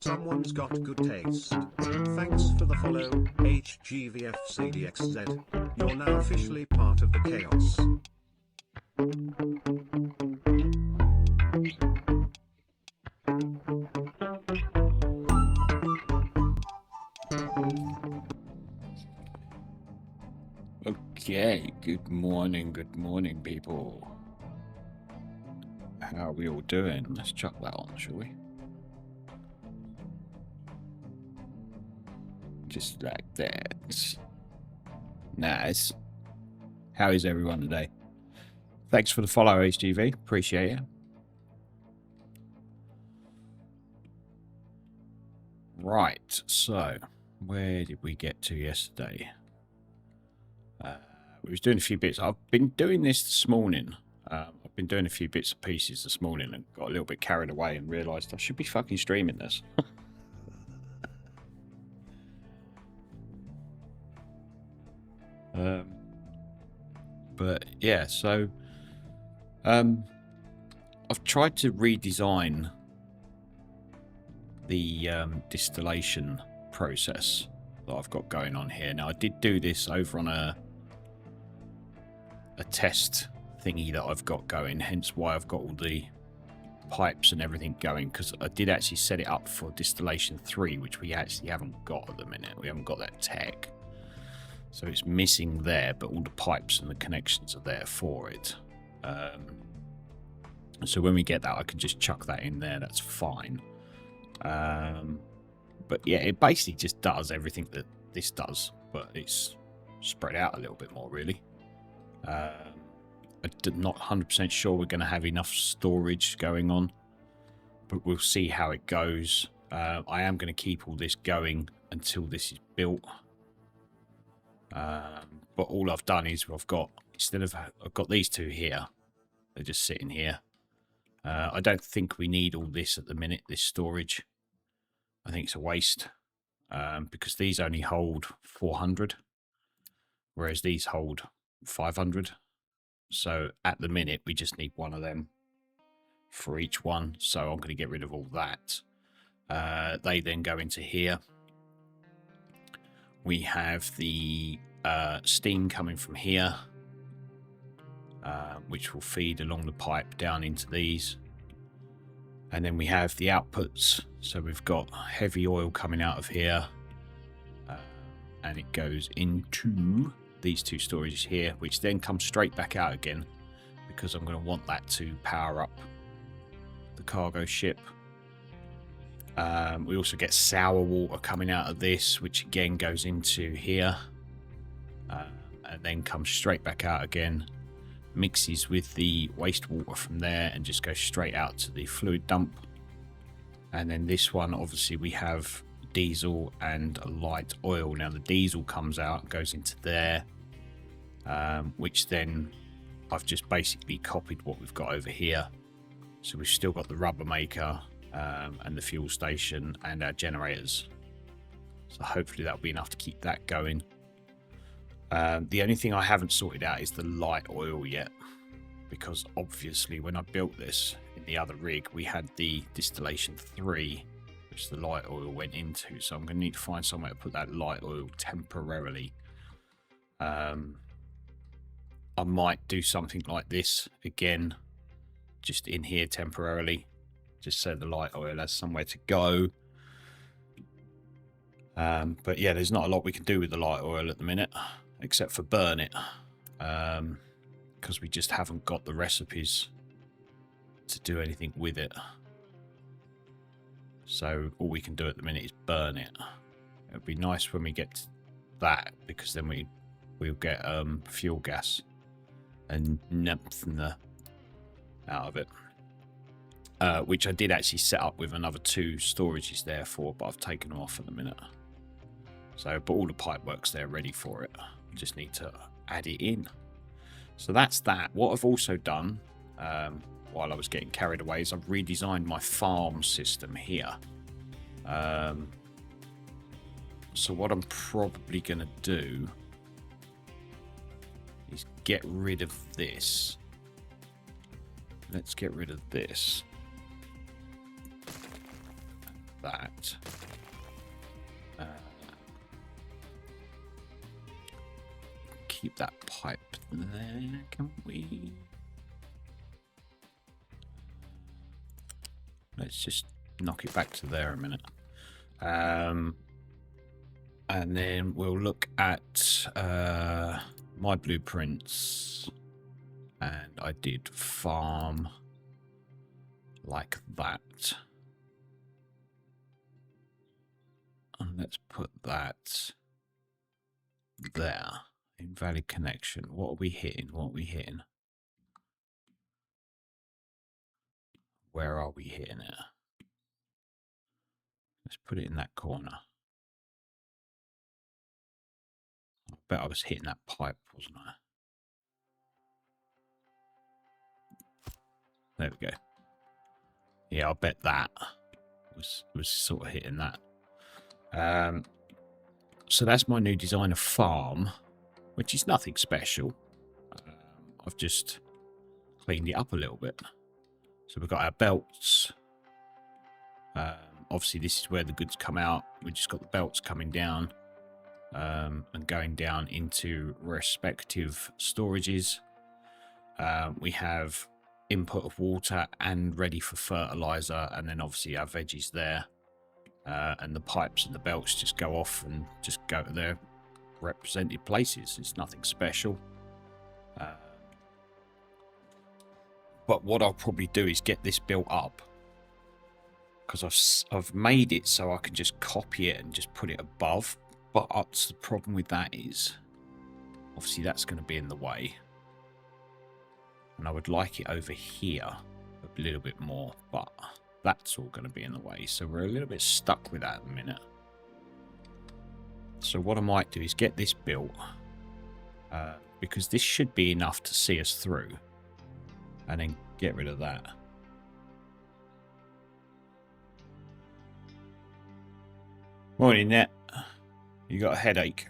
Someone's got good taste. Thanks for the follow, HGVFCDXZ. You're now officially part of the chaos. Okay, good morning, people. How are we all doing? Let's chuck that on, shall we? Just like that. Nice. How is everyone today? Thanks for the follow, HGV. Appreciate it. Right, so where did we get to yesterday? We was doing a few bits. I've been doing this morning. I've been doing a few bits and pieces this morning and got a little bit carried away and realised I should be fucking streaming this. But yeah, so I've tried to redesign the distillation process that I've got going on here. Now, I did do this over on a test thingy that I've got going, hence why I've got all the pipes and everything going, because I did actually set it up for distillation 3, which we actually haven't got at the minute. We haven't got that tech. So it's missing there, but all the pipes and the connections are there for it. So when we get that, I can just chuck that in there. That's fine. But yeah, it basically just does everything that this does, but it's spread out a little bit more, really. I'm not 100% sure we're going to have enough storage going on, but we'll see how it goes. I am going to keep all this going until this is built. But all I've done is I've got these two here. They're just sitting here. I don't think we need all this at the minute, this storage. I think it's a waste because these only hold 400, whereas these hold 500. So at the minute, we just need one of them for each one. So I'm going to get rid of all that. They then go into here. We have the steam coming from here, which will feed along the pipe down into these. And then we have the outputs. So we've got heavy oil coming out of here. And it goes into these two storages here, which then comes straight back out again, because I'm going to want that to power up the cargo ship. We also get sour water coming out of this, which again goes into here. And then comes straight back out again, mixes with the wastewater from there and just goes straight out to the fluid dump. And then this one, obviously we have diesel and light oil. Now the diesel comes out, goes into there, which then I've just basically copied what we've got over here. So we've still got the rubber maker and the fuel station and our generators. So hopefully that'll be enough to keep that going. The only thing I haven't sorted out is the light oil yet, because obviously when I built this in the other rig, we had the distillation 3, which the light oil went into. So I'm going to need to find somewhere to put that light oil temporarily. I might do something like this again, just in here temporarily, just so the light oil has somewhere to go. But yeah, there's not a lot we can do with the light oil at the minute, except for burn it, because we just haven't got the recipes to do anything with it. So all we can do at the minute is burn it. It would be nice when we get that, because then we'll get fuel gas and naphtha out of it, which I did actually set up with another 2 storages there for, but I've taken them off at the minute. So, but all the pipe work's there ready for it. Just need to add it in. So that's that. What I've also done while I was getting carried away is I've redesigned my farm system here. So what I'm probably going to do is get rid of this. Let's get rid of this. That. Keep that pipe there, can we? Let's just knock it back to there a minute. And then we'll look at my blueprints. And I did farm like that. And let's put that there. Invalid connection. What are we hitting? What are we hitting? Where are we hitting it? Let's put it in that corner. I bet I was hitting that pipe, wasn't I? There we go. Yeah, I bet that was sort of hitting that. So that's my new design of farm, which is nothing special. I've just cleaned it up a little bit. So we've got our belts. Obviously, this is where the goods come out. We've just got the belts coming down and going down into respective storages. We have input of water and ready for fertilizer, and then obviously our veggies there. And the pipes and the belts just go off and just go to their represented places. It's nothing special. But what I'll probably do is get this built up, because I've made it so I can just copy it and just put it above. But the problem with that is, obviously that's going to be in the way. And I would like it over here a little bit more, but that's all going to be in the way. So we're a little bit stuck with that at the minute. So what I might do is get this built, because this should be enough to see us through. And then get rid of that. Morning, Net. You got a headache?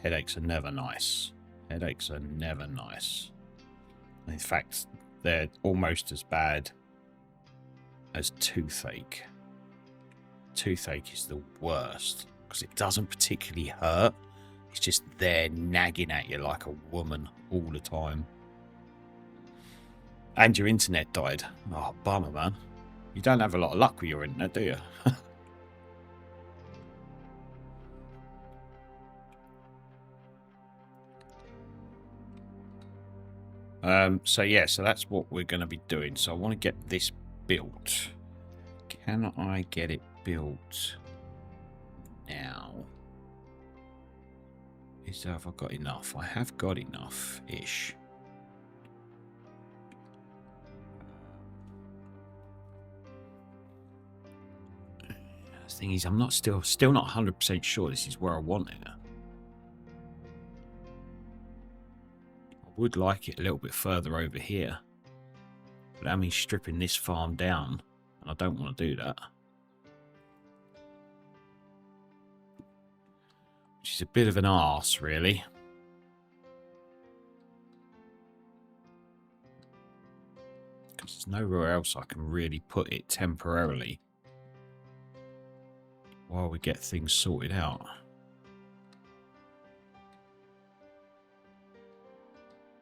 Headaches are never nice. Headaches are never nice. In fact, they're almost as bad as toothache. Toothache is the worst because it doesn't particularly hurt. It's just there nagging at you like a woman all the time. And your internet died. Oh, bummer, man. You don't have a lot of luck with your internet, do you? So yeah, so that's what we're going to be doing. So I want to get this built. Can I get it built now? Have I got enough? I have got enough-ish. The thing is, I'm not still not 100% sure this is where I want it. I would like it a little bit further over here. But that means stripping this farm down. And I don't want to do that. Which is a bit of an arse, really. Because there's nowhere else I can really put it temporarily while we get things sorted out.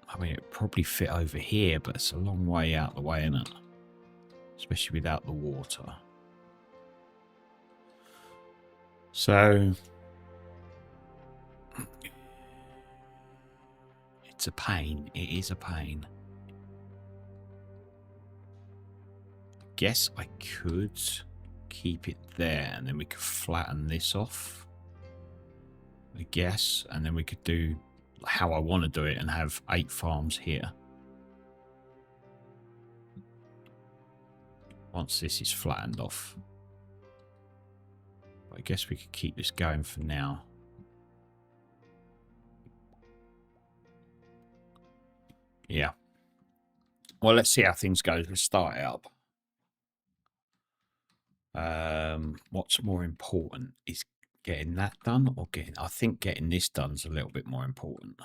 I mean, it'd probably fit over here, but it's a long way out the way, isn't it? Especially without the water. So it's a pain. It is a pain. I guess I could keep it there and then we could flatten this off. I guess. And then we could do how I want to do it and have 8 farms here. Once this is flattened off. But I guess we could keep this going for now. Yeah. Well, let's see how things go. Let's start it up. What's more important is getting that done or I think getting this done is a little bit more important. I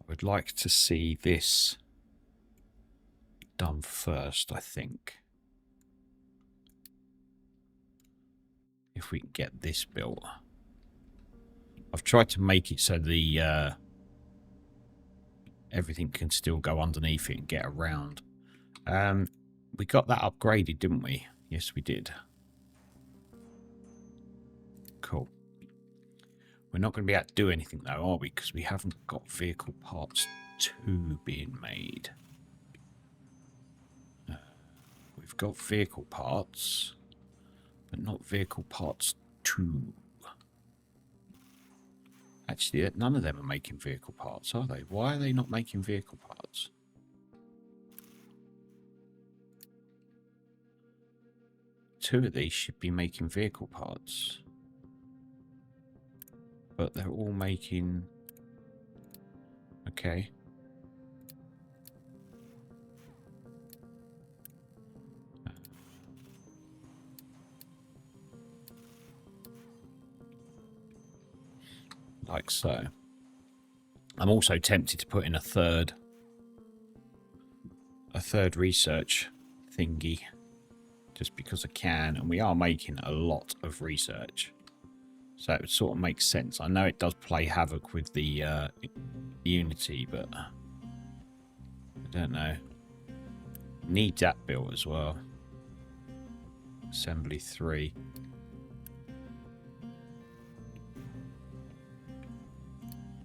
would like to see this done first, I think. If we can get this built. I've tried to make it so the everything can still go underneath it and get around. We got that upgraded, didn't we? Yes, we did. Cool. We're not going to be able to do anything, though, are we? Because we haven't got vehicle parts 2 being made. We've got vehicle parts, but not vehicle parts 2. Actually, none of them are making vehicle parts, are they? Why are they not making vehicle parts? Two of these should be making vehicle parts. But they're all making... Okay. Like so. I'm also tempted to put in a third research thingy. Just because I can, and we are making a lot of research. So it would sort of make sense. I know it does play havoc with the Unity, but I don't know. Need that built as well. Assembly 3.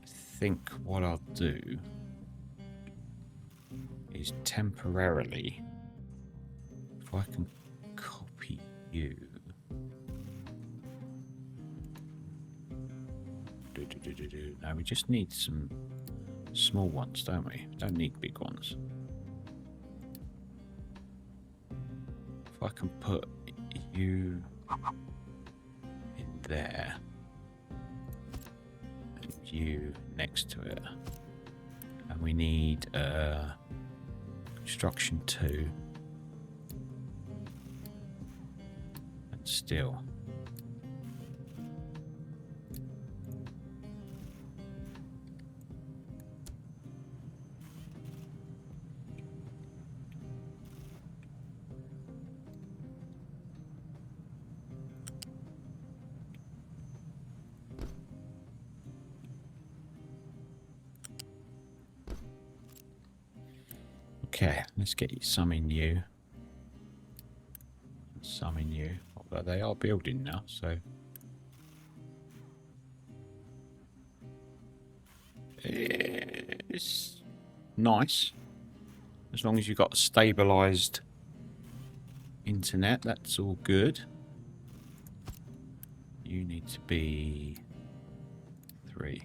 I think what I'll do is temporarily, if I can copy you. No, we just need some small ones, don't we? We don't need big ones. If I can put you in there and you next to it, and we need construction 2 and steel. Okay, let's get some in you. Some in you. Although they are building now, so... It's nice. As long as you've got stabilised internet, that's all good. You need to be 3.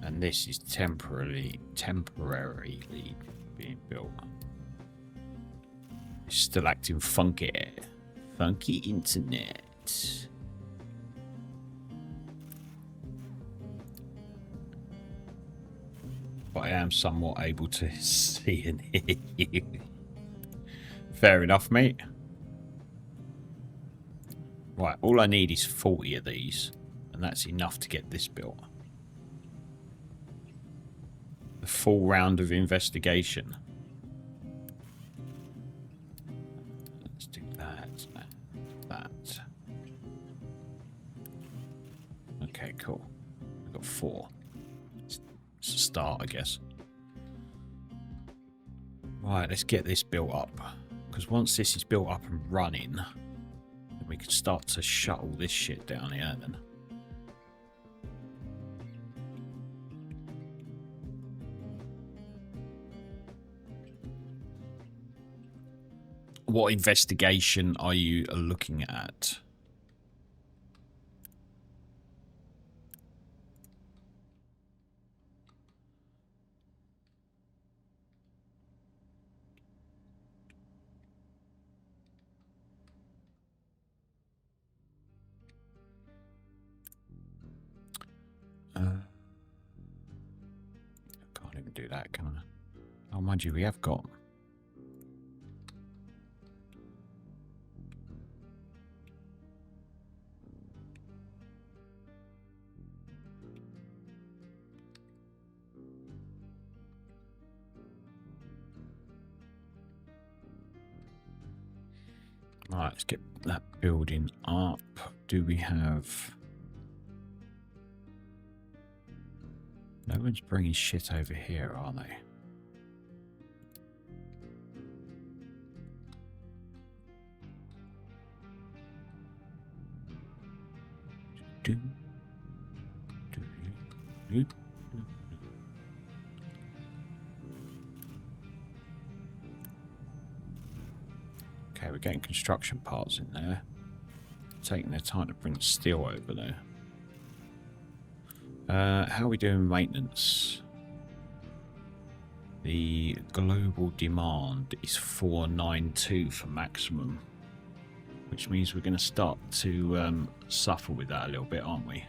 And this is temporarily being built. It's still acting funky. Funky internet. But I am somewhat able to see and hear you. Fair enough, mate. Right, all I need is 40 of these, and that's enough to get this built. The full round of investigation. Let's do that. That. Okay, cool. We've got 4. It's a start, I guess. Right, let's get this built up. Because once this is built up and running, then we can start to shut all this shit down here then. What investigation are you looking at? Can't even do that, can I? Oh, mind you, we have got... Right, let's get that building up. Do we have... No one's bringing shit over here, are they? Okay, we've getting construction parts in there. Taking their time to bring the steel over there. How are we doing maintenance? The global demand is 492 for maximum, which means we're going to start to suffer with that a little bit, aren't we?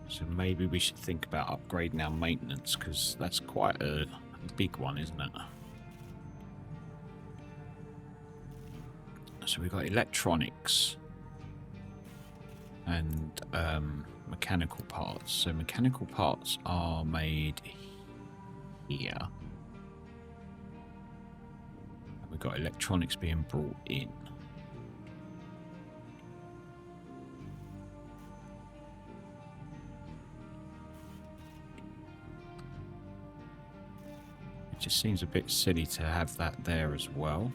So maybe we should think about upgrading our maintenance, because that's quite a big one, isn't it? So we've got electronics and mechanical parts. So mechanical parts are made here. And we've got electronics being brought in. It just seems a bit silly to have that there as well.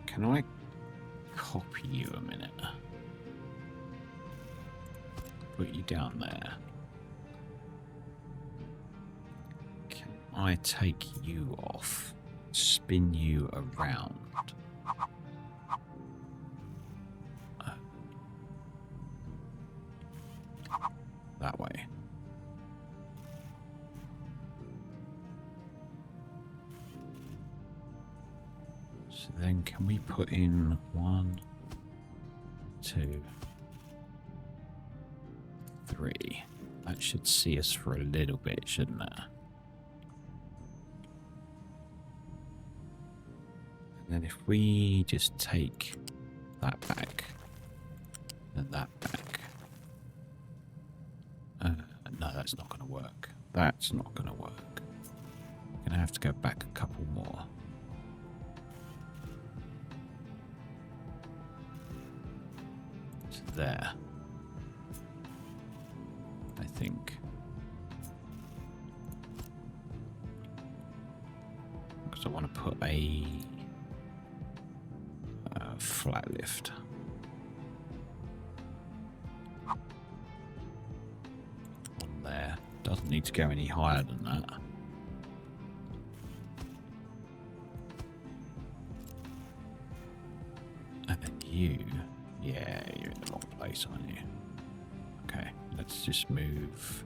Can I copy you a minute? Put you down there. Can I take you off? Spin you around? That way. So then can we put in 1, 2, 3? That should see us for a little bit, shouldn't it? And then if we just take that back and that back. No, that's not going to work. That's not going to work. We're going to have to go back a couple more. To there. I think. Because I want to put a flat lift. There. Doesn't need to go any higher than that. And then you, yeah, you're in the wrong place, aren't you? Okay, let's just move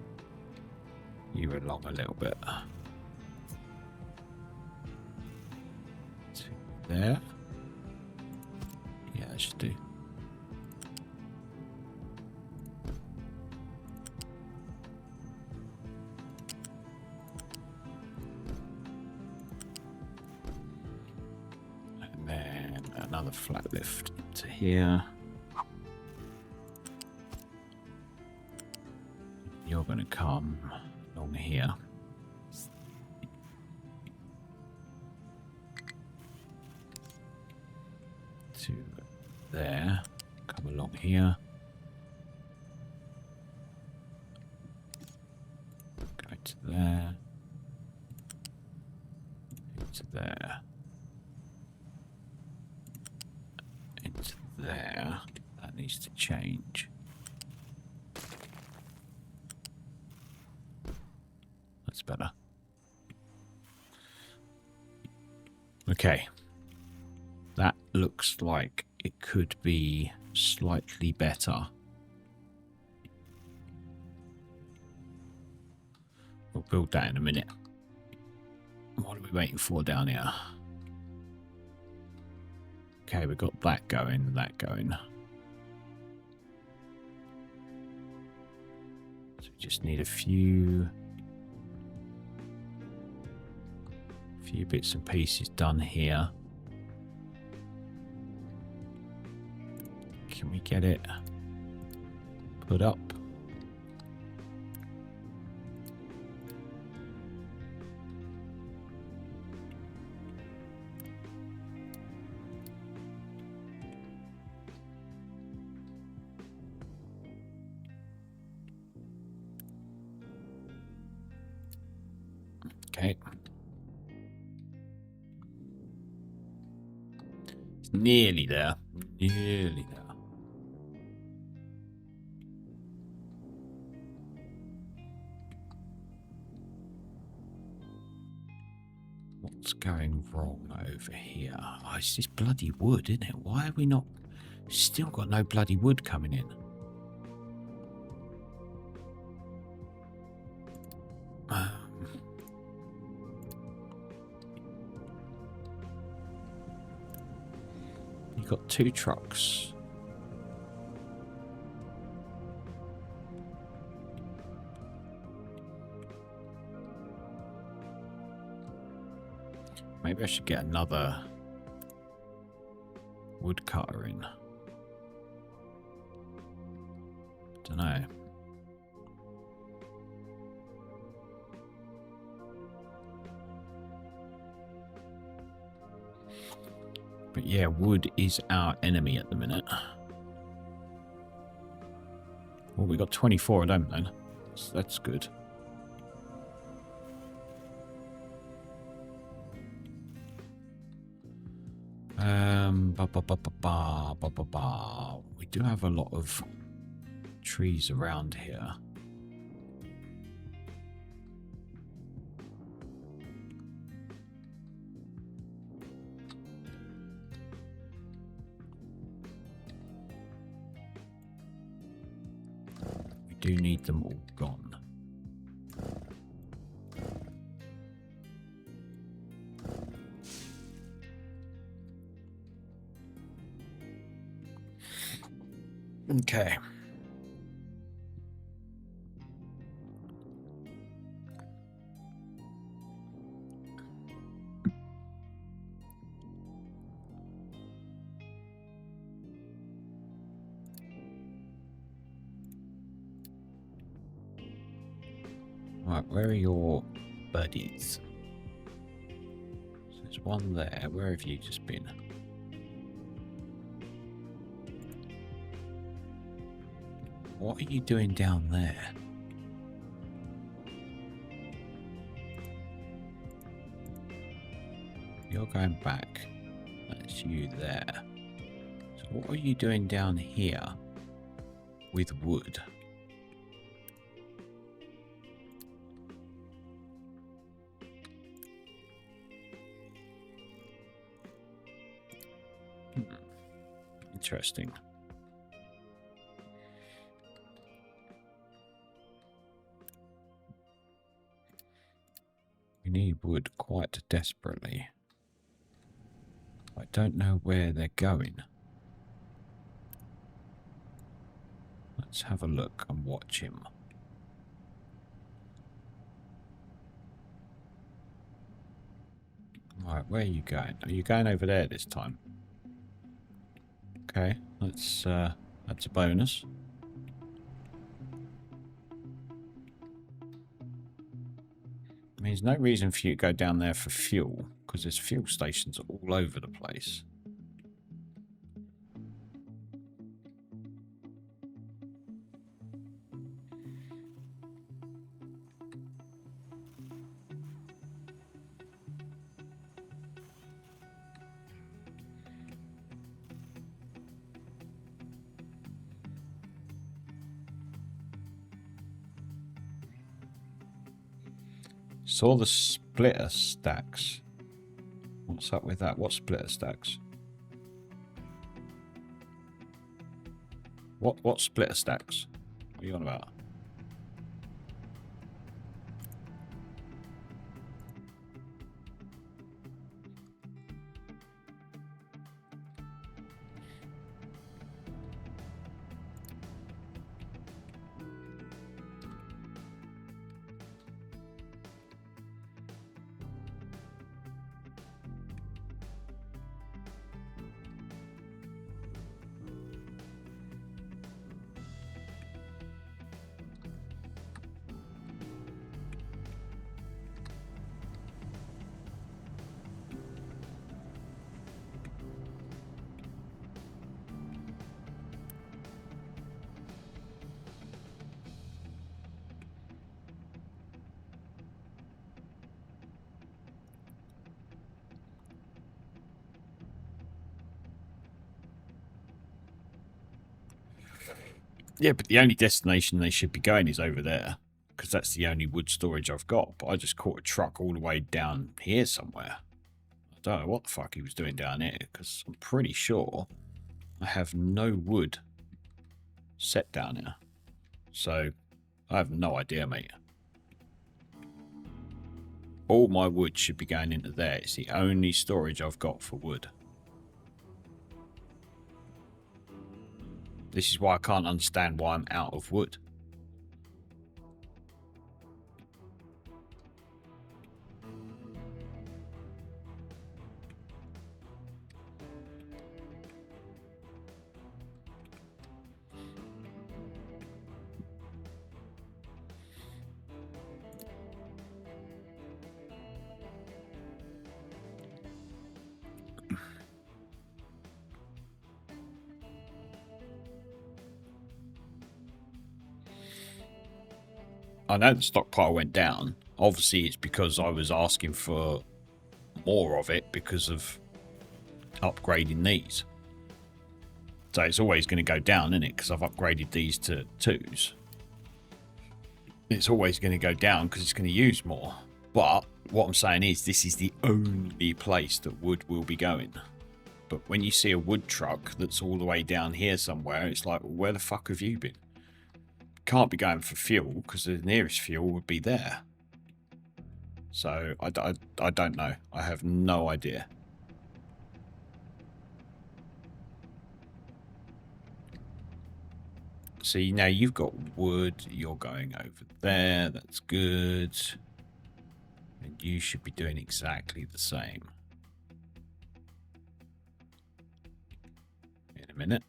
you along a little bit. To there. Yeah, that should do. Another flat lift into here. You're going to come along here. To there. Come along here. Go to there. Into there. Into there. That needs to change. That's better. Okay. That looks like it could be slightly better. We'll build that in a minute. What are we waiting for down here? Okay, we've got that going, that going. So we just need a few bits and pieces done here. Can we get it put up? Okay. It's nearly there. Nearly there. going wrong over here? Oh, it's this bloody wood, isn't it? Why have we not still got no bloody wood coming in? You've got 2 trucks. Maybe I should get another woodcutter in. Don't know. But yeah, wood is our enemy at the minute. Well, we got 24 of them then. So that's good. We do have a lot of trees around here. We do need them all gone. Okay. Right, where are your buddies? So there's one there. Where have you just been? What are you doing down there? You're going back. That's you there. So what are you doing down here with wood? Interesting. We need wood quite desperately. I don't know where they're going. Let's have a look and watch him. Right, where are you going? Are you going over there this time? Okay, that's a bonus. I mean, there's no reason for you to go down there for fuel, because there's fuel stations all over the place. Saw the splitter stacks. What's up with that? What splitter stacks? What splitter stacks? What are you on about? Yeah, but the only destination they should be going is over there, because that's the only wood storage I've got. But I just caught a truck all the way down here somewhere. don't know what the fuck he was doing down here, because I'm pretty sure I have no wood set down here. So I have no idea, mate. All my wood should be going into there. It's the only storage I've got for wood. This is why I can't understand why I'm out of wood. I know the stockpile went down. Obviously, it's because I was asking for more of it because of upgrading these. So it's always going to go down, isn't it? Because I've upgraded these to 2s. It's always going to go down because it's going to use more. But what I'm saying is this is the only place that wood will be going. But when you see a wood truck that's all the way down here somewhere, it's like, well, where the fuck have you been? Can't be going for fuel because the nearest fuel would be there. So I don't know. I have no idea. See, now you've got wood. You're going over there. That's good. And you should be doing exactly the same. In a minute.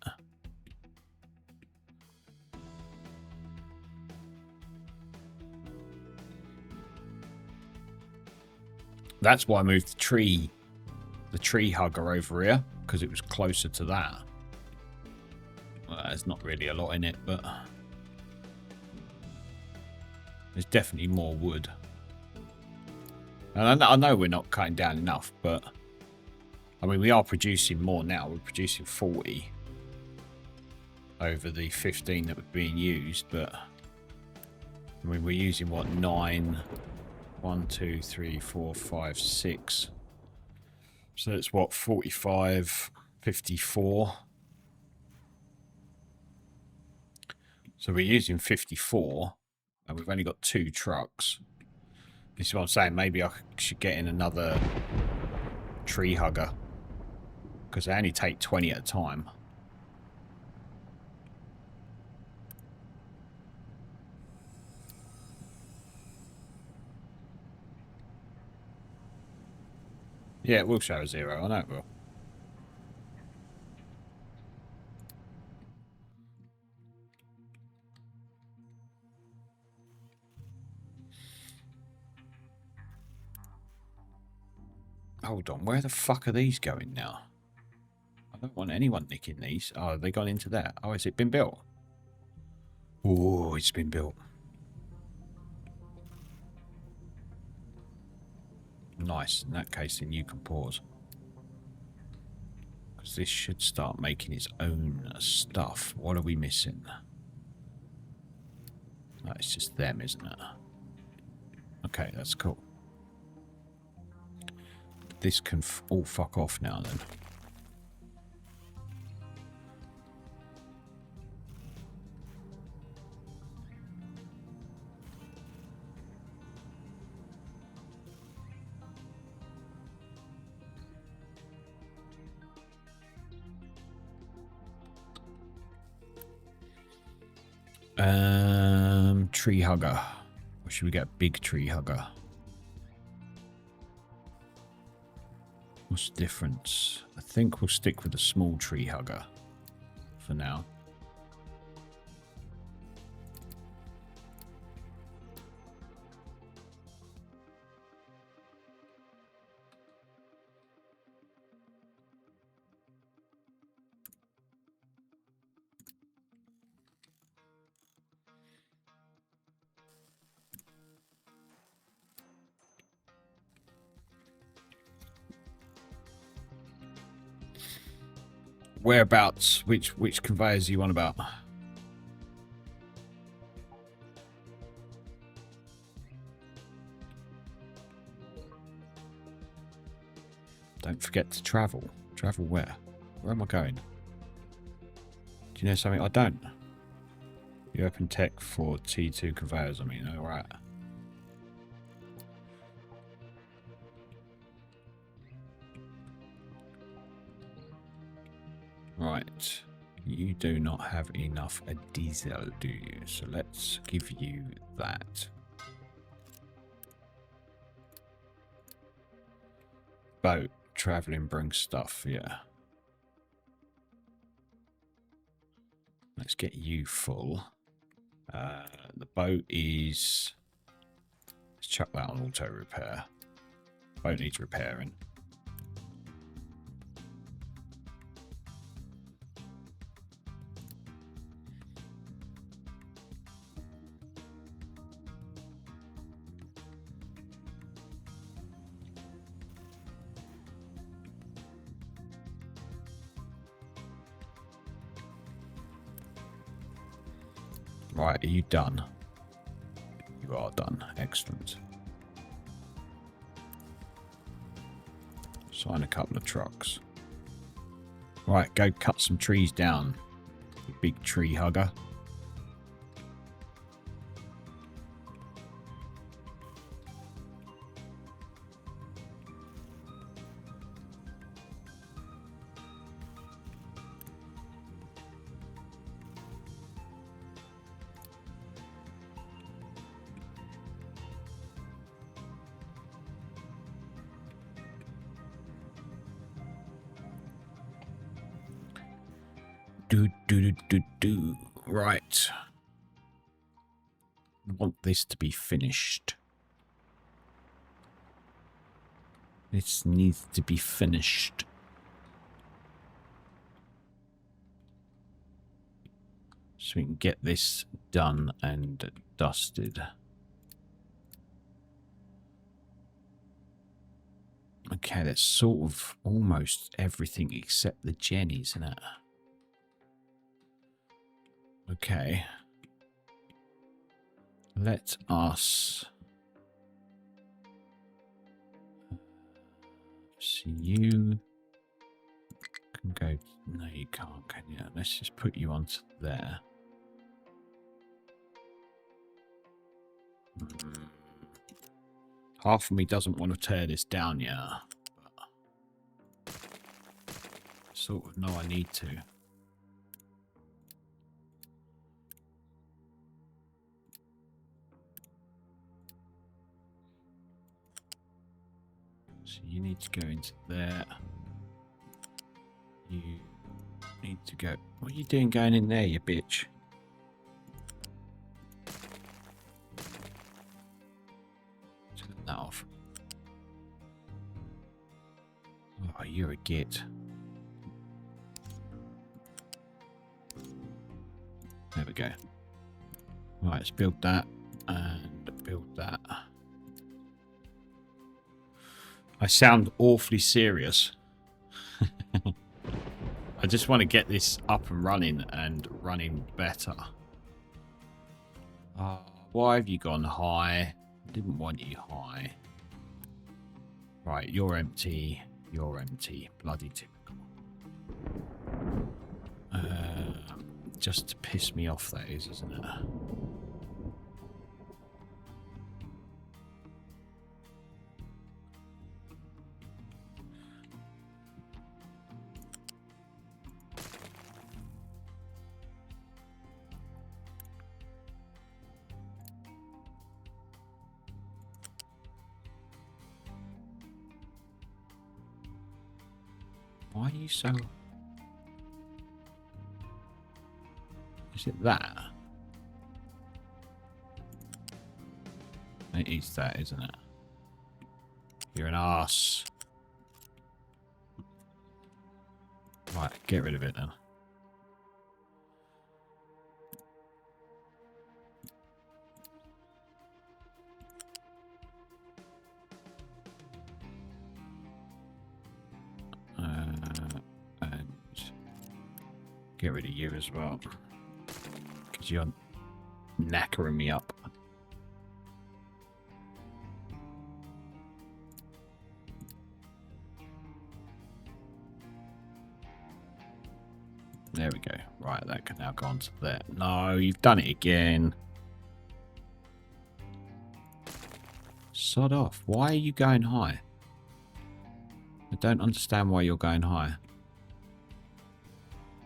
That's why I moved the tree hugger over here, because it was closer to that. Well, there's not really a lot in it, but there's definitely more wood. And I know we're not cutting down enough, but I mean, we are producing more now. We're producing 40 over the 15 that were being used, but I mean, we're using what, 9? 1, 2, 3, 4, 5, 6. So it's what, 45, 54. So we're using 54, and we've only got 2 trucks. This is what I'm saying. Maybe I should get in another tree hugger, because they only take 20 at a time. Yeah, it will show a 0. I know it will. Hold on, where the fuck are these going now? I don't want anyone nicking these. Oh, they gone into that. Oh, has it been built? Oh, it's been built. Nice. In that case, then you can pause. Because this should start making its own stuff. What are we missing? Oh, it's just them, isn't it? Okay, that's cool. This can all fuck off now, then. Tree hugger. Or should we get a big tree hugger? What's the difference? I think we'll stick with a small tree hugger for now. Whereabouts? Which conveyors are you on about? Don't forget to travel. Travel where? Where am I going? Do you know something? I don't. You open tech for T2 conveyors, I mean, alright. Right. You do not have enough diesel, do you? So let's give you that. Boat. Traveling brings stuff, yeah. Let's get you full. The boat is... Let's chuck that on auto repair. Boat needs repairing. Right, are you done? You are done. Excellent. Sign a couple of trucks. Right, go cut some trees down. You big tree hugger. Do. Right. I want this to be finished. This needs to be finished. So we can get this done and dusted. Okay, that's sort of almost everything except the Jenny, isn't it? Okay. Let us see you can go. No, you can't, can you? Let's just put you onto there. Half of me doesn't want to tear this down yet, but sort of know I need to. So you need to go into there. You need to go. What are you doing going in there, you bitch? Turn that off. Oh, you're a git. There we go. Right, let's build that and build that. I sound awfully serious. I just want to get this up and running better. Why have you gone high? I didn't want you high. Right, you're empty. You're empty. Bloody typical. Just to piss me off, that is, isn't it? Why are you so... Is it that? It is that, isn't it? You're an arse. Right, get rid of it then. And get rid of you as well. Because you're knackering me up. There we go. Right, that can now go on to there. No, you've done it again. Sod off. Why are you going high? I don't understand why you're going high.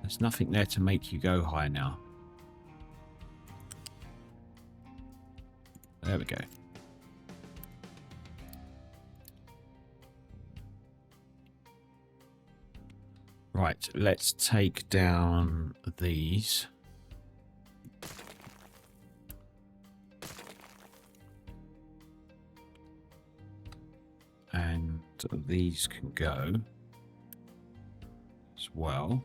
There's nothing there to make you go high now. There we go. Right, let's take down these. And these can go as well.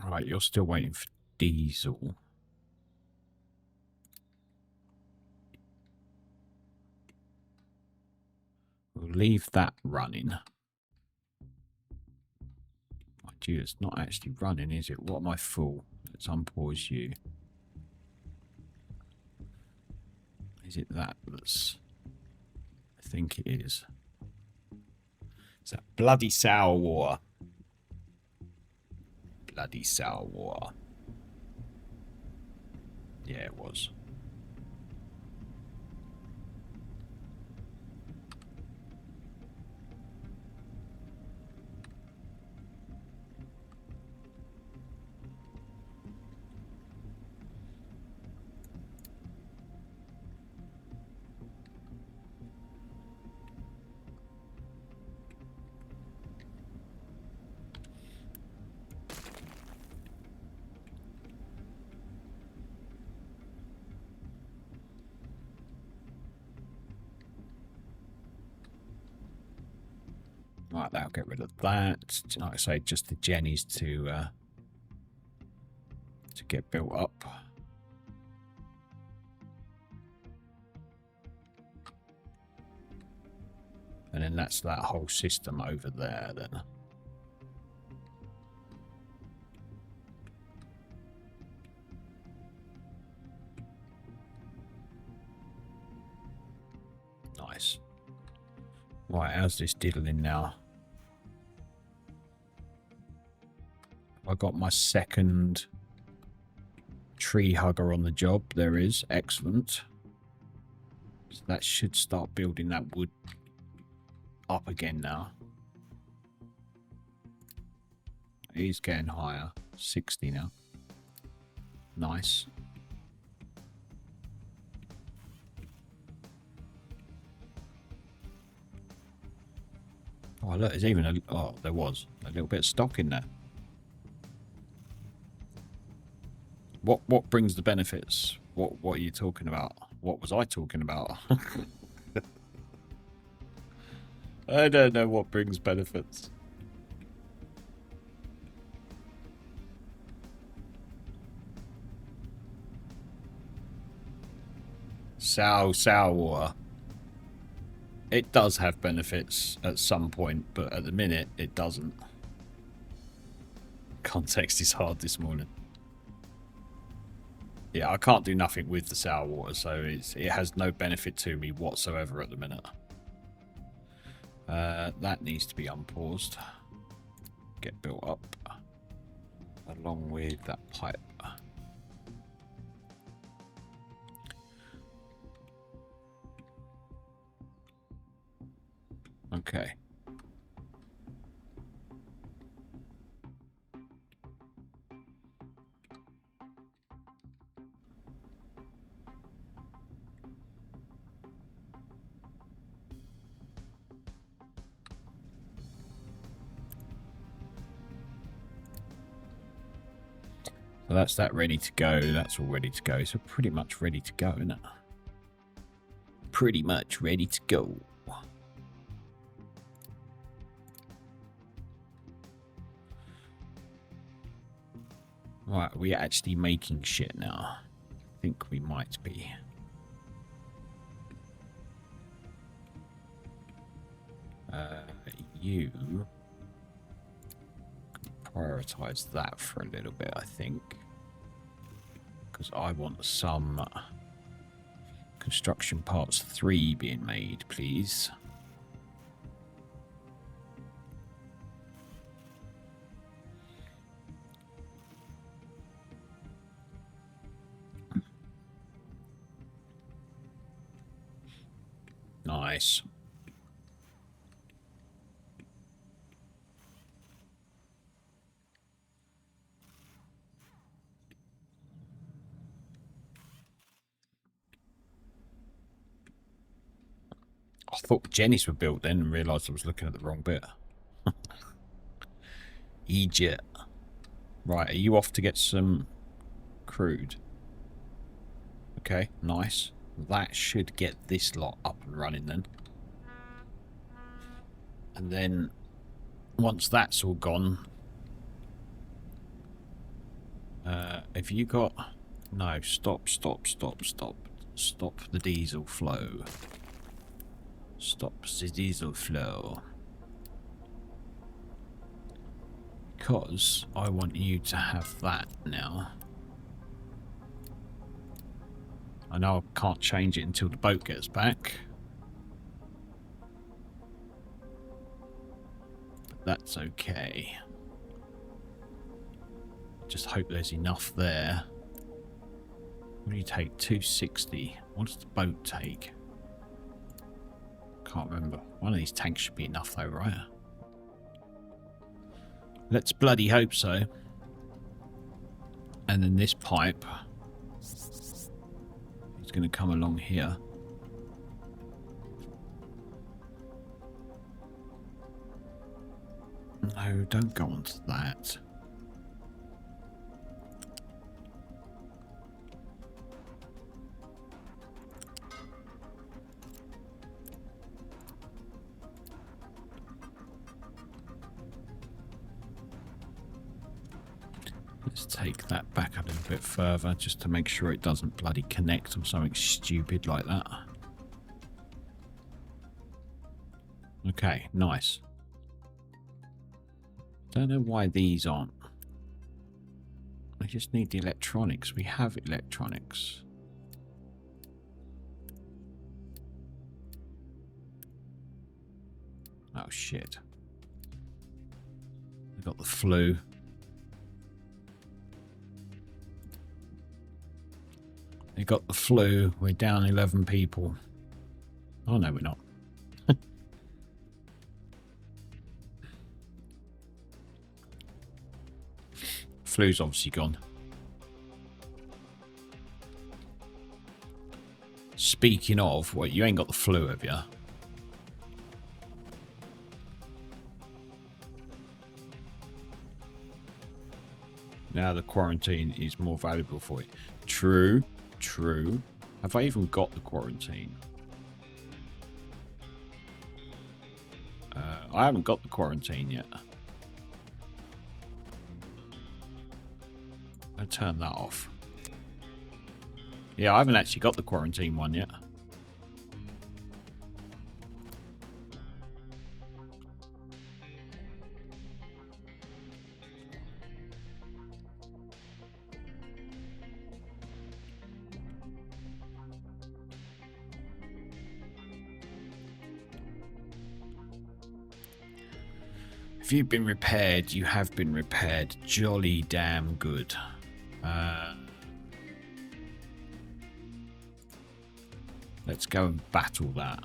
Right, you're still waiting for diesel. We'll leave that running. Mind you, it's not actually running, is it? What am I fool? Let's unpause you. Is it that that's... I think it is. It's that bloody sour water. Bloody sour water. Yeah, it was. Right, that'll get rid of that. Like I say, just the jennies to get built up. And then that's that whole system over there then. Nice. Right, how's this diddling now? I got my second tree hugger on the job. There is. Excellent. So that should start building that wood up again now. He's getting higher. 60 now. Nice. Oh, look, there's even a... Oh, there was a little bit of stock in there. What brings the benefits? What are you talking about? What was I talking about? I don't know what brings benefits. Sour water. It does have benefits at some point, but at the minute it doesn't. Context is hard this morning. Yeah, I can't do nothing with the sour water, so it has no benefit to me whatsoever at the minute. That needs to be unpaused. Get built up. Along with that pipe. Okay. So that's that ready to go. That's all ready to go. So pretty much ready to go, isn't it? Pretty much ready to go. Right, are we actually making shit now? I think we might be. You prioritize that for a little bit, I think. Because I want some construction parts 3 being made, please. Nice. I thought Jennies were built then and realised I was looking at the wrong bit. Egypt. Right, are you off to get some crude? Okay, nice. That should get this lot up and running then. And then once that's all gone, have you got... No, stop the diesel flow. Stop the diesel flow. Because I want you to have that now. I know I can't change it until the boat gets back. But that's okay. Just hope there's enough there. What do you take? 260. What does the boat take? Can't remember. One of these tanks should be enough though, right? Let's bloody hope so. And then this pipe is going to come along here. No, don't go on to that. Let's take that back a little bit further just to make sure it doesn't bloody connect or something stupid like that. Okay, nice. Don't know why these aren't. I just need the electronics. We have electronics. Oh shit. We've got the flu. They got the flu. We're down 11 people. Oh no, we're not. Flu's obviously gone. Speaking of, wait, you ain't got the flu, have you? Now the quarantine is more valuable for you. True, true. Have I even got the quarantine? I haven't got the quarantine yet. I'll turn that off. Yeah, I haven't actually got the quarantine one yet. If you've been repaired, you have been repaired. Jolly damn good. Let's go and battle that.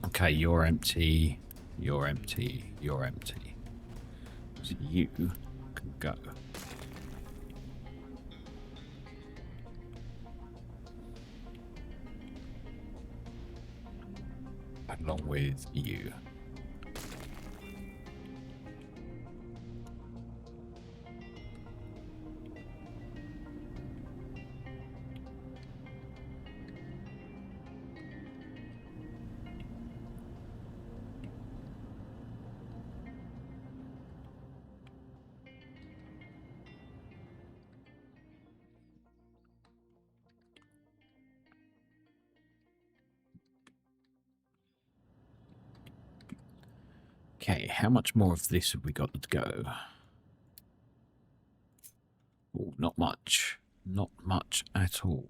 Okay, you're empty. You're empty. You're empty. So you can go. Along with you. Okay, how much more of this have we got to go? Oh, not much. Not much at all.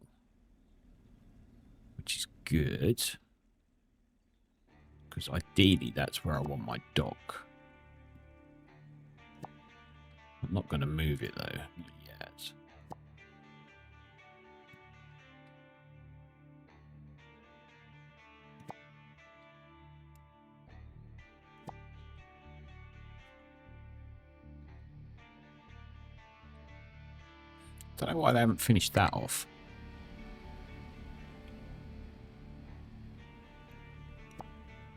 Which is good. Because ideally that's where I want my dock. I'm not going to move it though. Not yet. Don't know why they haven't finished that off.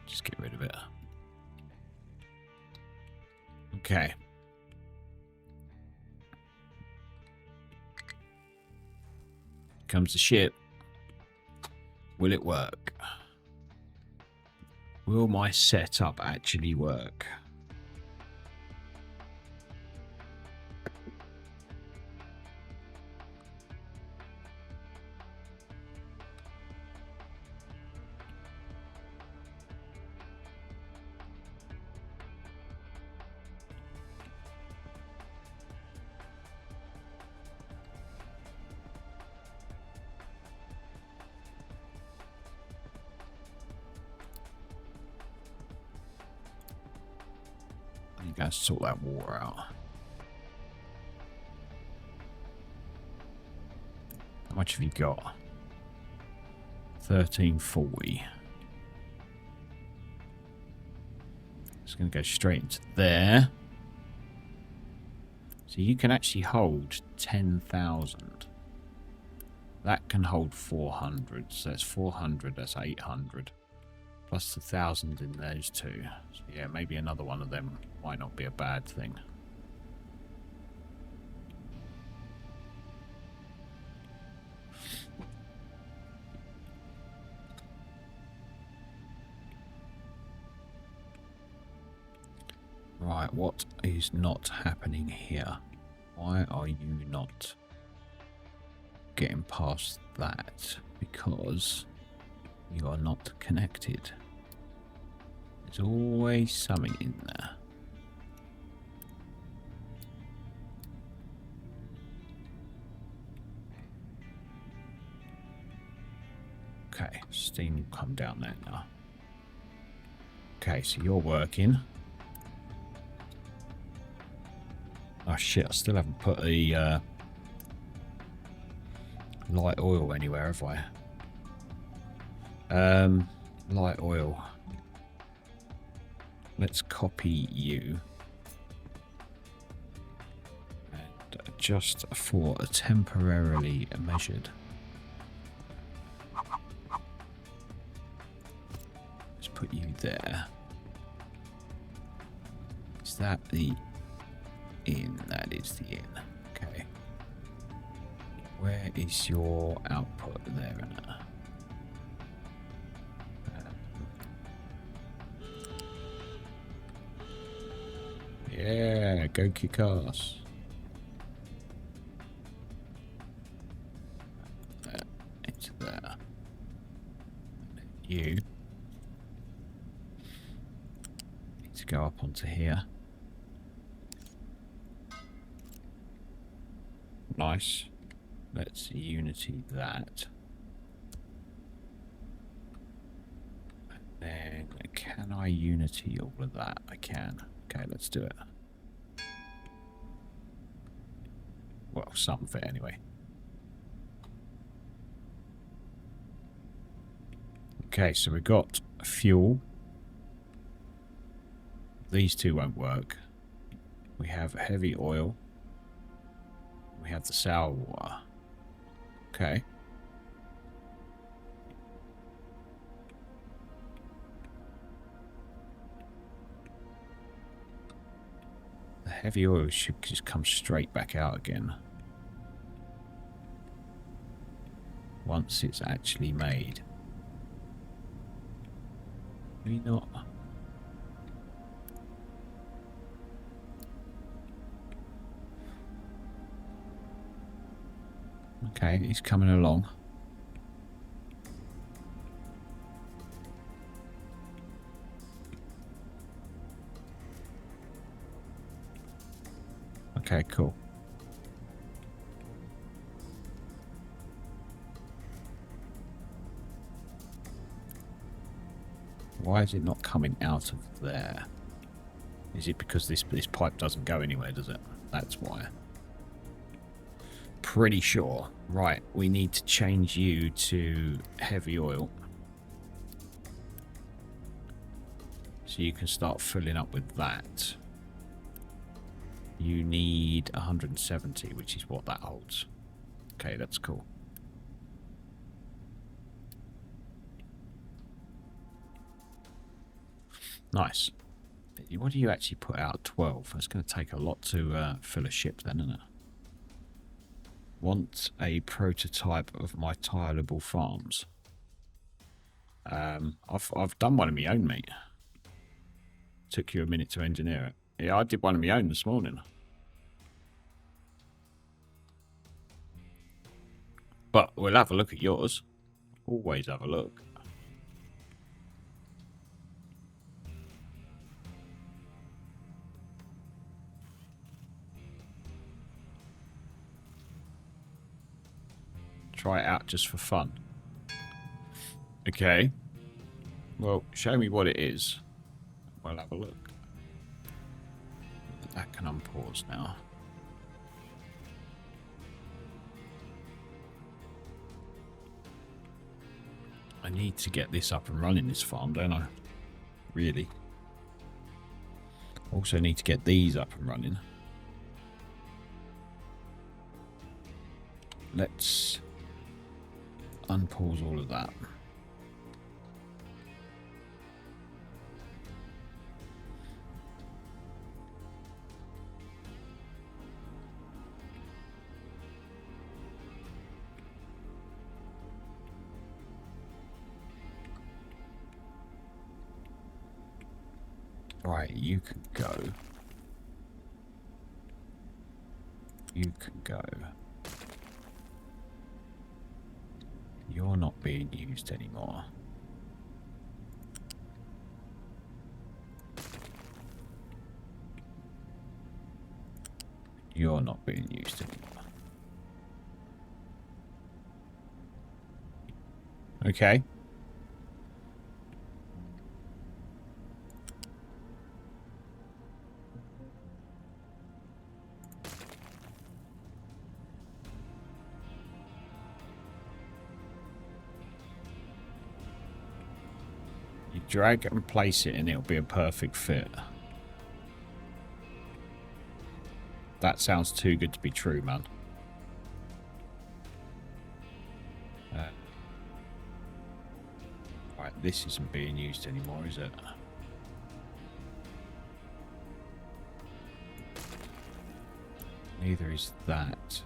Just get rid of it. Okay. Comes the ship. Will it work? Will my setup actually work? You guys sort that water out. How much have you got? 1340. It's going to go straight into there. So you can actually hold 10,000. That can hold 400. So that's 400, that's 800. Plus the 1,000 in those two. So yeah, maybe another one of them might not be a bad thing. Right, what is not happening here? Why are you not getting past that? Because you are not connected. There's always something in there. Okay, steam will come down there now. Okay, so you're working. Oh shit, I still haven't put a light oil anywhere, have I? Light oil. Let's copy you. And adjust for a temporarily measured. Let's put you there. Is that the in? That is the in. Okay. Where is your output there? Yeah, go kick ass. There, into there. You need to go up onto here. Nice. Let's unity that. And then can I unity all of that? I can. Okay, let's do it. Well, some of it anyway. Okay, so we've got fuel. These two won't work. We have heavy oil. We have the sour water. Okay. The heavy oil should just come straight back out again. Once it's actually made. Maybe not. Okay, he's coming along. Okay, cool. Why is it not coming out of there? Is it because this pipe doesn't go anywhere, does it? That's why. Pretty sure. Right, we need to change you to heavy oil. So you can start filling up with that. You need 170, which is what that holds. Okay, that's cool. Nice. What do you actually put out? 12. That's going to take a lot to fill a ship then, isn't it? Want a prototype of my tileable farms. I've done one of my own, mate. Took you a minute to engineer it. Yeah, I did one of my own this morning. But we'll have a look at yours. Always have a look. Try it out just for fun. Okay. Well, show me what it is. We'll have a look. That can unpause now. I need to get this up and running, this farm, don't I? Really. Also need to get these up and running. Let's unpause all of that. Right, you can go. You can go. You're not being used anymore. You're not being used anymore. Okay. You drag and place it and it'll be a perfect fit. That sounds too good to be true, man. Right, this isn't being used anymore, is it? Neither is that.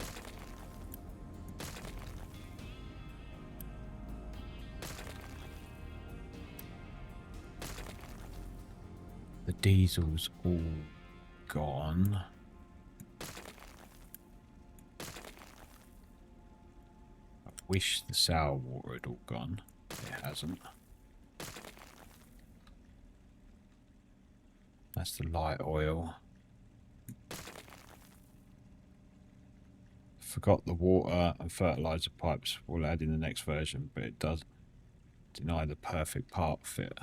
The diesel's all gone. I wish the sour water had all gone. It hasn't. That's the light oil. Forgot the water and fertilizer pipes we'll add in the next version, but it does deny the perfect part fit.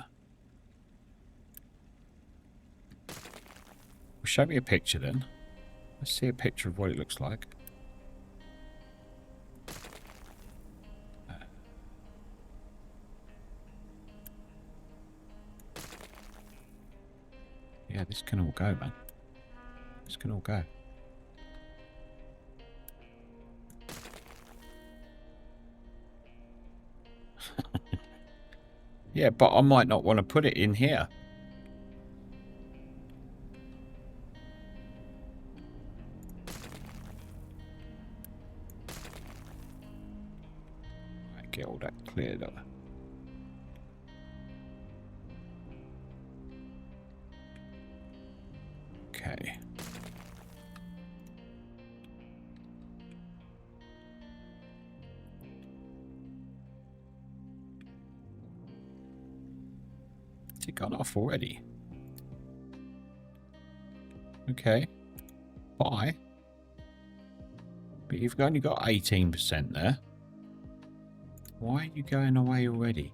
Well, show me a picture then. Let's see a picture of what it looks like. Yeah, this can all go, man. This can all go. Yeah, but I might not want to put it in here. Right, get all that cleared up. Okay. Has it gone off already? Okay. Bye. But you've only got 18% there. Why are you going away already?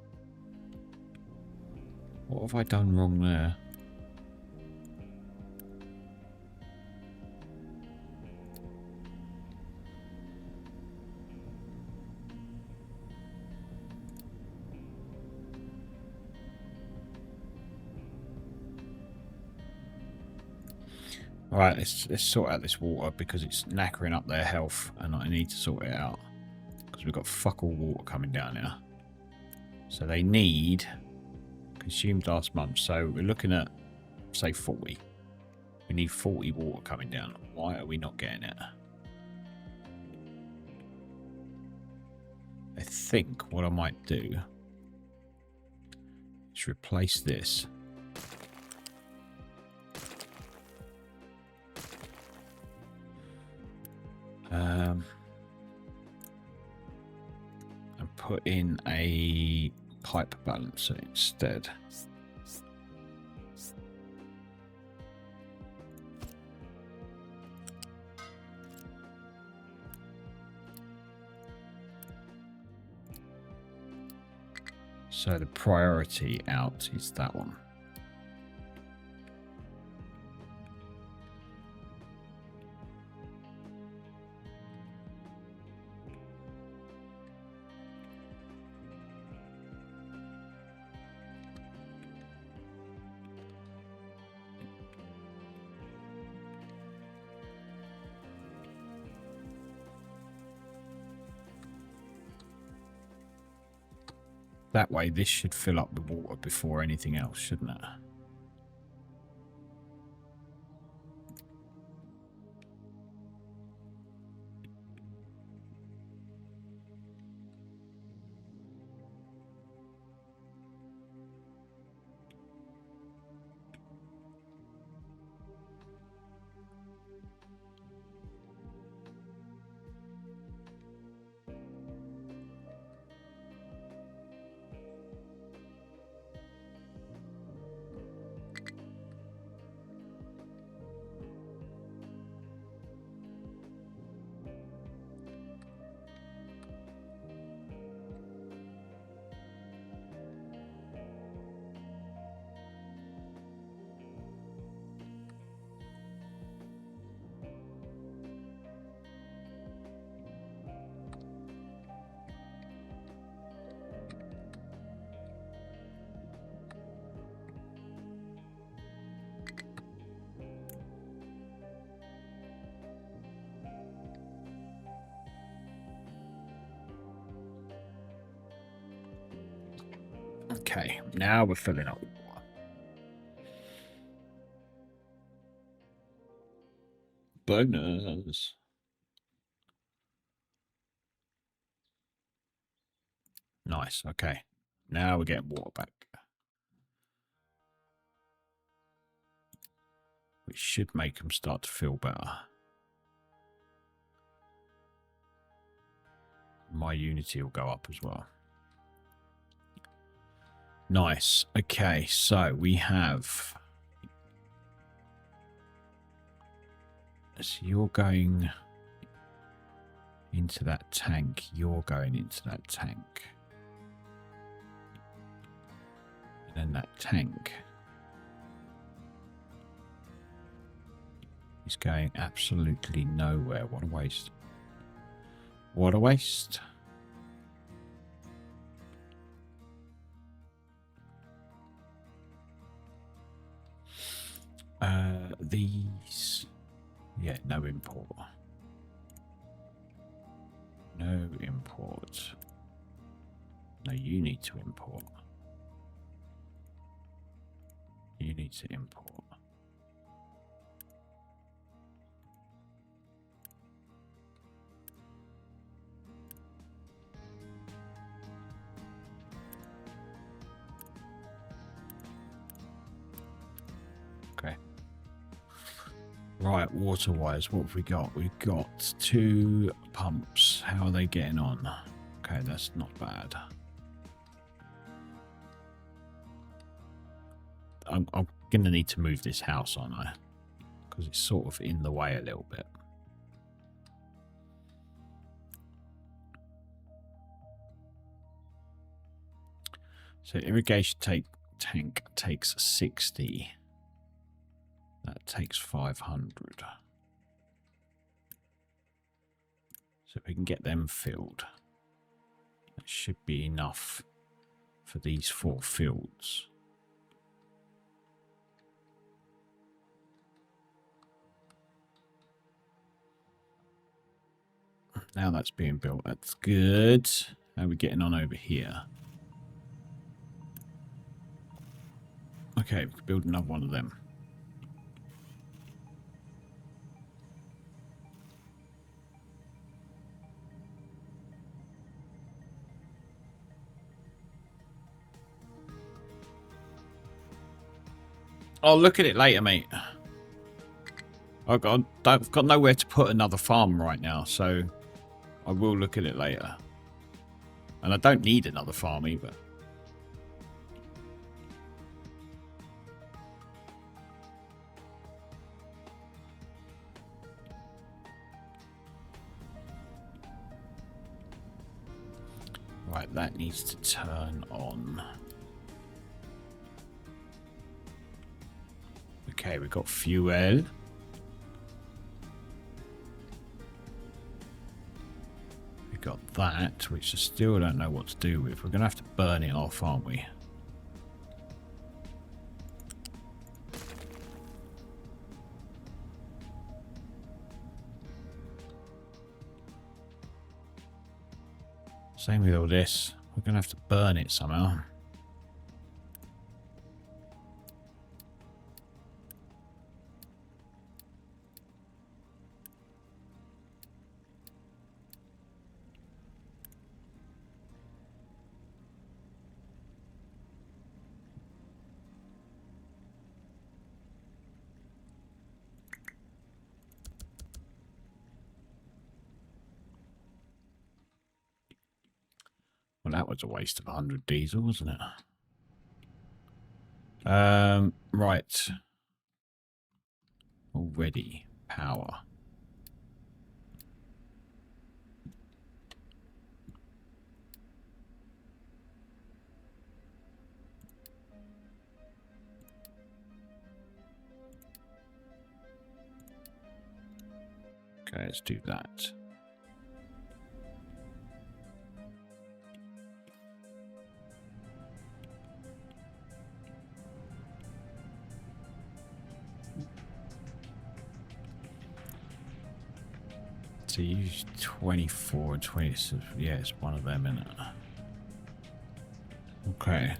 What have I done wrong there? Alright, let's sort out this water because it's knackering up their health and I need to sort it out. Because we've got fuck all water coming down here. So they need consumed last month. So we're looking at, say, 40. We need 40 water coming down. Why are we not getting it? I think what I might do is replace this. And put in a pipe balancer instead. So the priority out is that one. That way, this should fill up with water before anything else, shouldn't it? Okay, now we're filling up with water. Bonus. Nice, okay. Now we're getting water back. Which should make them start to feel better. My unity will go up as well. Nice. Okay, so we have... So you're going into that tank. You're going into that tank. And then that tank is going absolutely nowhere. What a waste. What a waste. These... Yeah, no import. No import. No, you need to import. You need to import. Okay. Right, water-wise, what have we got? We've got 2 pumps. How are they getting on? Okay, that's not bad. I'm going to need to move this house, aren't I? Because it's sort of in the way a little bit. So irrigation tank takes 60. That takes 500. So if we can get them filled, that should be enough for these 4 fields. Now that's being built. That's good. How are we getting on over here? Okay, we can build another one of them. I'll look at it later, mate. I've got nowhere to put another farm right now, so I will look at it later. And I don't need another farm either. Right, that needs to turn on. Okay, we've got fuel. We've got that, which I still don't know what to do with. We're going to have to burn it off, aren't we? Same with all this. We're going to have to burn it somehow. Well, that was a waste of 100 diesel, wasn't it? Right. Already. Power. Okay, let's do that. So use 24 and 20. So yeah, it's one of them, isn't it? Okay.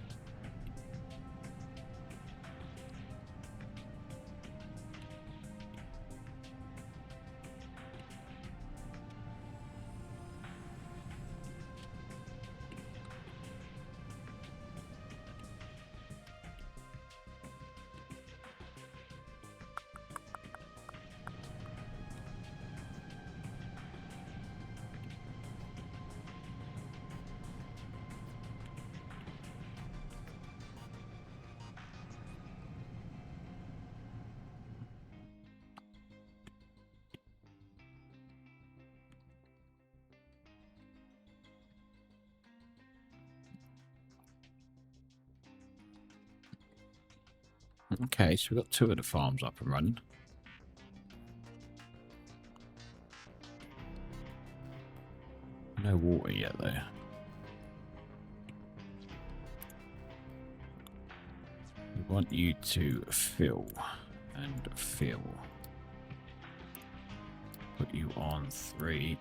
Okay, so we've got 2 of the farms up and running. No water yet, though. We want you to fill and fill. Put you on 3.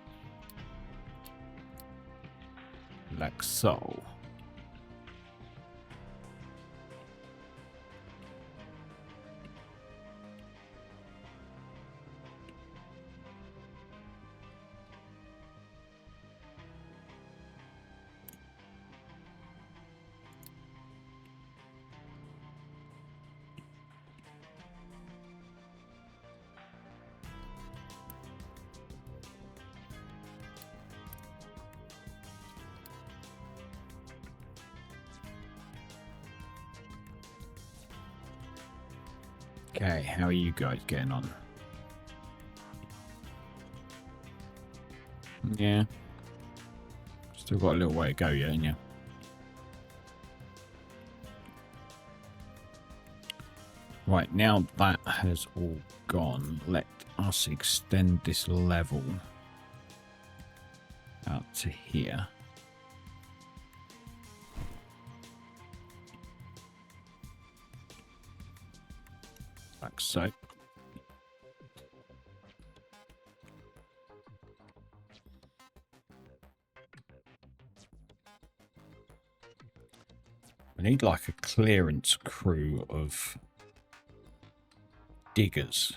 Like so. Okay, how are you guys getting on? Yeah. Still got a little way to go yet, ain't you? Right, now that has all gone, let us extend this level out to here. Like so. We need like a clearance crew of diggers.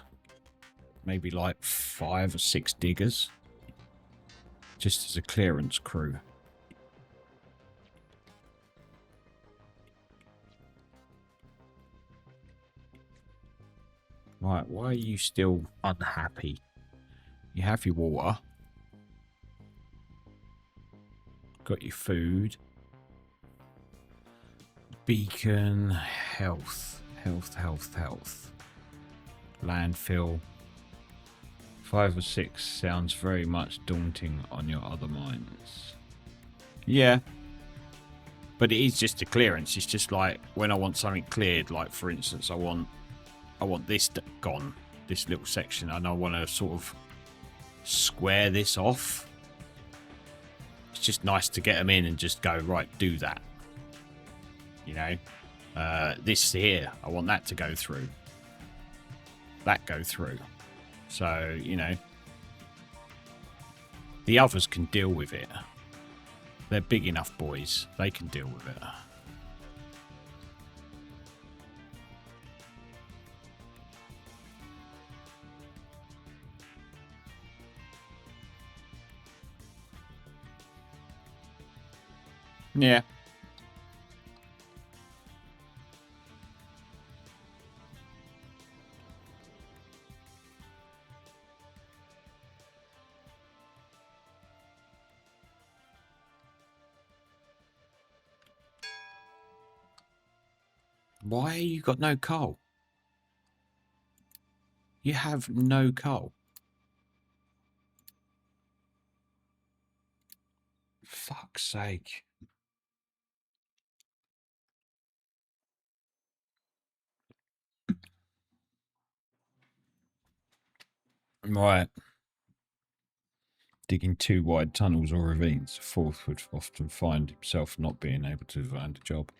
Maybe like 5 or 6 diggers. Just as a clearance crew. Right, why are you still unhappy? You have your water. Got your food. Beacon, health. Health. Landfill. 5 or 6 sounds very much daunting on your other mines. Yeah. But it is just a clearance. It's just like when I want something cleared, like for instance, I want this gone, this little section, and I want to sort of square this off. It's just nice to get them in and just go, right, do that. You know, this here, I want that to go through. That go through. So, you know, the others can deal with it. They're big enough boys. They can deal with it. Yeah. Why you got no coal? You have no coal. Fuck's sake. Right. Digging 2 wide tunnels or ravines, a 4th would often find himself not being able to find a job.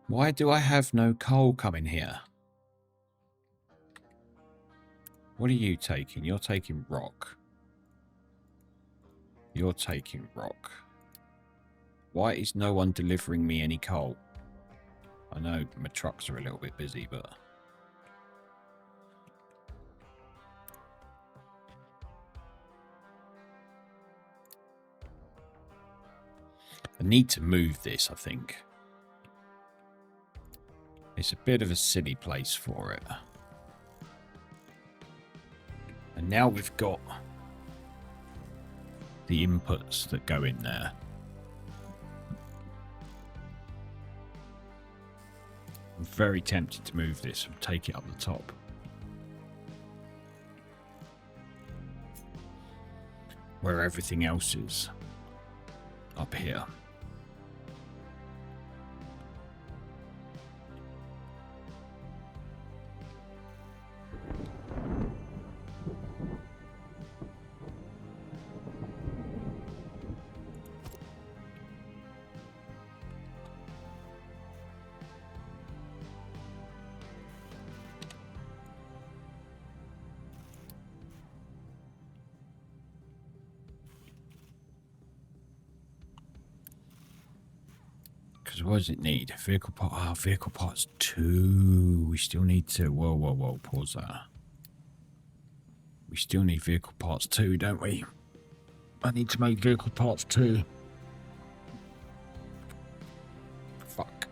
Why do I have no coal coming here? What are you taking? You're taking rock. You're taking rock. Why is no one delivering me any coal? I know my trucks are a little bit busy, but... I need to move this, I think. It's a bit of a silly place for it. And now we've got the inputs that go in there. I'm very tempted to move this and take it up the top. Where everything else is. Up here. Because what does it need? Vehicle part. Ah, vehicle parts 2. We still need to. Whoa. Pause that. We still need vehicle parts 2, don't we? I need to make vehicle parts 2. Fuck.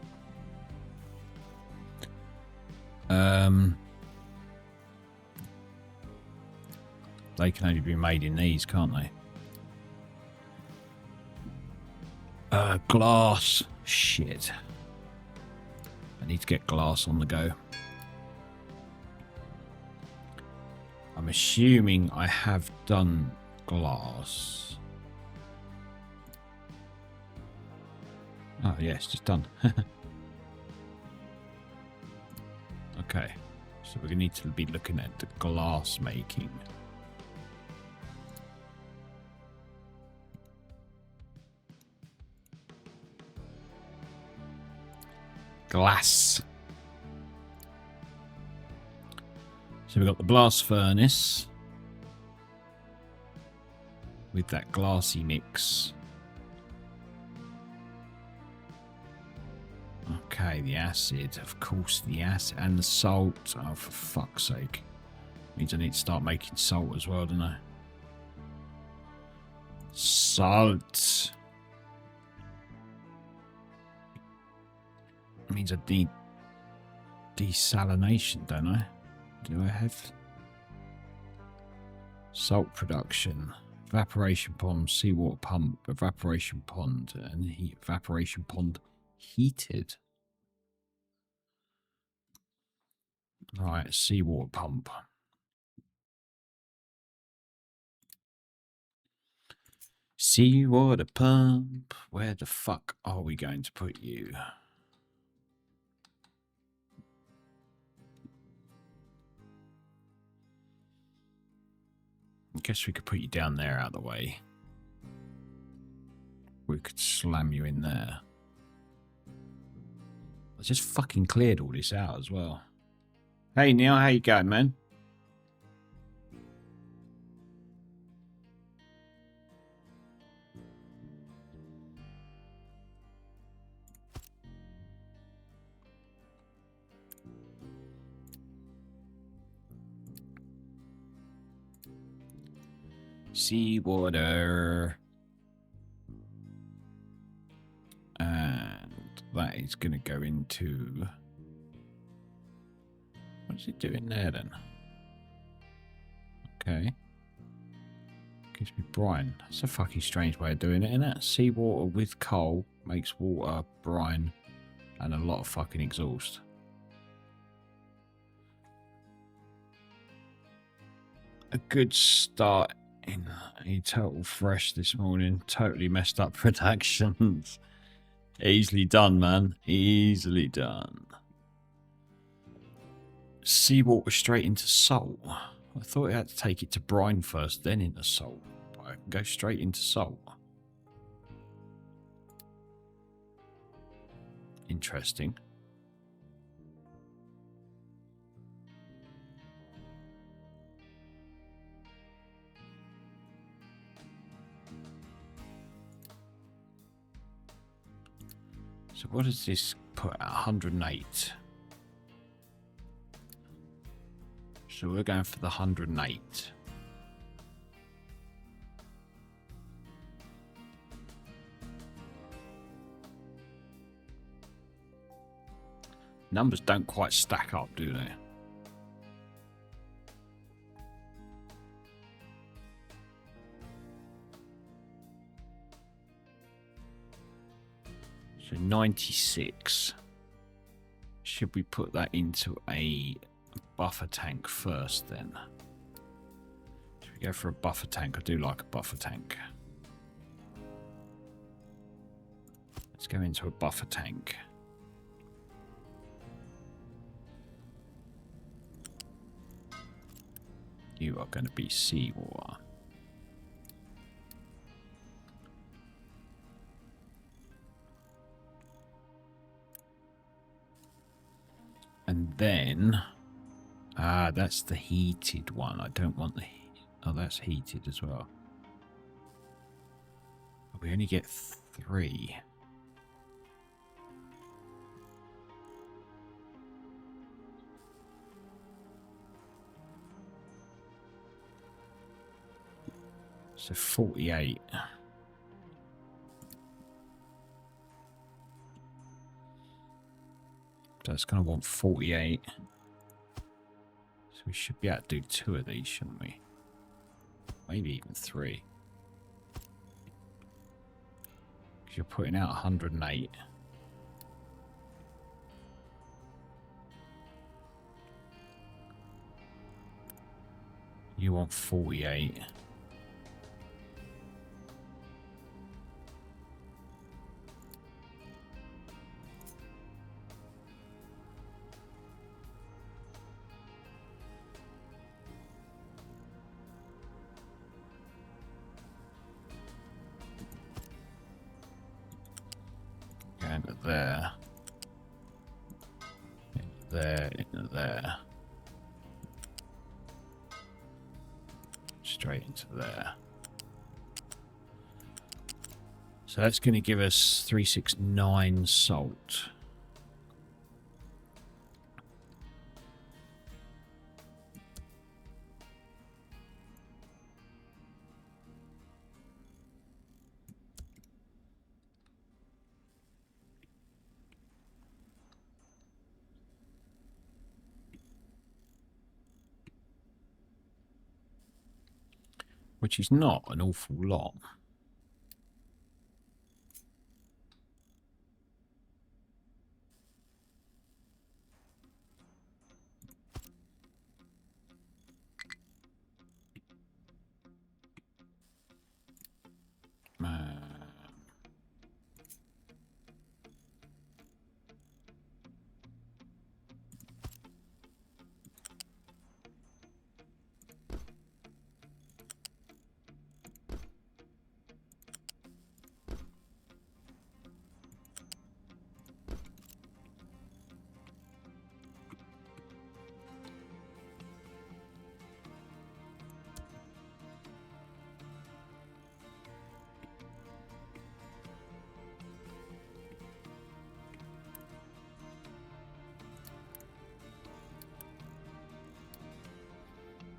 They can only be made in these, can't they? Glass. Shit. I need to get glass on the go. I'm assuming I have done glass. Oh, yes, just done. Okay, so we're going to need to be looking at the glass making. Glass. So we've got the blast furnace with that glassy mix. Okay, the acid, of course, the acid and the salt. Oh, for fuck's sake. Means I need to start making salt as well, don't I? Salt. Means I need desalination, don't I? Do I have salt production, evaporation pond, seawater pump, evaporation pond, and evaporation pond heated? Right, seawater pump. Seawater pump. Where the fuck are we going to put you? I guess we could put you down there out of the way. We could slam you in there. I just fucking cleared all this out as well. Hey Neil, how you going, man? Seawater. And that is going to go into... What's it doing there then? Okay. Gives me brine. That's a fucking strange way of doing it, isn't it? Seawater with coal makes water, brine, and a lot of fucking exhaust. A good start in a total fresh this morning. Totally messed up productions. Easily done, man. Easily done. Seawater straight into salt. I thought I had to take it to brine first, then into salt. But I can go straight into salt. Interesting. So what does this put at 108? So we're going for the 108. Numbers don't quite stack up, do they? So 96. Should we put that into a buffer tank first then? Should we go for a buffer tank? I do like a buffer tank. Let's go into a buffer tank. You are going to be seawater. And then, that's the heated one. I don't want the, oh, that's heated as well. We only get 3. So 48. So it's going to want 48. So we should be able to do 2 of these, shouldn't we? Maybe even 3. Because you're putting out 108. You want 48. into there. Into there, into there. Straight into there. So that's going to give us 369 salt. Which is not an awful lot.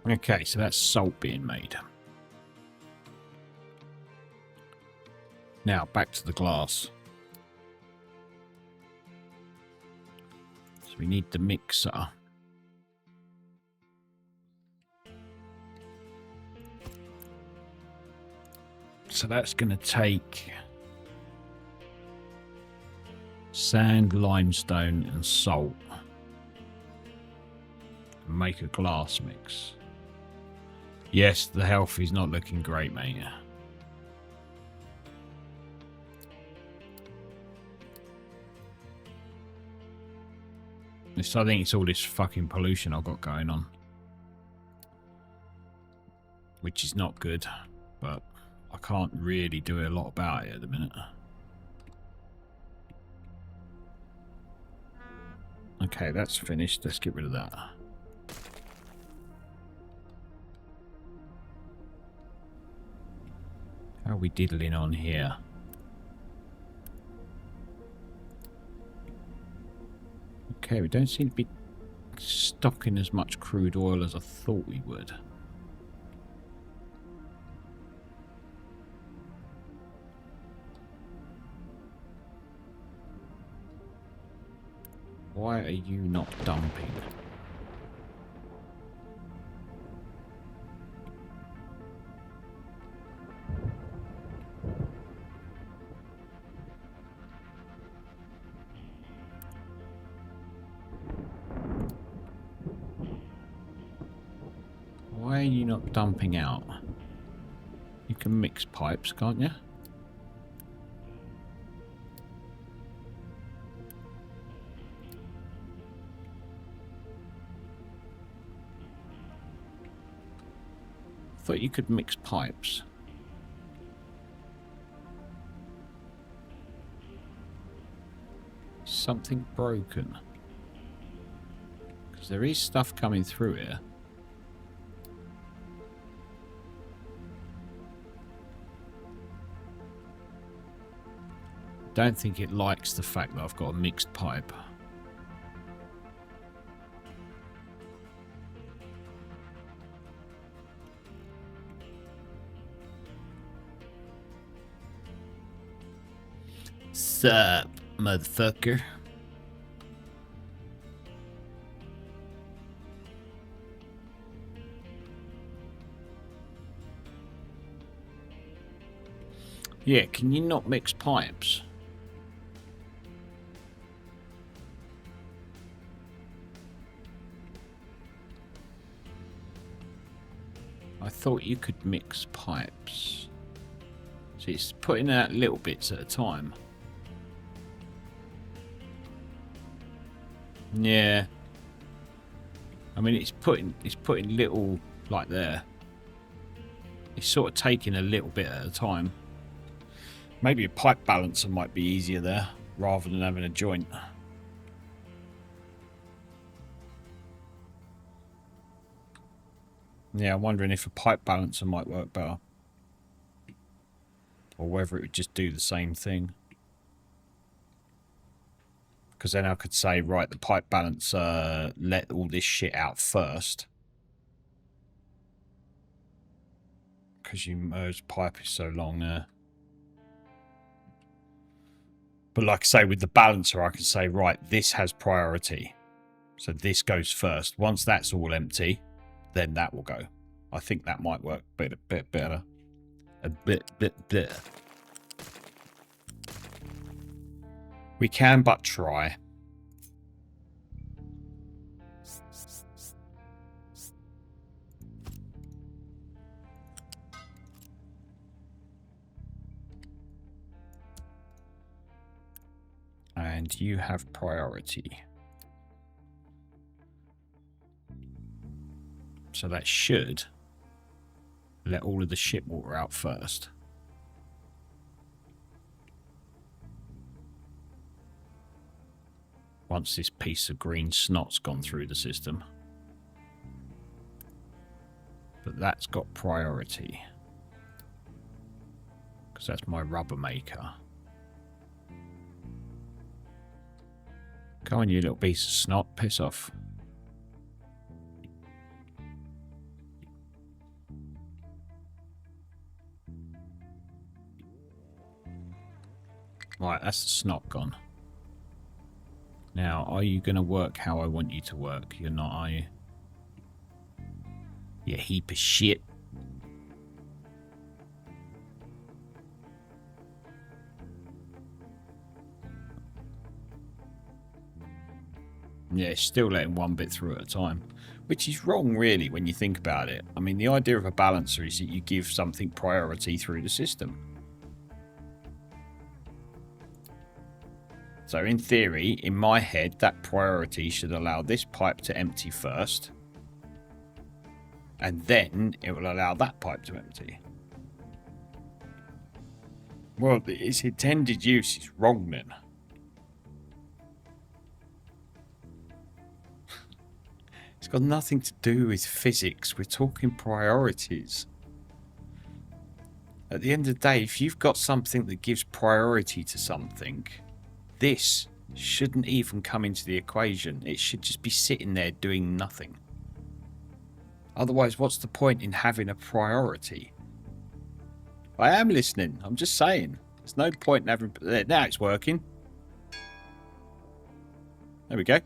Okay, so that's salt being made. Now, back to the glass. So we need the mixer. So that's going to take sand, limestone, and salt. And make a glass mix. Yes, the health is not looking great, mate. I think it's all this fucking pollution I've got going on. Which is not good, but I can't really do a lot about it at the minute. Okay, that's finished. Let's get rid of that. How are we diddling on here? Okay, we don't seem to be stocking as much crude oil as I thought we would. Why are you not dumping? Why are you not dumping out? You can mix pipes, can't you? Thought you could mix pipes. Something broken. Because there is stuff coming through here. Don't think it likes the fact that I've got a mixed pipe. Sup, motherfucker? Yeah, can you not mix pipes? I thought you could mix pipes. So it's putting out little bits at a time. Yeah. I mean, it's putting little like there. It's sort of taking a little bit at a time. Maybe a pipe balancer might be easier there. rather than having a joint. Yeah, I'm wondering if a pipe balancer might work better. Or whether it would just do the same thing. Because then I could say, right, the pipe balancer let all this shit out first. Because you merge pipe is so long there. But like I say, with the balancer, I can say, right, this has priority. So this goes first. Once that's all empty, then that will go. I think that might work a bit better. A bit better. We can but try. And you have priority. So that should let all of the shit water out first. Once this piece of green snot's gone through the system. But that's got priority. Because that's my rubber maker. Come on, you little piece of snot. Piss off. Right, that's the snot gone. Now, are you going to work how I want you to work? You're not, are you? You heap of shit. Yeah, still letting one bit through at a time. Which is wrong, really, when you think about it. I mean, the idea of a balancer is that you give something priority through the system. So in theory, in my head, that priority should allow this pipe to empty first. And then it will allow that pipe to empty. Well, its intended use is wrong then. It's got nothing to do with physics. We're talking priorities. At the end of the day, if you've got something that gives priority to something, this shouldn't even come into the equation. It should just be sitting there doing nothing. Otherwise, what's the point in having a priority? I am listening. I'm just saying. There's no point in having... Now it's working. There we go.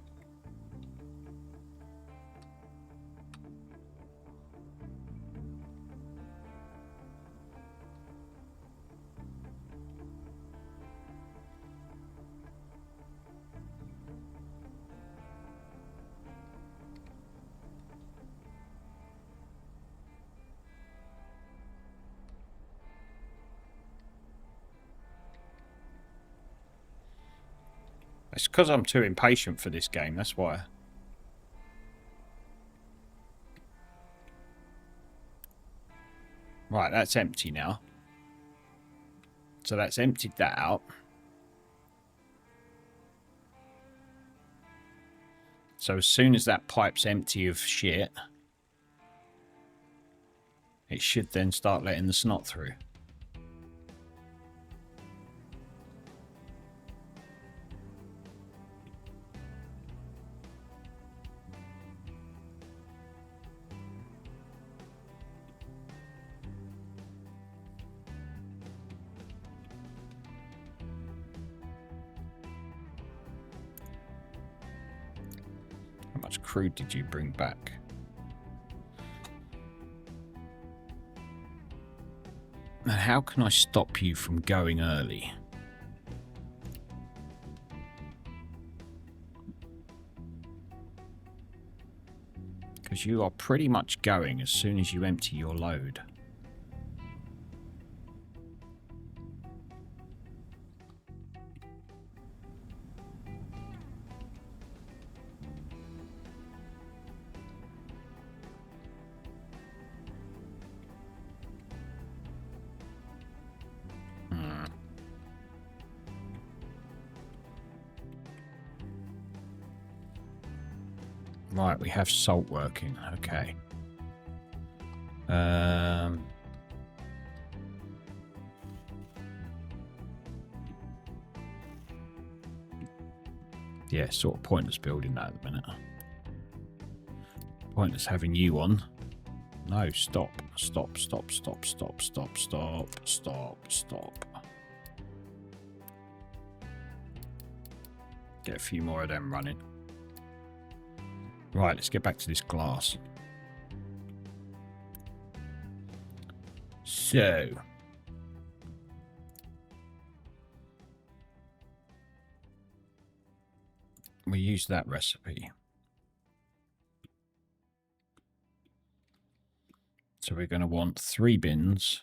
It's because I'm too impatient for this game, that's why. Right, that's empty now. So that's emptied that out. So as soon as that pipe's empty of shit, it should then start letting the snot through. How much crude did you bring back? And how can I stop you from going early? Because you are pretty much going as soon as you empty your load. Right, we have salt working. Okay. Yeah, sort of pointless building that at the minute. Pointless having you on. No, stop. Stop, stop, stop, stop, stop, stop, stop, stop. Get a few more of them running. Right, let's get back to this glass. So... we use that recipe. So we're going to want 3 bins.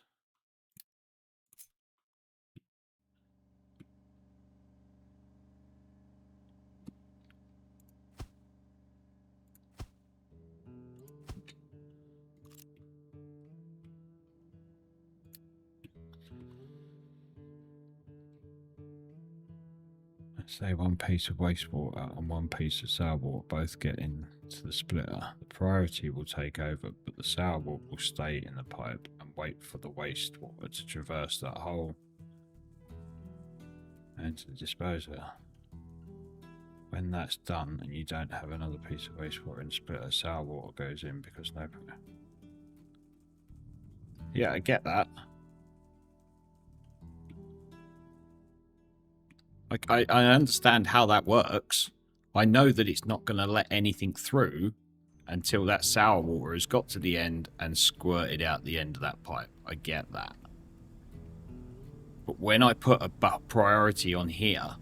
Let's say 1 piece of wastewater and 1 piece of sour water both get into the splitter. The priority will take over, but the sour water will stay in the pipe and wait for the wastewater to traverse that hole and to the disposer. When that's done and you don't have another piece of wastewater in the splitter, sour water goes in because no... Yeah, I get that. Like, I understand how that works. I know that it's not going to let anything through until that sour water has got to the end and squirted out the end of that pipe. I get that. But when I put a priority on here,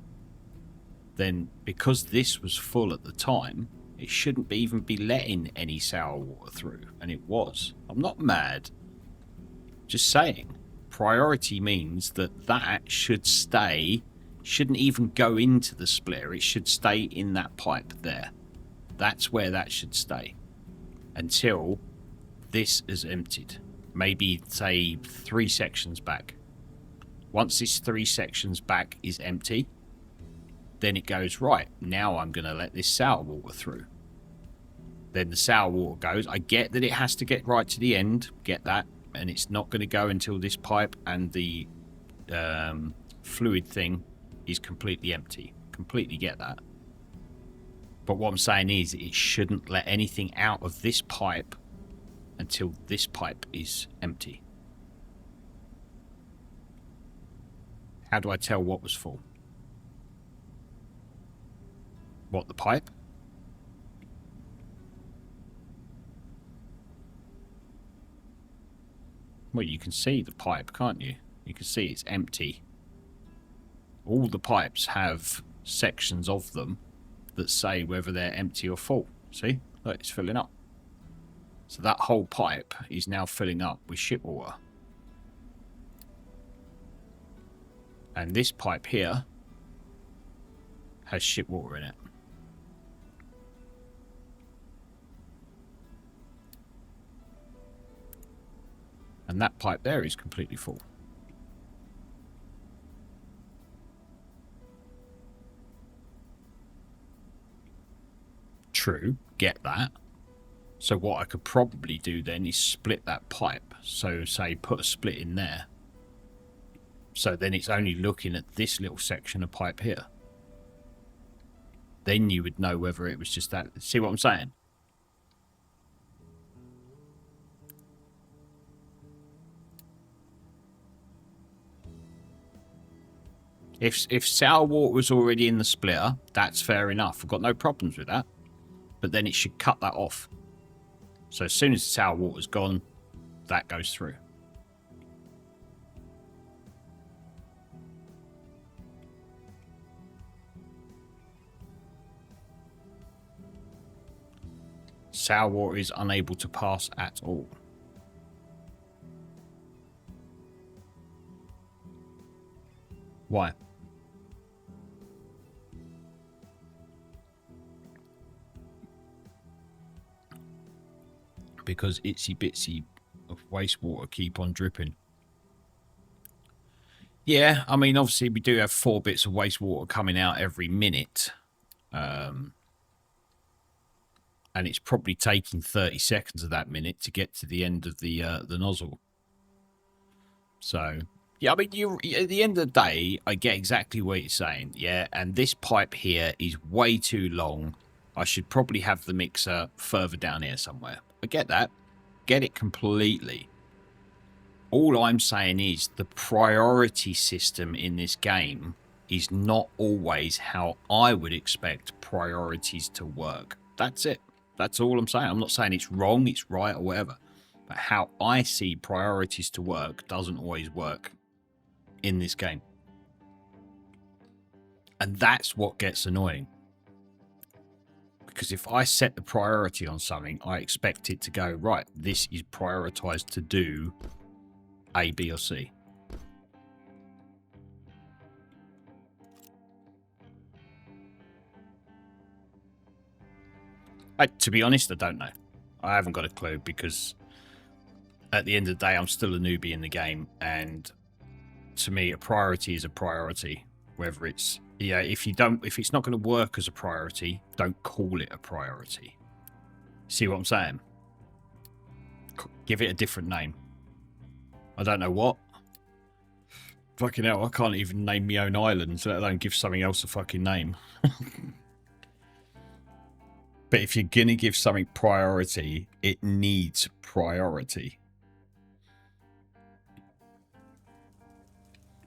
then because this was full at the time, it shouldn't even be letting any sour water through. And it was. I'm not mad. Just saying. Priority means that that should stay... shouldn't even go into the splitter. It should stay in that pipe there. That's where that should stay until this is emptied. Maybe say 3 sections back. Once this 3 sections back is empty, then it goes, right, now I'm going to let this sour water through. Then the sour water goes. I get that it has to get right to the end, get that, and it's not going to go until this pipe and the fluid thing is completely empty. Completely get that. But what I'm saying is it shouldn't let anything out of this pipe until this pipe is empty. How do I tell what was full? What, the pipe? Well, you can see the pipe, can't you? You can see it's empty. All the pipes have sections of them that say whether they're empty or full. See? Look, it's filling up. So that whole pipe is now filling up with shit water. And this pipe here has shit water in it. And that pipe there is completely full. True, get that. So what I could probably do then is split that pipe. So say put a split in there. So then it's only looking at this little section of pipe here. Then you would know whether it was just that. See what I'm saying? If sour water was already in the splitter, that's fair enough. I've got no problems with that. But then it should cut that off. So as soon as the sour water's gone, that goes through. Sour water is unable to pass at all. Why? Because itsy bitsy of wastewater keep on dripping. Yeah, I mean, obviously we do have 4 bits of wastewater coming out every minute. and it's probably taking 30 seconds of that minute to get to the end of the nozzle. So, yeah, I mean, at the end of the day, I get exactly what you're saying, yeah, and this pipe here is way too long. I should probably have the mixer further down here somewhere. I get that. Get it completely. All I'm saying is the priority system in this game is not always how I would expect priorities to work. That's it. That's all I'm saying. I'm not saying it's wrong, it's right, or whatever. But how I see priorities to work doesn't always work in this game. And that's what gets annoying. Because if I set the priority on something, I expect it to go, right, this is prioritized to do A, B, or C. To be honest, I don't know. I haven't got a clue, because at the end of the day, I'm still a newbie in the game, and to me, a priority is a priority. Whether it's, yeah, if it's not going to work as a priority, don't call it a priority. See what I'm saying? Give it a different name. I don't know what. Fucking hell, I can't even name my own island, let alone give something else a fucking name. But if you're going to give something priority, it needs priority.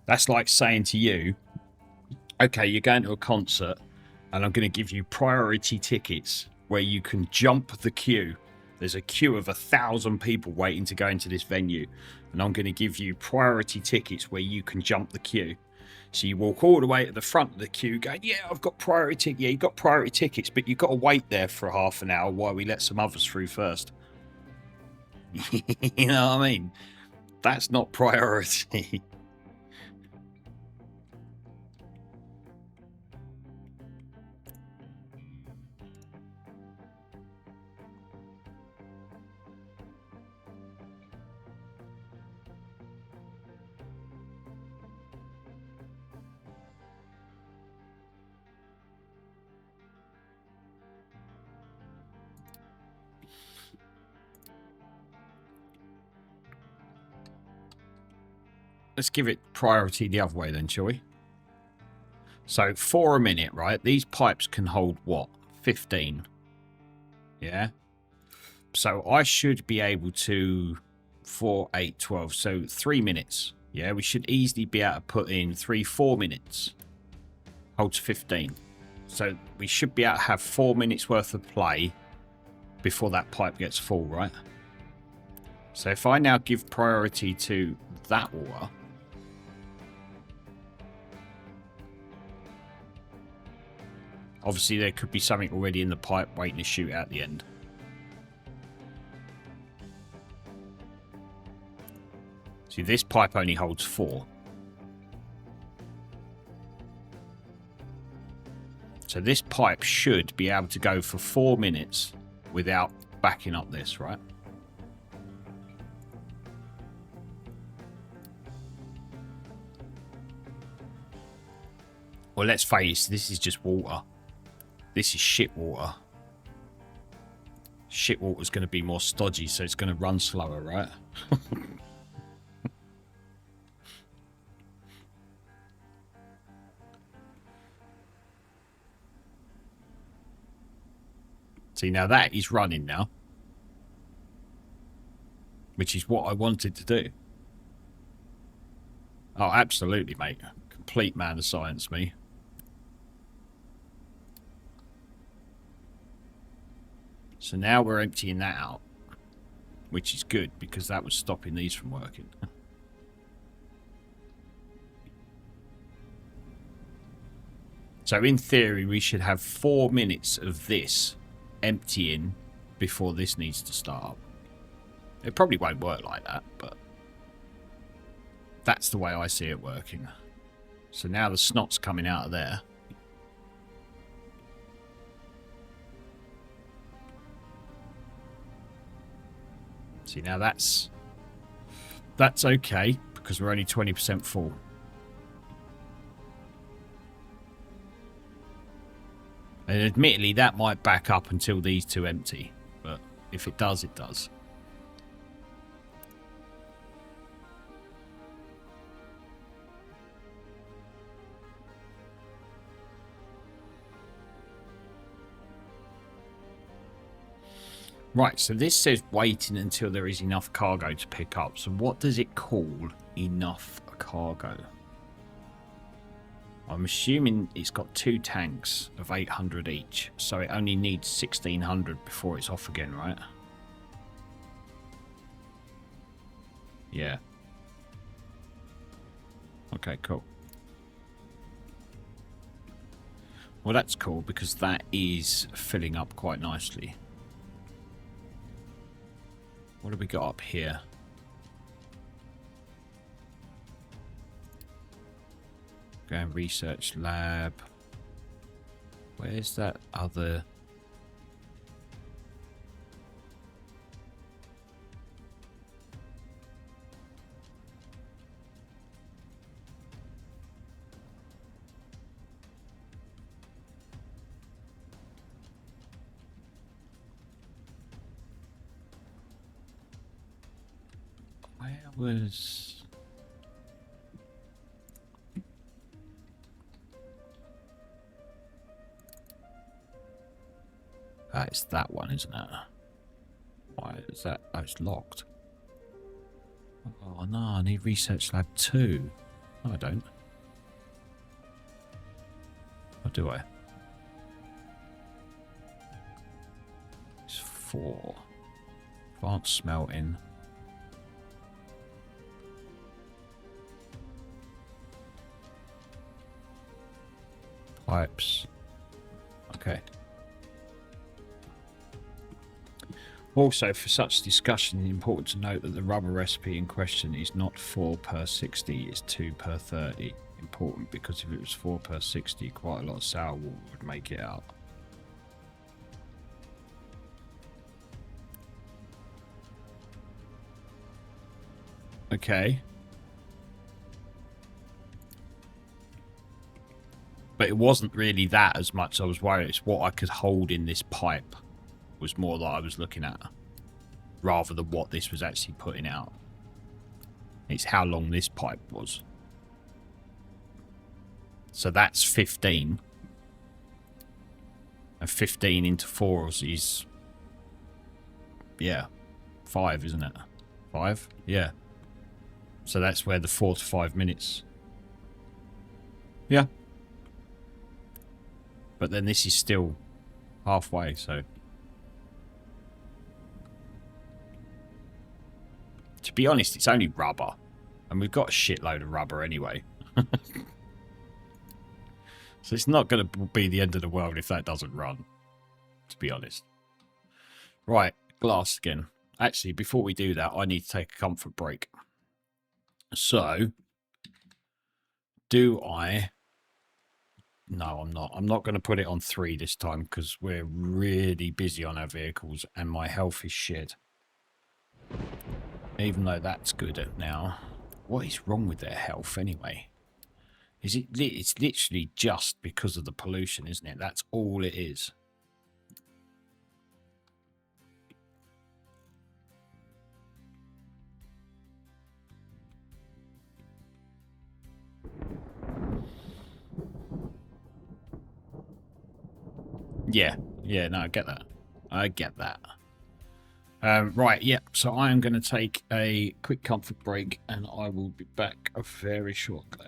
That's like saying to you, okay, you're going to a concert and I'm going to give you priority tickets where you can jump the queue. There's a queue of 1,000 people waiting to go into this venue, and I'm going to give you priority tickets where you can jump the queue. So you walk all the way to the front of the queue going, yeah, I've got priority. Yeah, you've got priority tickets, but you've got to wait there for half an hour while we let some others through first. You know what I mean? That's not priority. Let's give it priority the other way then, shall we? So for a minute, right? These pipes can hold what? 15. Yeah. So I should be able to 4, 8, 12. So 3 minutes. Yeah, we should easily be able to put in 4 minutes. Holds 15. So we should be able to have 4 minutes worth of play before that pipe gets full, right? So if I now give priority to that water, obviously there could be something already in the pipe waiting to shoot out the end. See, this pipe only holds 4. So this pipe should be able to go for 4 minutes without backing up this, right? Well, let's face it, this is just water. This is shit water. Shit water's going to be more stodgy, so it's going to run slower, right? See, now that is running now. Which is what I wanted to do. Oh, absolutely, mate. Complete man of science, me. So now we're emptying that out. Which is good, because that was stopping these from working. So in theory, we should have 4 minutes of this emptying before this needs to start up. It probably won't work like that, but that's the way I see it working. So now the snot's coming out of there. See, now that's okay, because we're only 20% full. And admittedly, that might back up until these two empty. But if it does, it does. Right, so this says waiting until there is enough cargo to pick up. So what does it call enough cargo? I'm assuming it's got 2 tanks of 800 each. So it only needs 1600 before it's off again, right? Yeah. Okay, cool. Well, that's cool because that is filling up quite nicely. What have we got up here? Go and research lab. Where's that other? Where was? It's that one, isn't it? Why is that? Oh, it's locked. Oh no, I need research lab 2. No, I don't. Or do I? It's 4. Advanced smelting. Pipes. Okay. Also, for such discussion, it's important to note that the rubber recipe in question is not 4 per 60, it's 2 per 30. Important because if it was 4 per 60, quite a lot of sour water would make it out. Okay. But it wasn't really that as much I was worried. It's what I could hold in this pipe was more that I was looking at, rather than what this was actually putting out. It's how long this pipe was. So that's 15. And 15 into 4 is... yeah, 5, isn't it? 5? Yeah. So that's where the 4 to 5 minutes... yeah. But then this is still halfway, so... to be honest, it's only rubber. And we've got a shitload of rubber anyway. So it's not going to be the end of the world if that doesn't run. To be honest. Right, glass again. Actually, before we do that, I need to take a comfort break. So... do I... no, I'm not. I'm not going to put it on 3 this time because we're really busy on our vehicles and my health is shit. Even though that's good now. What is wrong with their health anyway? Is it? It's literally just because of the pollution, isn't it? That's all it is. Yeah, no, I get that. I get that. Right, yeah, so I am going to take a quick comfort break and I will be back very shortly.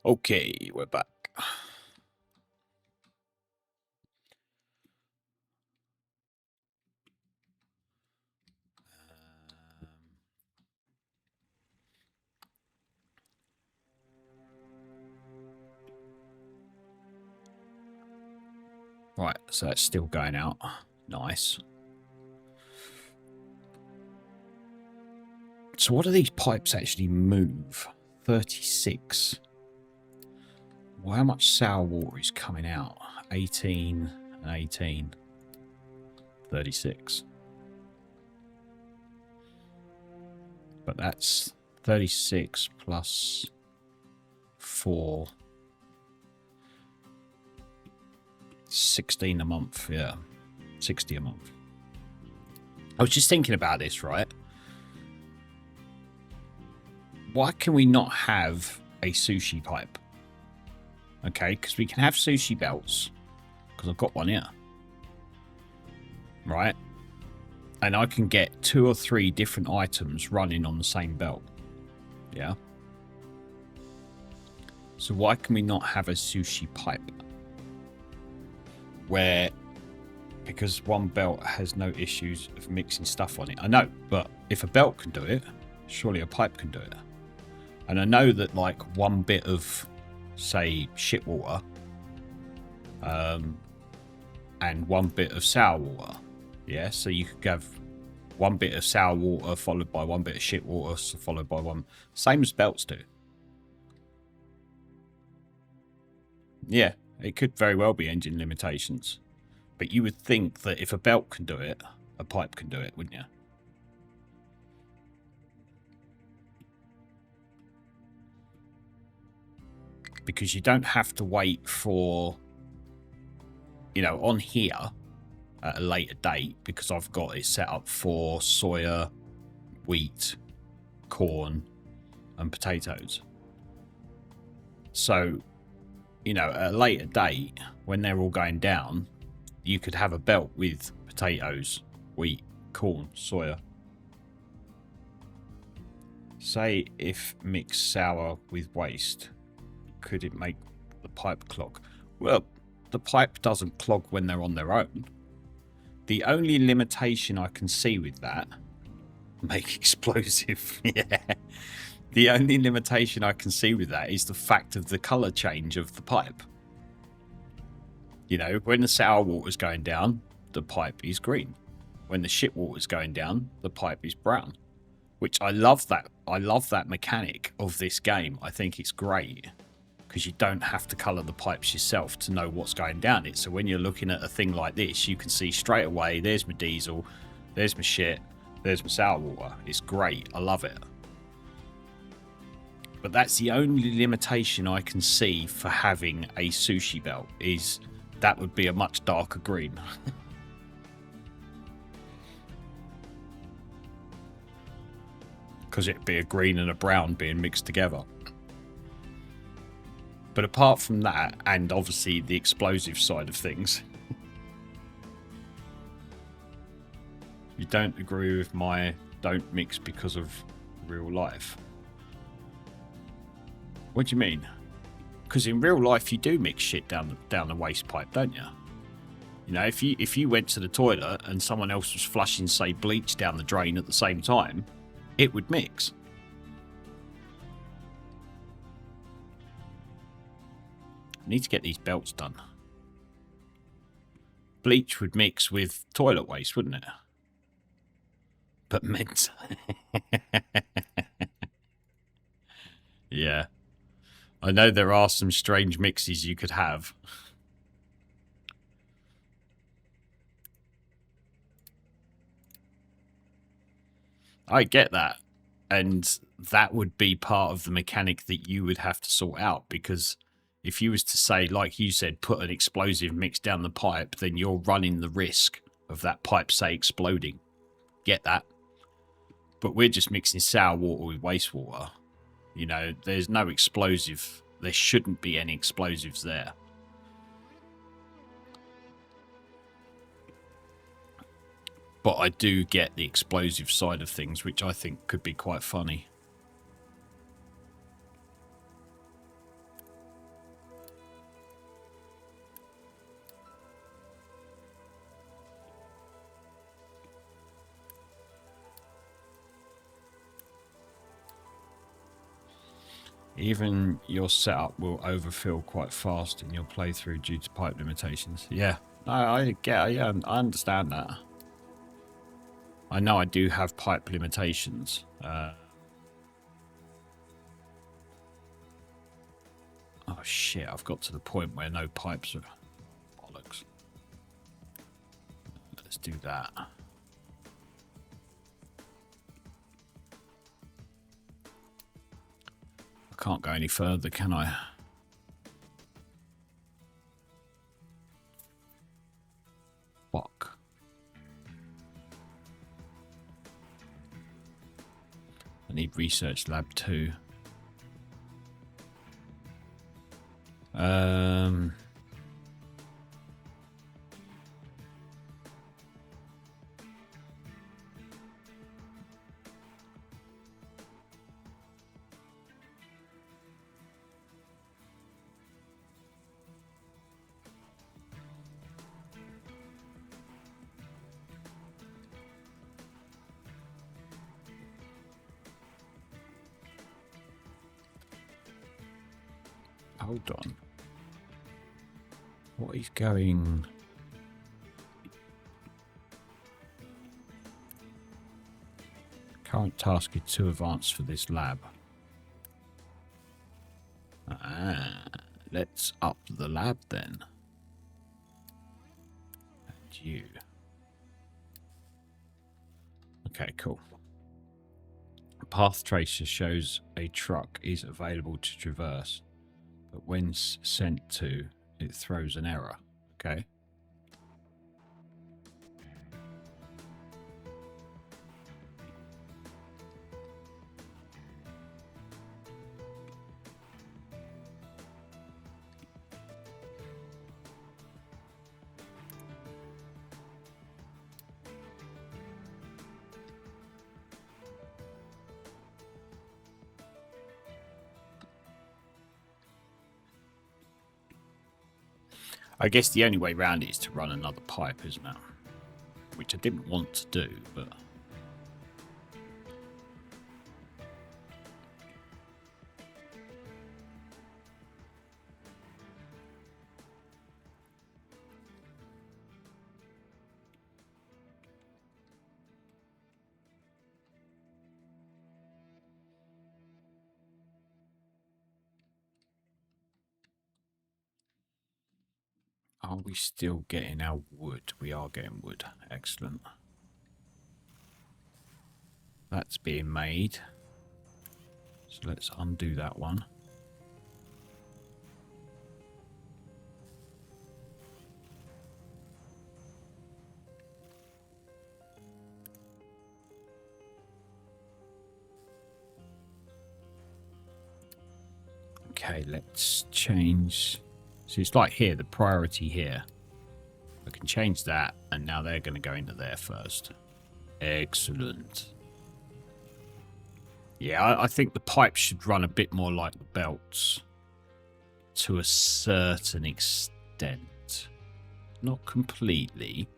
Okay, we're back. Right, so that's still going out. Nice. So what do these pipes actually move? 36. Well, how much sour water is coming out? 18 and 18. 36. But that's 36 plus 4. 16 a month, yeah. 60 a month. I was just thinking about this, right? Why can we not have a sushi pipe? Okay, because we can have sushi belts. Because I've got one here. Right? And I can get 2 or 3 different items running on the same belt. Yeah? So why can we not have a sushi pipe? Where, because one belt has no issues of mixing stuff on it. I know, but if a belt can do it, surely a pipe can do it. And I know that like one bit of, say, shit water, and one bit of sour water. Yeah, so you could have one bit of sour water followed by one bit of shit water followed by one. Same as belts do. Yeah, it could very well be engine limitations. But you would think that if a belt can do it, a pipe can do it, wouldn't you? Because you don't have to wait for, you know, on here at a later date, because I've got it set up for soya, wheat, corn, and potatoes. So, you know, at a later date, when they're all going down, you could have a belt with potatoes, wheat, corn, soya. Say if mix sour with waste, could it make the pipe clog? Well, the pipe doesn't clog when they're on their own. The only limitation I can see with that, make explosive, yeah. The only limitation I can see with that is the fact of the colour change of the pipe. You know, when the sour water's going down, the pipe is green. When the shit water's going down, the pipe is brown. Which I love that. I love that mechanic of this game. I think it's great. Because you don't have to colour the pipes yourself to know what's going down it. So when you're looking at a thing like this, you can see straight away, there's my diesel, there's my shit, there's my sour water. It's great. I love it. But that's the only limitation I can see for having a sushi belt, is that would be a much darker green. Because it'd be a green and a brown being mixed together. But apart from that, and obviously the explosive side of things, you don't agree with my don't mix because of real life. What do you mean? Because in real life you do mix shit down the waste pipe, don't you? You know, if you went to the toilet and someone else was flushing, say, bleach down the drain at the same time, it would mix. I need to get these belts done. Bleach would mix with toilet waste, wouldn't it? But mint. Yeah. I know there are some strange mixes you could have. I get that. And that would be part of the mechanic that you would have to sort out, because if you was to say, like you said, put an explosive mix down the pipe, then you're running the risk of that pipe, say, exploding. Get that? But we're just mixing sour water with wastewater. You know, there's no explosive. There shouldn't be any explosives there. But I do get the explosive side of things, which I think could be quite funny. Even your setup will overfill quite fast in your playthrough due to pipe limitations. Yeah, I get. Yeah, I understand that. I know I do have pipe limitations. Oh shit! I've got to the point where no pipes are bollocks. Let's do that. I can't go any further, can I? Fuck. I need research lab 2. Hold on. What is going... Current task is too advanced for this lab. Let's up the lab then. And you. Okay, cool. Path tracer shows a truck is available to traverse, but when sent to, it throws an error. Okay. I guess the only way around it is to run another pipe, isn't it? Which I didn't want to do, but... Are we still getting our wood? We are getting wood. Excellent. That's being made. So let's undo that one. Okay, let's change... So it's like here, the priority here. I can change that, and now they're going to go into there first. Excellent. Yeah, I think the pipes should run a bit more like the belts. To a certain extent. Not completely,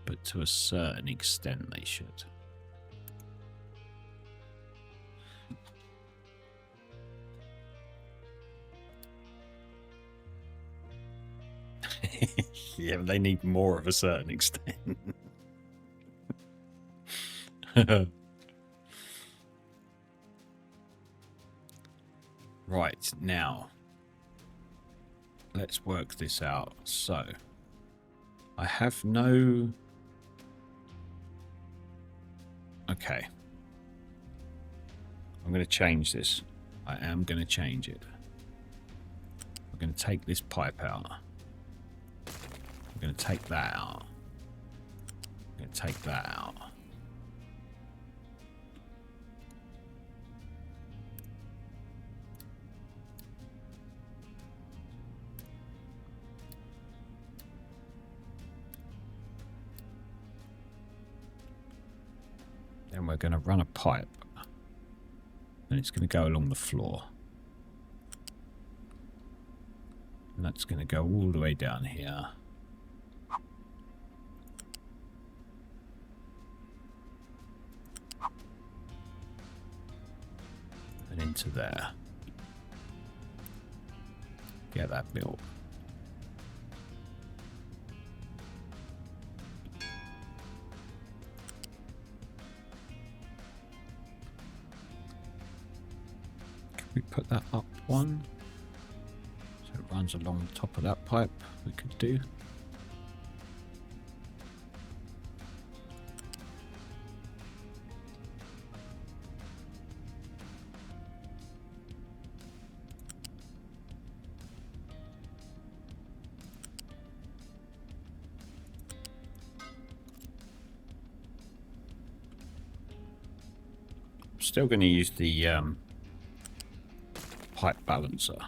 but to a certain extent they should. Yeah, but they need more of a certain extent. Right, now let's work this out. So I have no... Okay. I'm going to change this. I am going to change it. I'm going to take this pipe out. I'm going to take that out. I'm going to take that out. Then we're going to run a pipe. And it's going to go along the floor. And that's going to go all the way down here. And into there. get that built. Can we put that up one? So it runs along the top of that pipe. We could do. Still going to use the pipe balancer.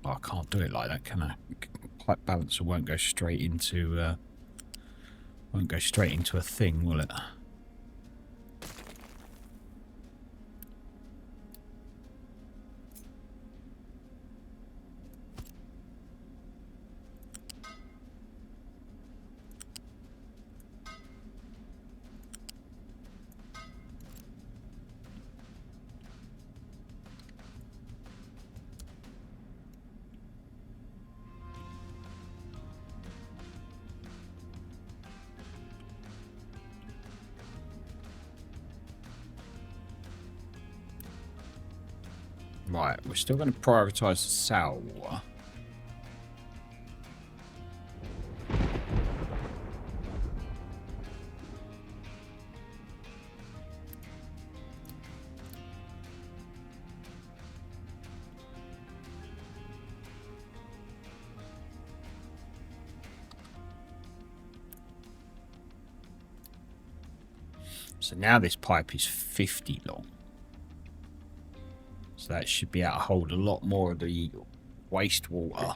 Oh, I can't do it like that, can I? Pipe balancer won't go straight into a thing, will it? Right, we're still going to prioritise the sour water. So now this pipe is 50 long. So that should be able to hold a lot more of the wastewater.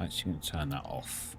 Actually, going to turn that off.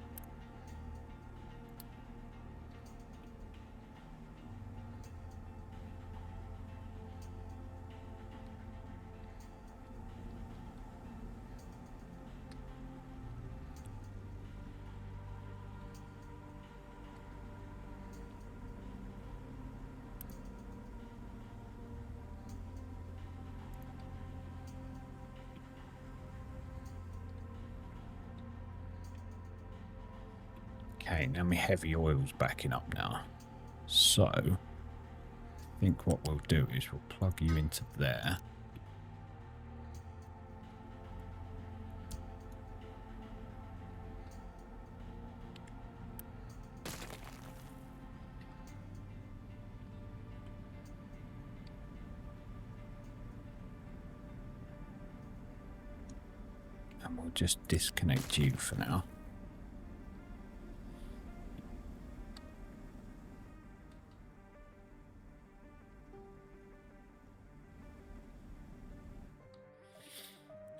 Okay, now my heavy oil's backing up now. So, I think what we'll do is we'll plug you into there. And we'll just disconnect you for now.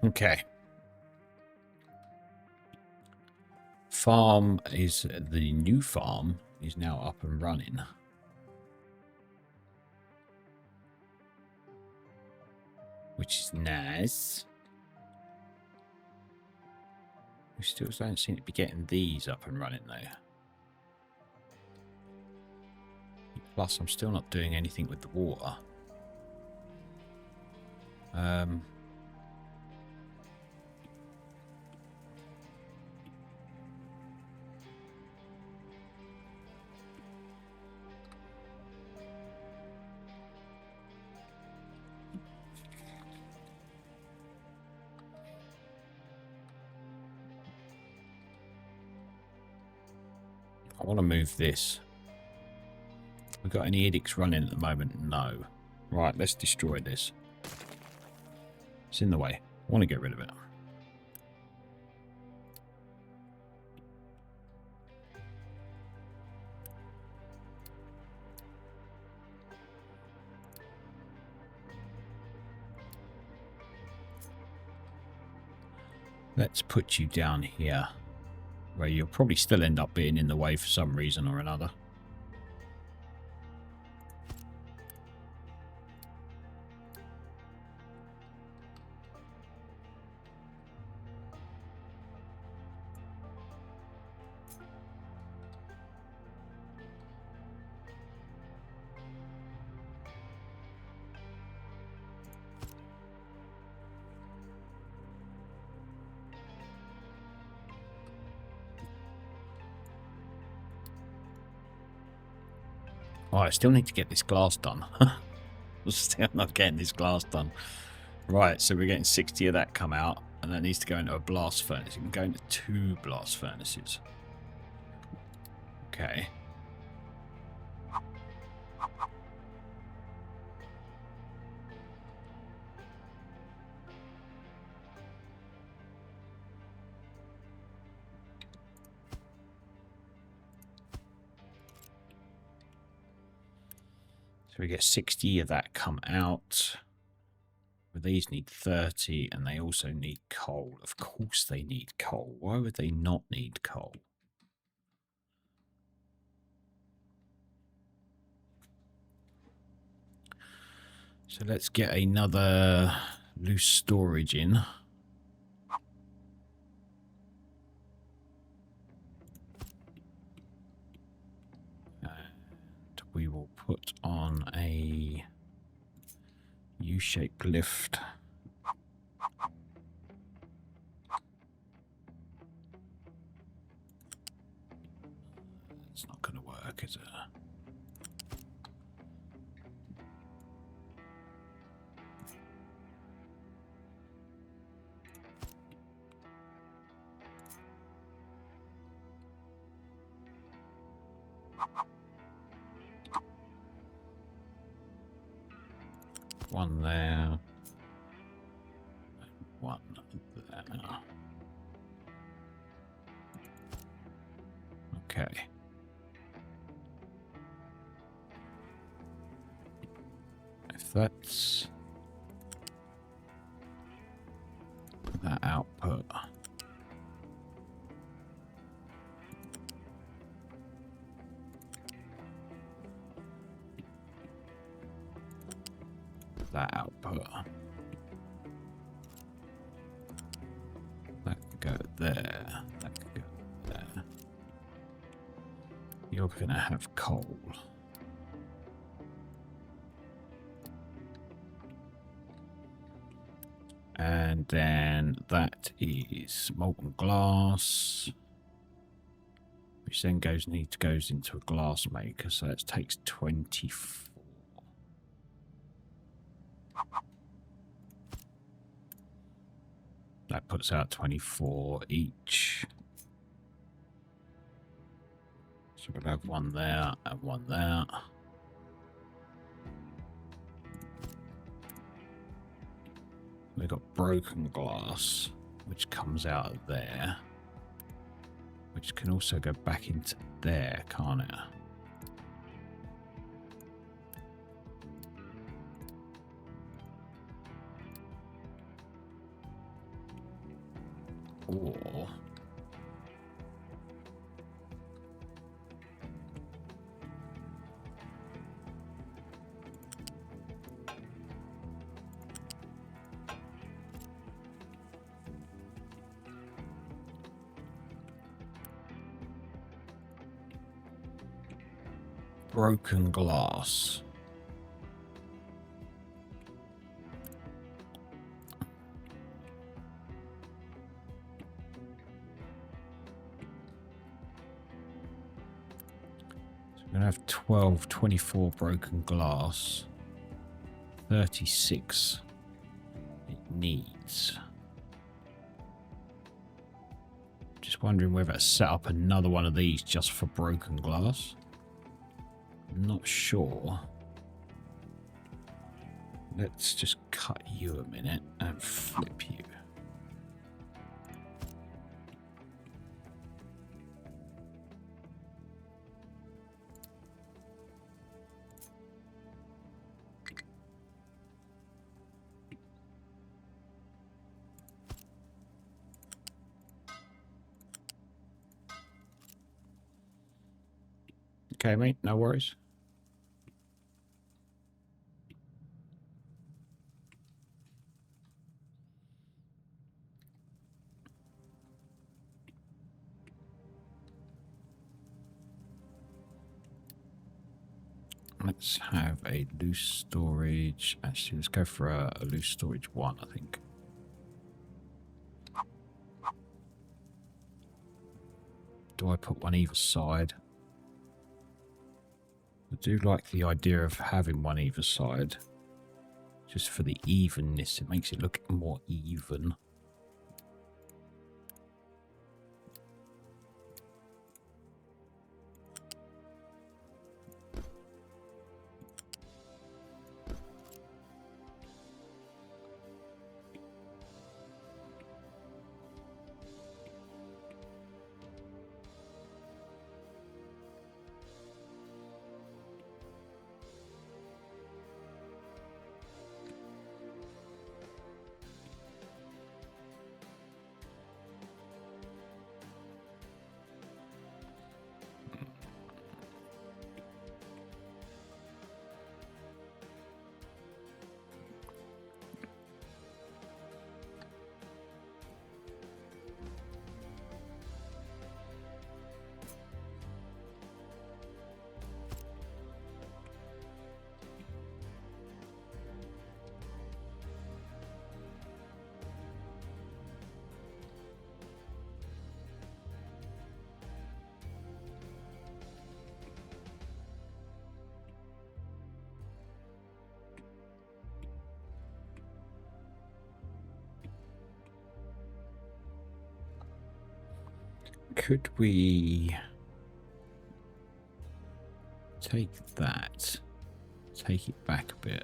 Okay. The new farm is now up and running. Which is nice. We still don't seem to be getting these up and running though. Plus, I'm still not doing anything with the water. I want to move this We got any edicts running at the moment? No. Right, let's destroy this. It's in the way. I want to get rid of it. Let's put you down here, where you'll probably still end up being in the way for some reason or another. Oh, I still need to get this glass done. I'm still not getting this glass done. Right, so we're getting 60 of that come out, and that needs to go into a blast furnace. It can go into 2 blast furnaces. Okay. So we get 60 of that come out. But these need 30, and they also need coal. Of course they need coal. Why would they not need coal? So let's get another loose storage in. And we will put on a U-shaped lift. It's not going to work, is it? One there. One there. Okay. If that's that output. That output. That can go there. That can go there. You're going to have coal. And then that is molten glass, which then goes into a glass maker. So that takes 24. That puts out 24 each. So we'll have one there and one there. We've got broken glass, which comes out of there, which can also go back into there, can't it? Or broken glass. We're going to have 12, 24 broken glass. 36 it needs. Just wondering whether to set up another one of these just for broken glass. Not sure. Let's just cut you a minute and flip you. Okay, mate, no worries. Let's have a loose storage. Actually, let's go for a loose storage 1, I think. Do I put one either side? I do like the idea of having one either side. Just for the evenness, it makes it look more even. Could we take that, take it back a bit,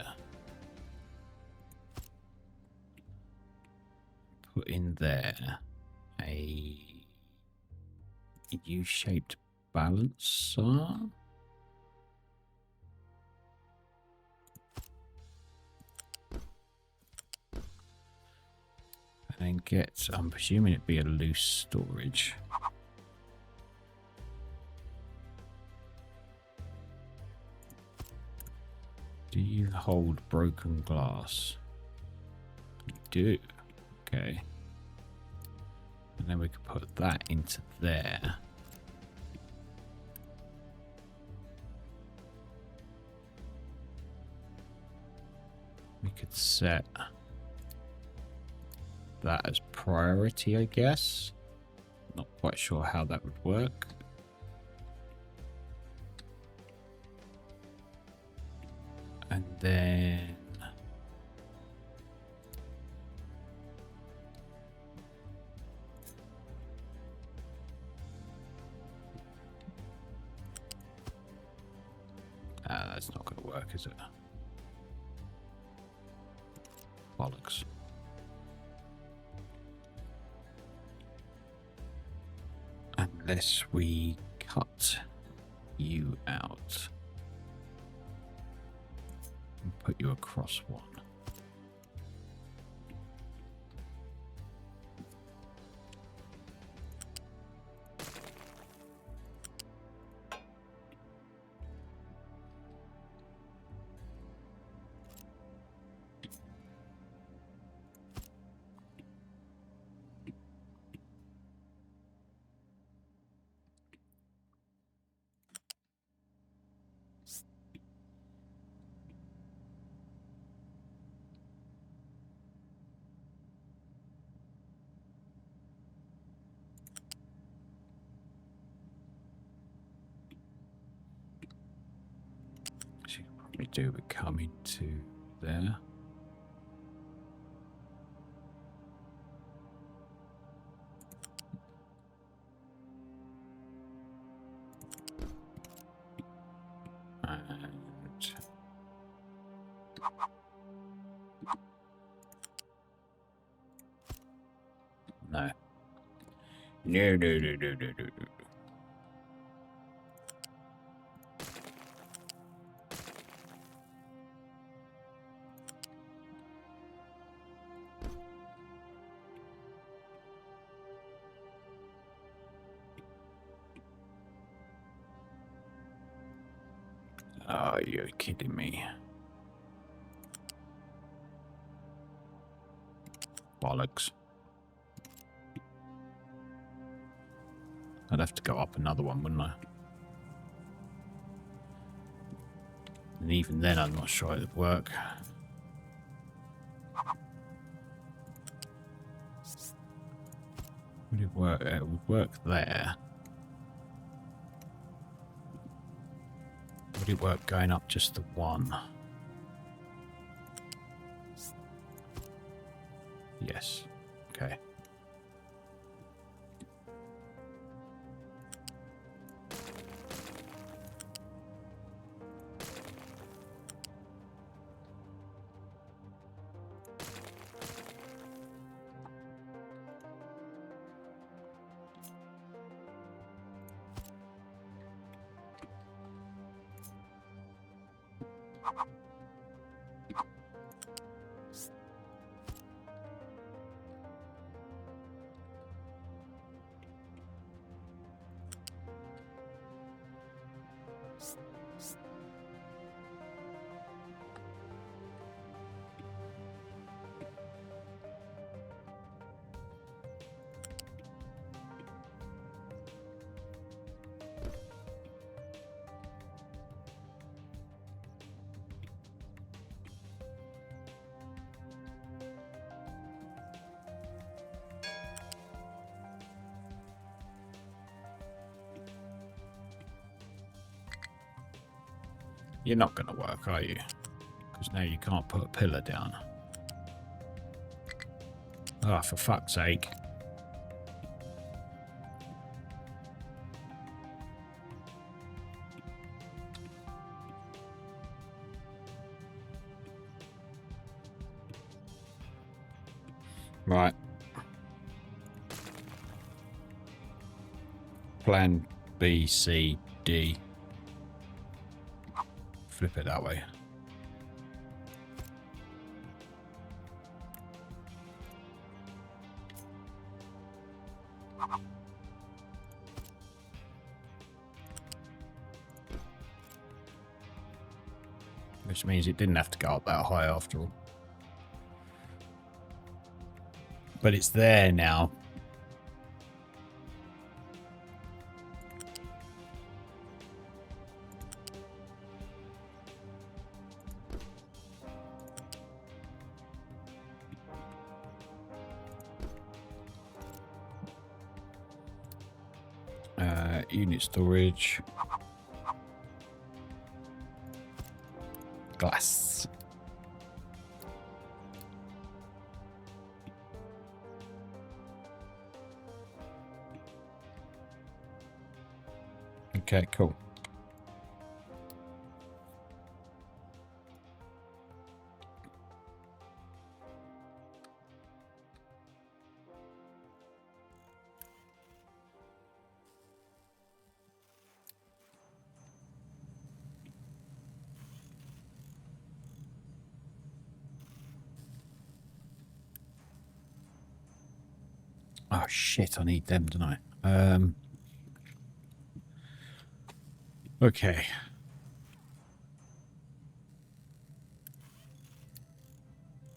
put in there a U-shaped balancer? And then get, I'm presuming it'd be a loose storage. Do you hold broken glass? You do. Okay. And then we could put that into there. We could set that as priority, I guess. Not quite sure how that would work. And then that's not going to work, is it? Bollocks. Unless we cut you out and put you across one. We do, we come into there. No, no, no, no, no, no, no. Oh, you're kidding me. Bollocks. I'd have to go up another one, wouldn't I? And even then, I'm not sure it'd work. Would it work? It would work there. Would it work going up just the one? Yes. Okay. You're not going to work, are you? Because now you can't put a pillar down. Oh, for fuck's sake. Right. Plan B, C, D. Flip it that way. Which means it didn't have to go up that high after all. But it's there now. Unit storage. Glass. Okay, cool. Oh shit, I need them, don't I? Okay.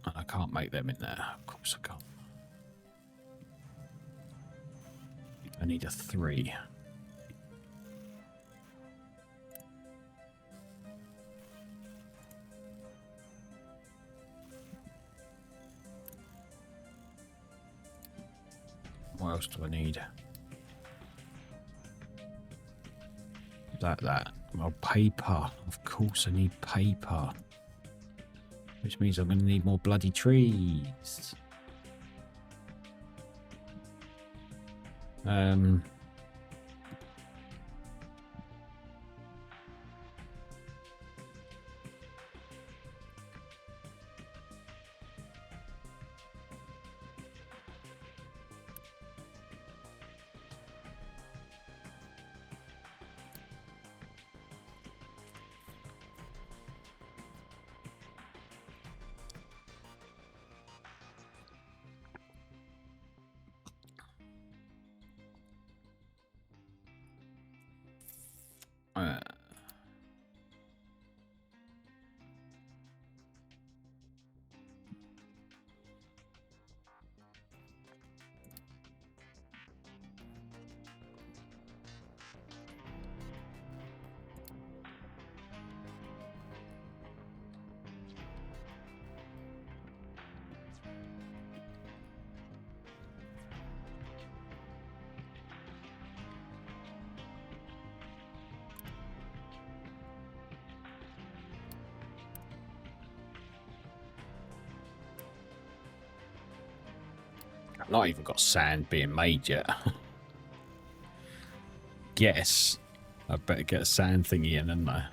And I can't make them in there. Of course I can't. I need a 3. What else do I need? That. Well, paper. Of course I need paper. Which means I'm going to need more bloody trees. I've not even got sand being made yet. Guess I better get a sand thingy in, hadn't I?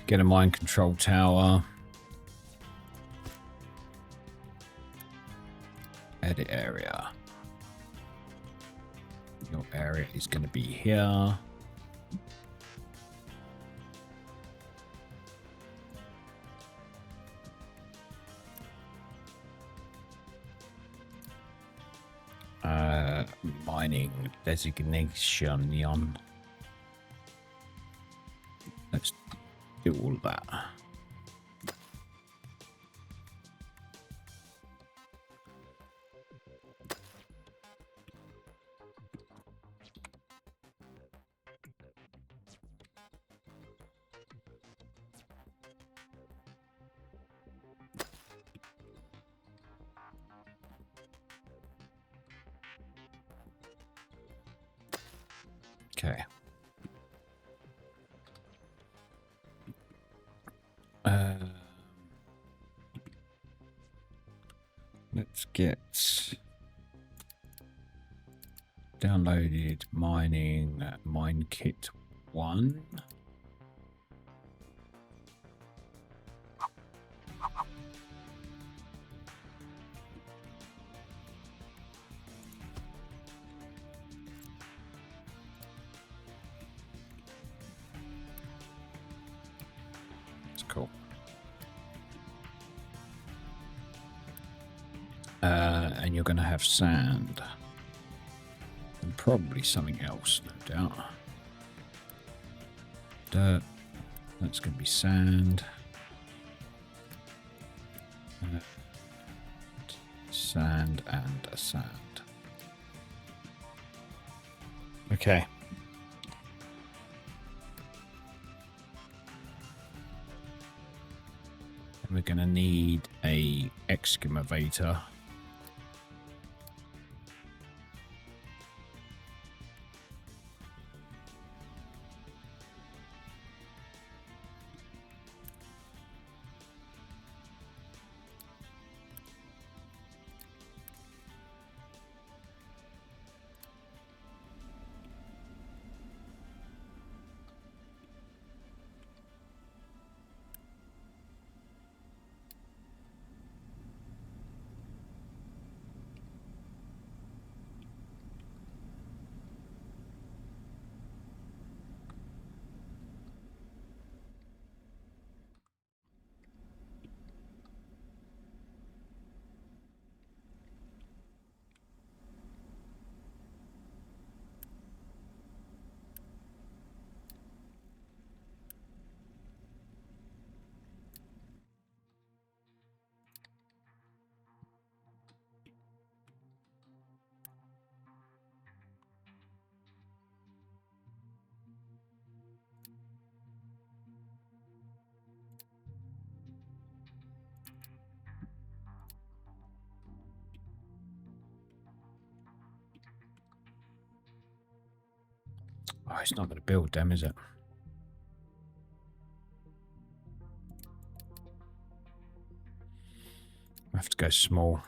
Get a mind control tower. Edit area. Your area is going to be here. Mining designation. Let's do all of that. Okay. Let's get downloaded mining mine kit 1. That's cool. And you're going to have sand. And probably something else, no doubt. Dirt. That's going to be sand. Sand and a sand. Okay. And we're going to need a excavator. Oh, it's not going to build them, is it? I have to go small.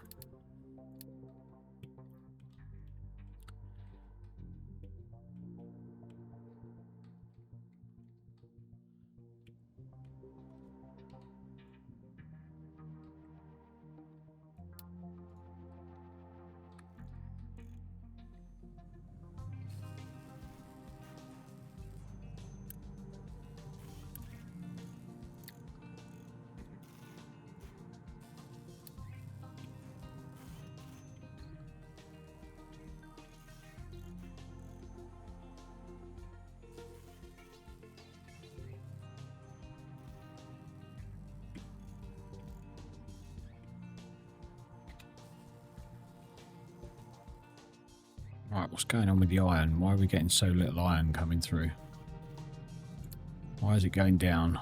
Right, what's going on with the iron? Why are we getting so little iron coming through? Why is it going down?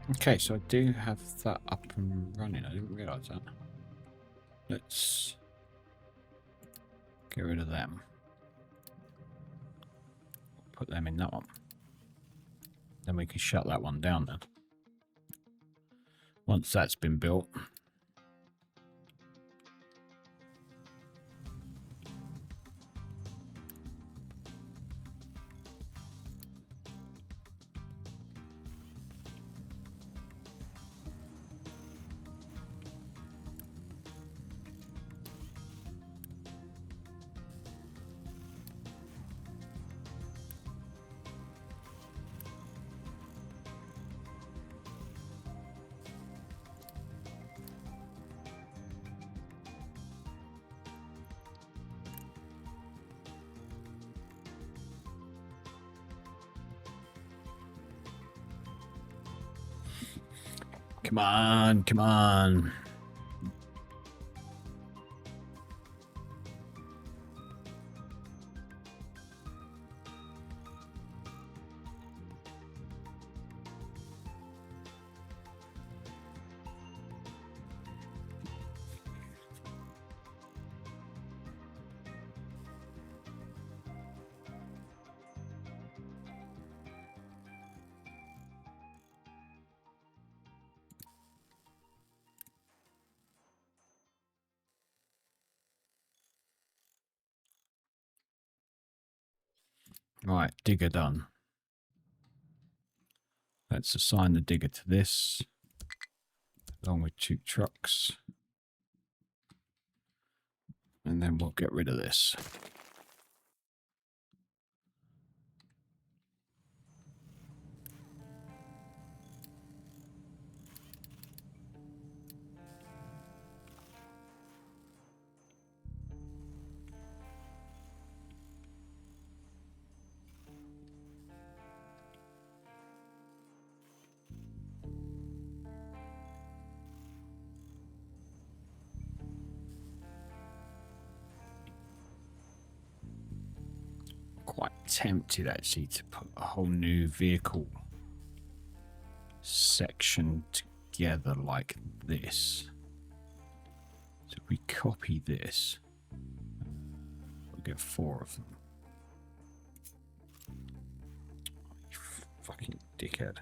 Okay, so I do have that up and running. I didn't realise that. Let's get rid of them. Put them in that one. Then we can shut that one down then. Once that's been built. Come on, come on. Right, digger done. Let's assign the digger to this, along with 2 trucks. And then we'll get rid of this. Quite tempted actually to put a whole new vehicle section together like this. So if we copy this, we'll get 4 of them. You fucking dickhead.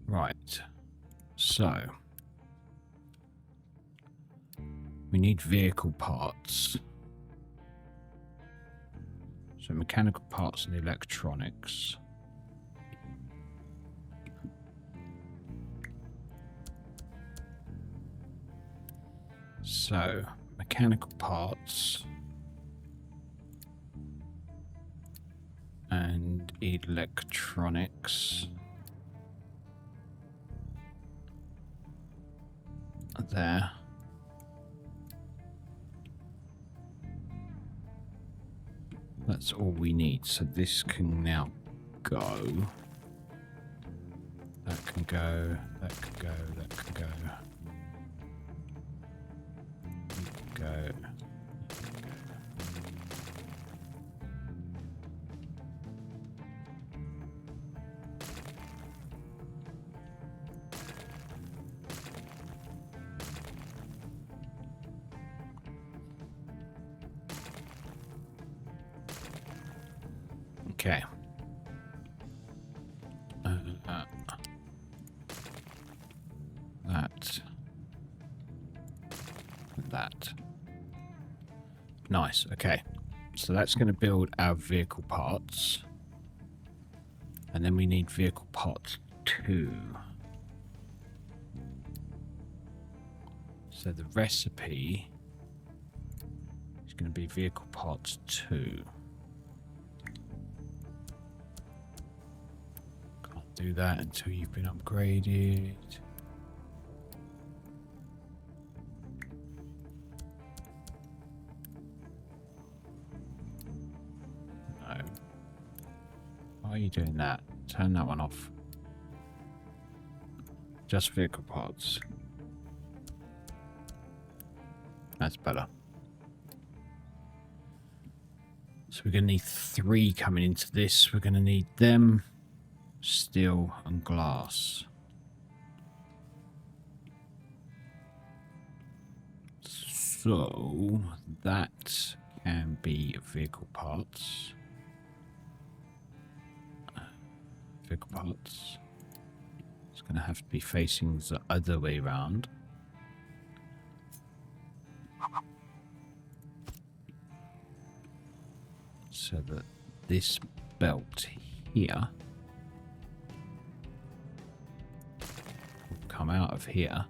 Right, so we need vehicle parts. So mechanical parts and electronics. So mechanical parts and electronics are there. That's all we need. So this can now go. That can go. That can go. That can go. Go. Okay. That. Nice. Okay. So that's going to build our vehicle parts. And then we need vehicle parts 2. So the recipe is going to be vehicle parts 2. Can't do that until you've been upgraded. No. Why are you doing that? Turn that one off. Just vehicle parts. That's better. So we're going to need 3 coming into this. We're going to need them. steel and glass. So that can be vehicle parts. Vehicle parts. It's going to have to be facing the other way around. So that this belt here will come out of here.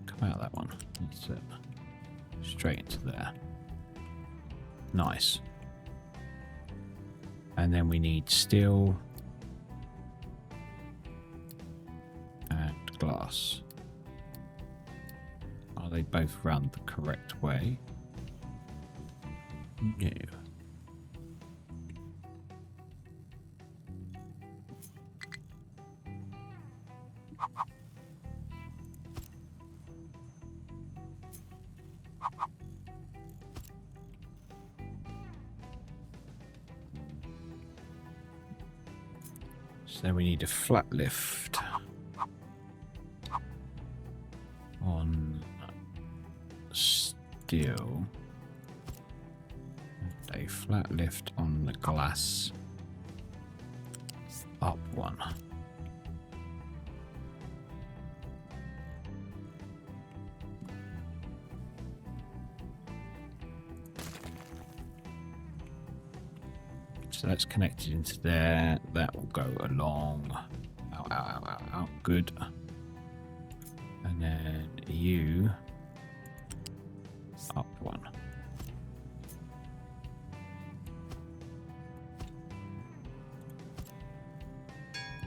Come out that one. That's it. Straight into there. Nice. And then we need steel and glass. Are they both run the correct way? No. So we need a flat lift on steel and a flat lift on the glass up one. So that's connected into there. That will go along. Out. Good. And then you up one.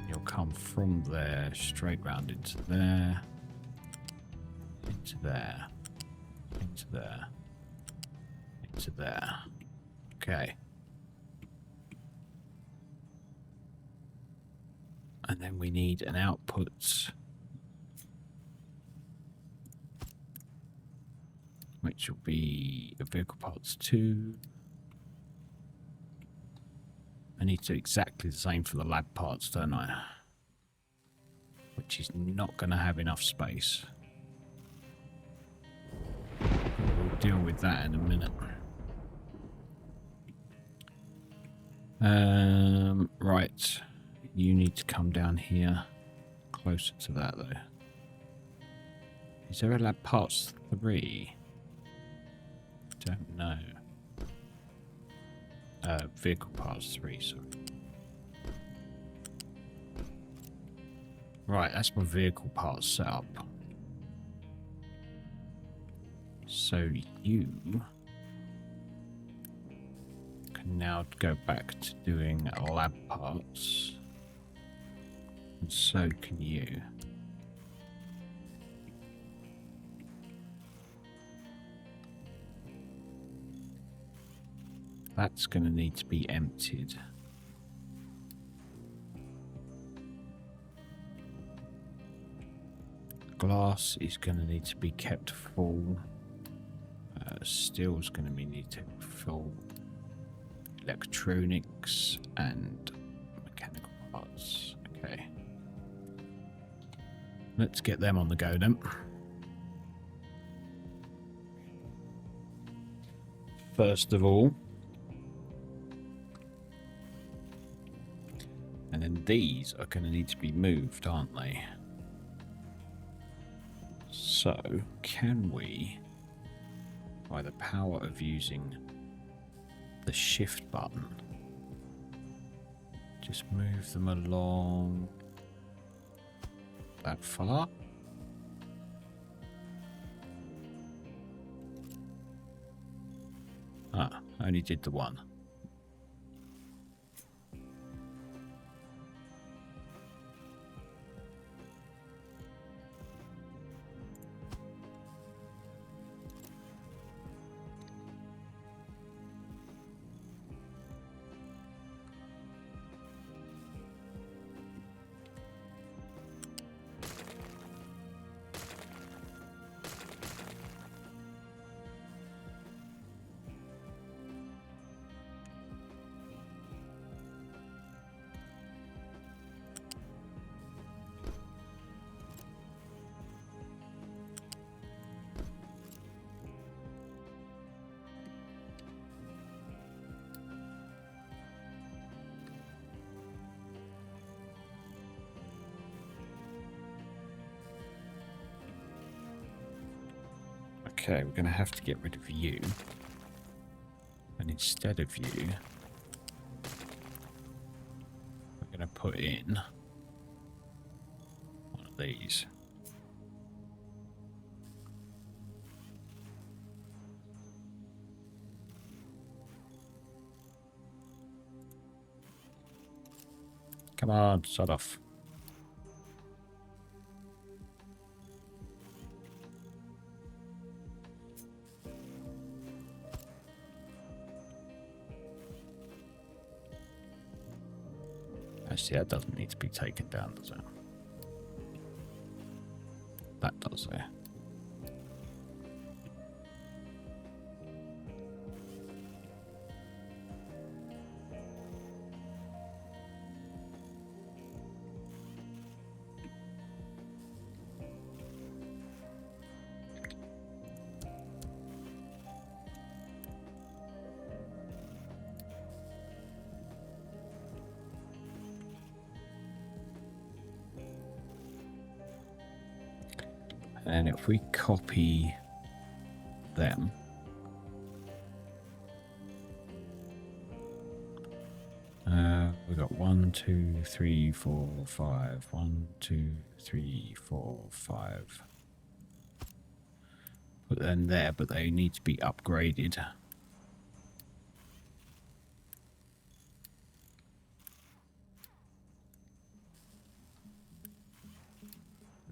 You'll come from there straight round into there. Into there. Into there. Into there. Okay. And then we need an output, which will be a vehicle parts 2. I need to do exactly the same for the lab parts, don't I? Which is not going to have enough space. We'll deal with that in a minute. Right. You need to come down here, closer to that though. Is there a lab parts 3? Don't know. Vehicle parts 3, sorry. Right, that's my vehicle parts setup. So you can now go back to doing lab parts. And so can you. That's going to need to be emptied. Glass is going to need to be kept full. Steel is going to need to be full. Electronics and mechanical parts. Okay. Let's get them on the go then. First of all. And then these are going to need to be moved, aren't they? So, can we, by the power of using the shift button, just move them along that far? Ah, I only did the one. Okay, we're going to have to get rid of you. And instead of you, we're going to put in one of these. Come on, sod off. Actually, that doesn't need to be taken down, does it? That does there. And if we copy them, we've got 1, 2, 3, 4, 5. 1, 2, 3, 4, 5. Put them there, but they need to be upgraded.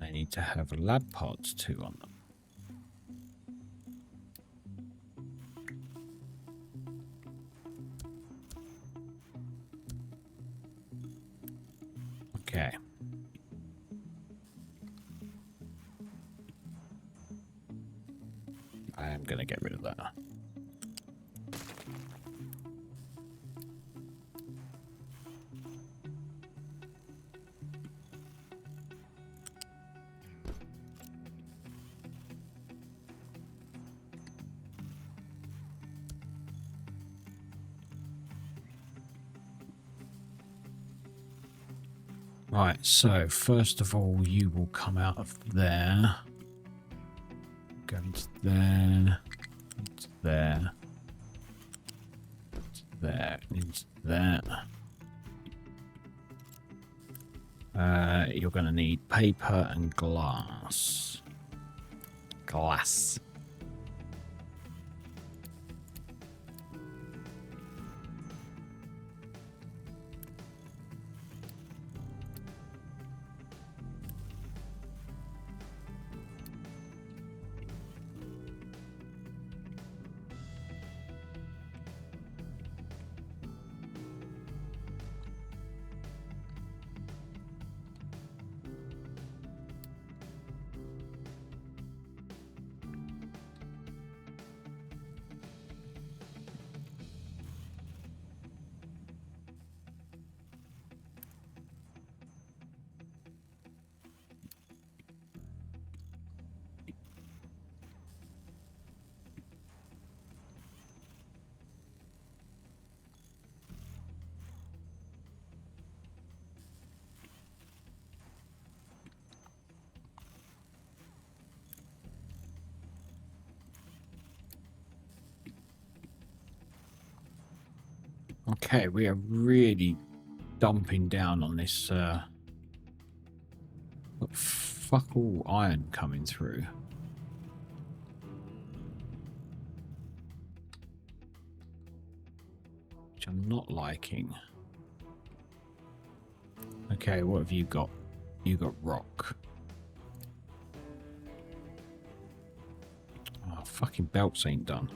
They need to have lab pods too on them. Okay. I am going to get rid of that. Right, so first of all, you will come out of there. Go into there. Into there. Into there. Into there. You're going to need paper and glass. Glass. Okay, we are really dumping down on this fuck all iron coming through. Which I'm not liking. Okay, what have you got? You got rock. Oh, fucking belts ain't done.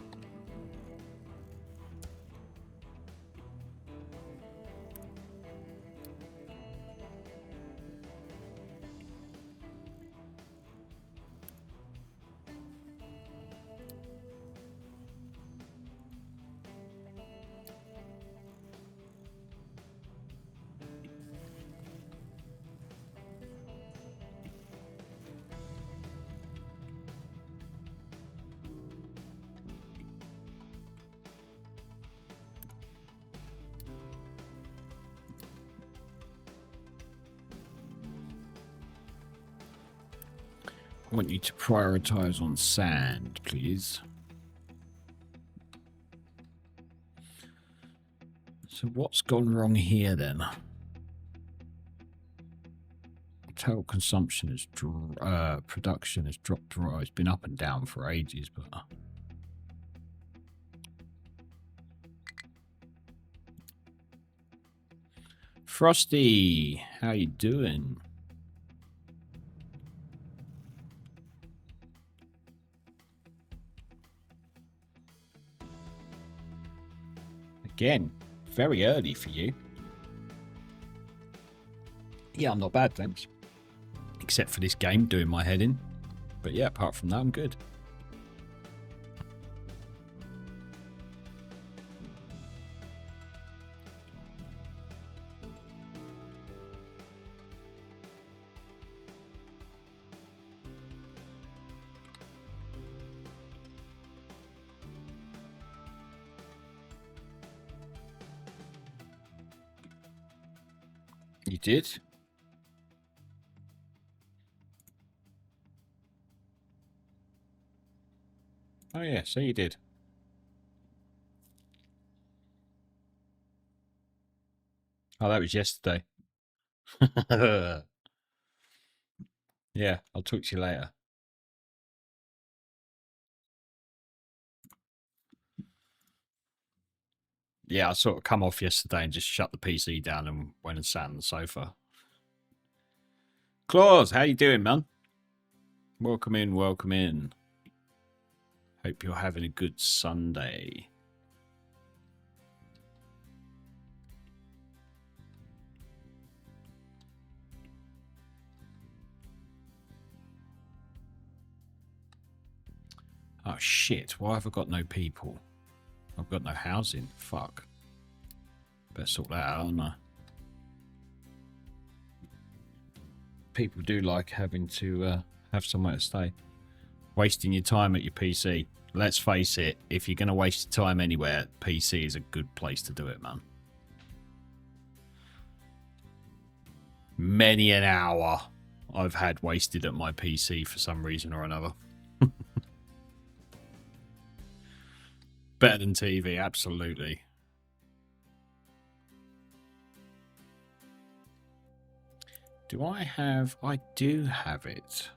I want you to prioritize on sand, please. So what's gone wrong here then? Total consumption is production has dropped. Right, it's been up and down for ages, but Frosty, how you doing? Again, very early for you. Yeah, I'm not bad, thanks. Except for this game, doing my head in. But yeah, apart from that, I'm good. You did? Oh yeah, so you did. Oh, that was yesterday. Yeah, I'll talk to you later. Yeah, I sort of come off yesterday and just shut the PC down and went and sat on the sofa. Claus, how you doing, man? Welcome in, welcome in. Hope you're having a good Sunday. Oh shit, why have I got no people? I've got no housing. Fuck. Better sort that out, haven't I? People do like having to have somewhere to stay. Wasting your time at your PC. Let's face it, if you're going to waste your time anywhere, PC is a good place to do it, man. Many an hour I've had wasted at my PC for some reason or another. Better than TV, absolutely. Do I have... I do have it.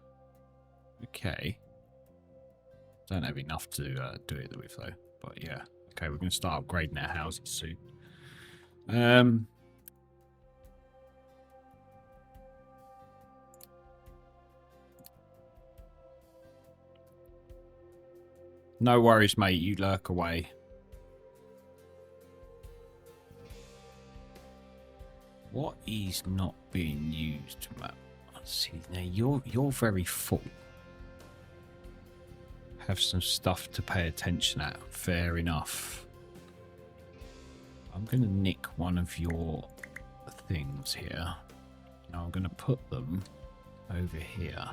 Okay. Don't have enough to do it with, though. But yeah. Okay, we're going to start upgrading our houses soon. No worries, mate. You lurk away. What is not being used, mate? See, now you're very full. Have some stuff to pay attention at. Fair enough. I'm going to nick one of your things here. Now I'm going to put them over here.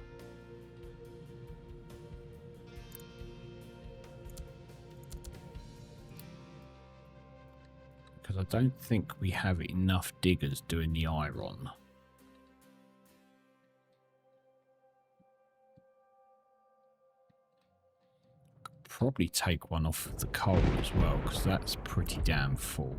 Because I don't think we have enough diggers doing the iron. Could probably take one off of the coal as well, because that's pretty damn full.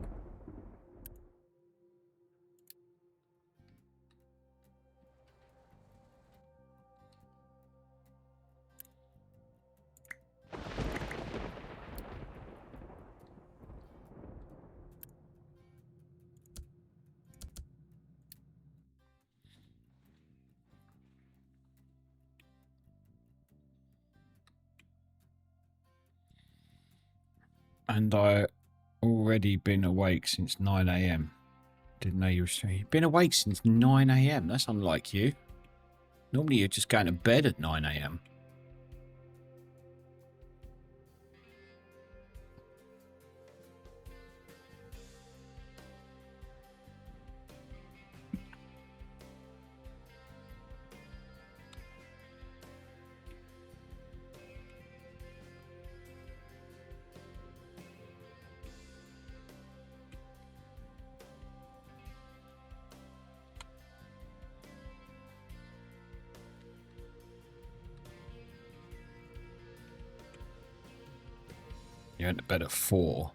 And I already been awake since 9 AM. Didn't know you were... You've been awake since 9 AM. That's unlike you. Normally you're just going to bed at 9 AM. You went to bed at 4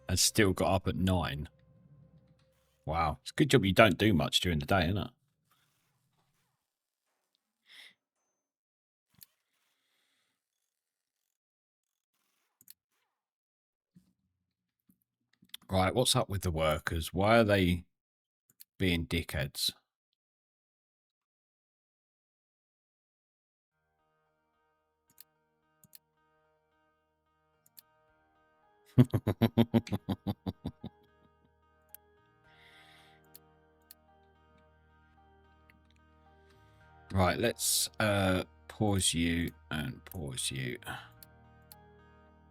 and still got up at 9. Wow. It's a good job you don't do much during the day, isn't it? Right, what's up with the workers? Why are they being dickheads? Right, let's pause you and pause you.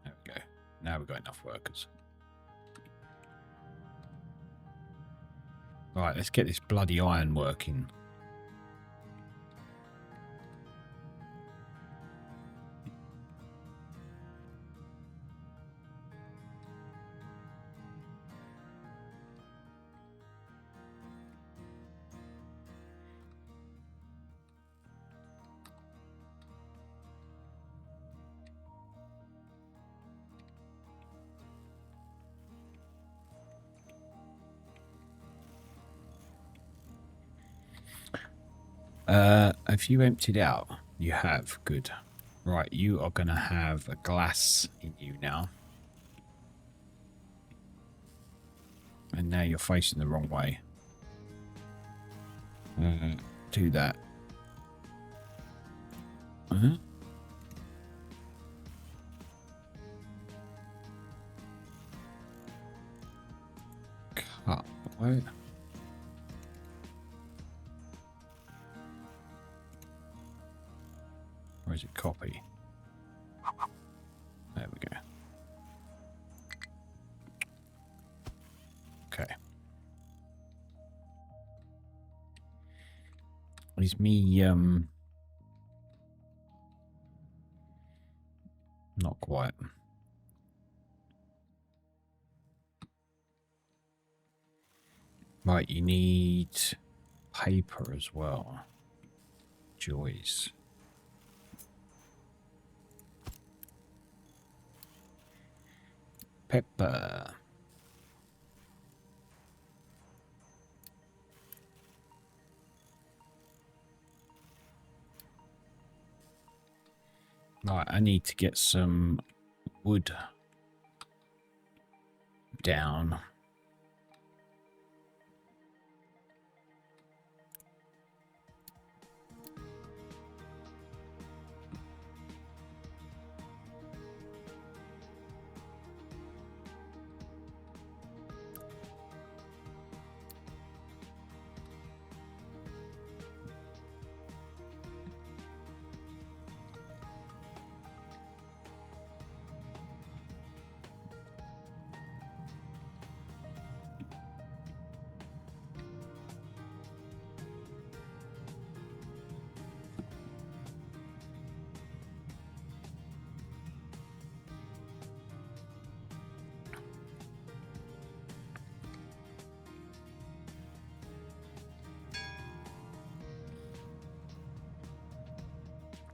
There we go. Now we've got enough workers. Right, let's get this bloody iron working. Have you emptied out? You have. Good. Right, you are going to have a glass in you now. And now you're facing the wrong way. Do that. Cut. Wait. Or is it copy? There we go. Okay. Is me not quite. Right, you need paper as well. Joys. Pepper. Right, I need to get some wood down.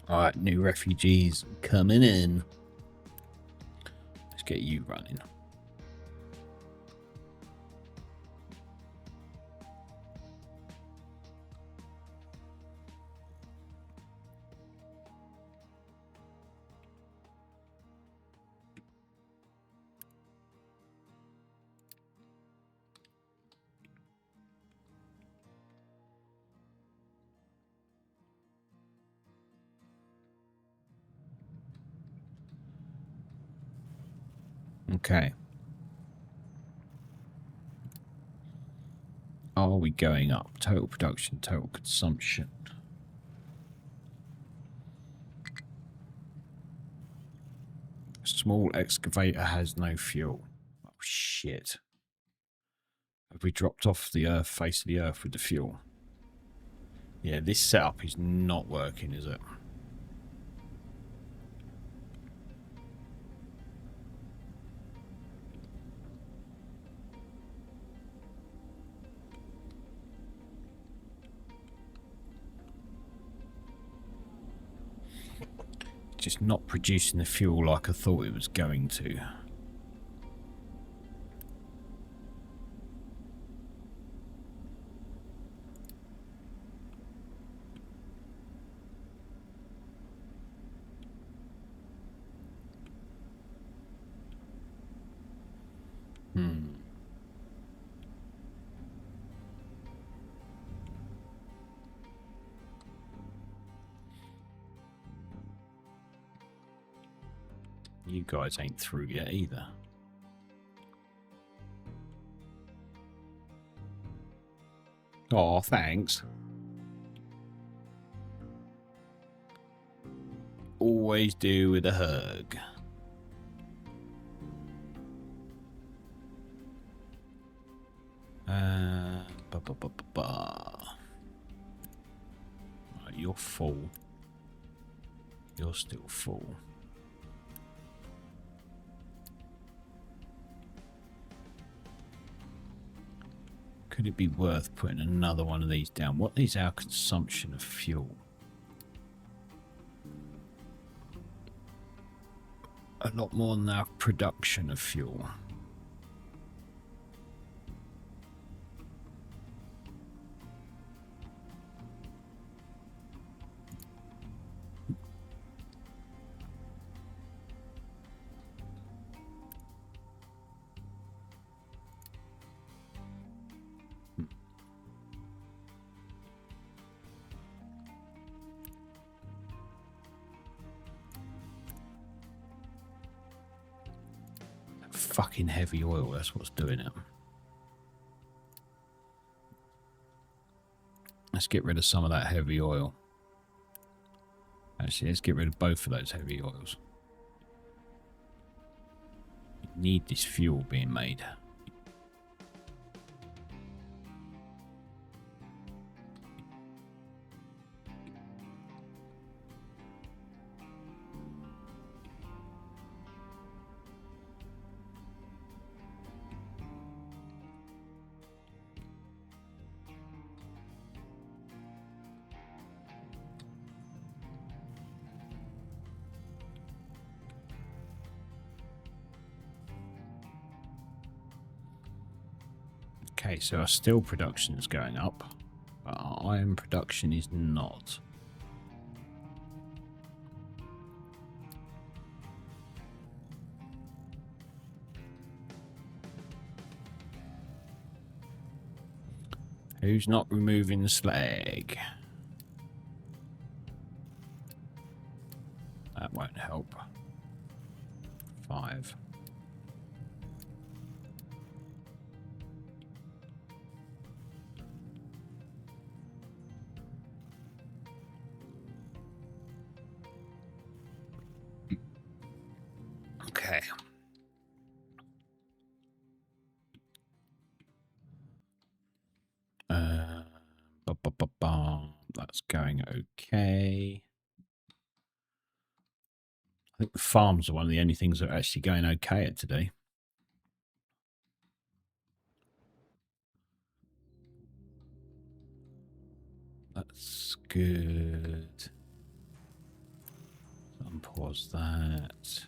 All right, new refugees coming in. Let's get you running. Okay. Are we going up? Total production, total consumption. Small excavator has no fuel. Oh, shit. Have we dropped off the earth, face of the earth with the fuel? Yeah, this setup is not working, is it? just not producing the fuel like I thought it was going to. You guys ain't through yet either. Oh, thanks. Always do with a hug. Right, you're full. You're still full. Could it be worth putting another one of these down? What is our consumption of fuel? A lot more than our production of fuel. Fucking heavy oil, that's what's doing it. Let's get rid of some of that heavy oil. Actually, let's get rid of both of those heavy oils. We need this fuel being made. Okay, so our steel production is going up, but our iron production is not. Who's not removing the slag? That won't help. 5. Okay. That's going okay. I think the farms are one of the only things that are actually going okay at today. That's good. Unpause that.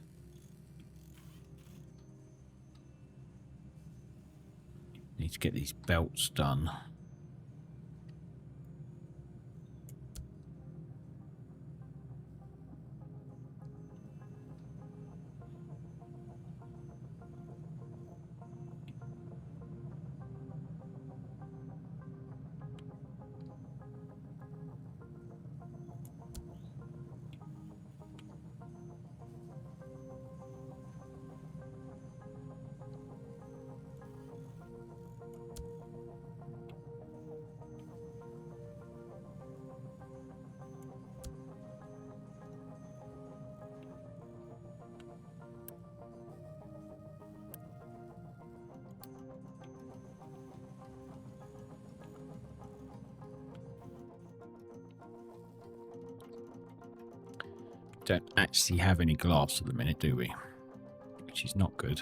Need to get these belts done. Don't actually have any glass at the minute, do we? Which is not good.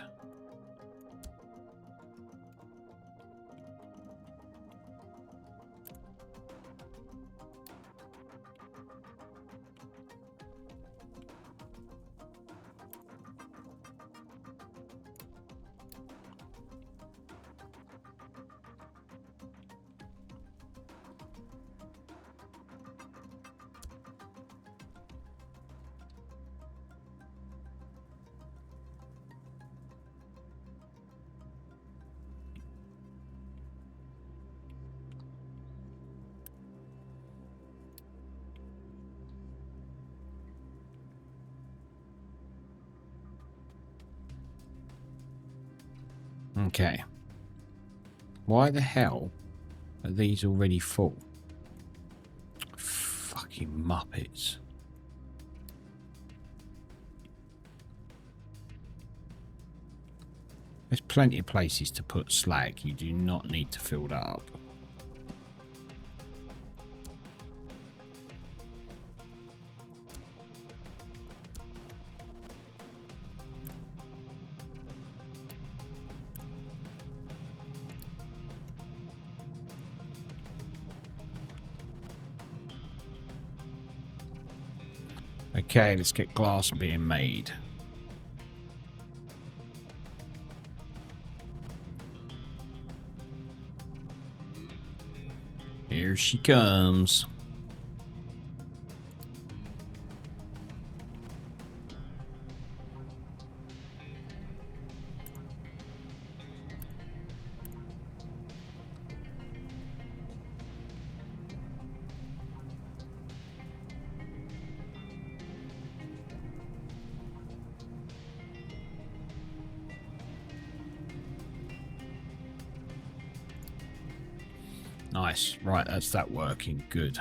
Okay. Why the hell are these already full? Fucking Muppets. There's plenty of places to put slag. You do not need to fill that up. Okay, let's get glass being made. Here she comes. Nice. Right, that's that working. Good.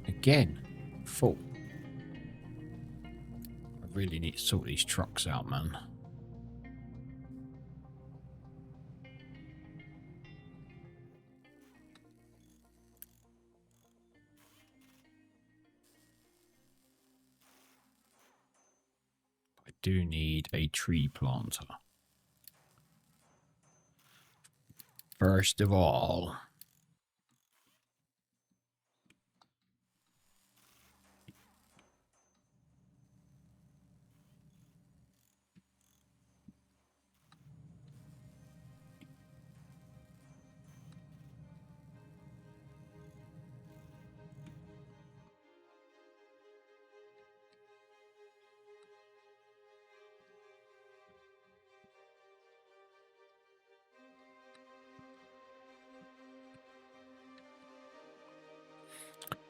Again, full. I really need to sort these trucks out, man. I do need a tree planter. First of all,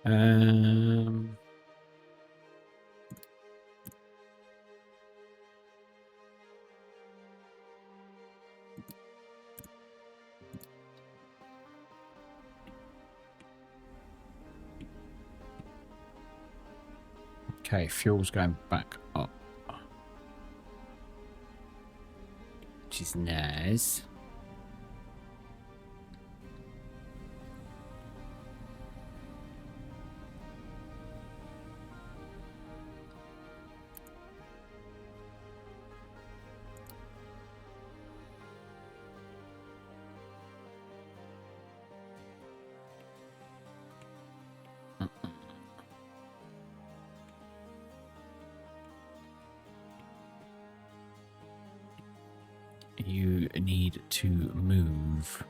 um, okay, fuel's going back up, which is nice. You need to move.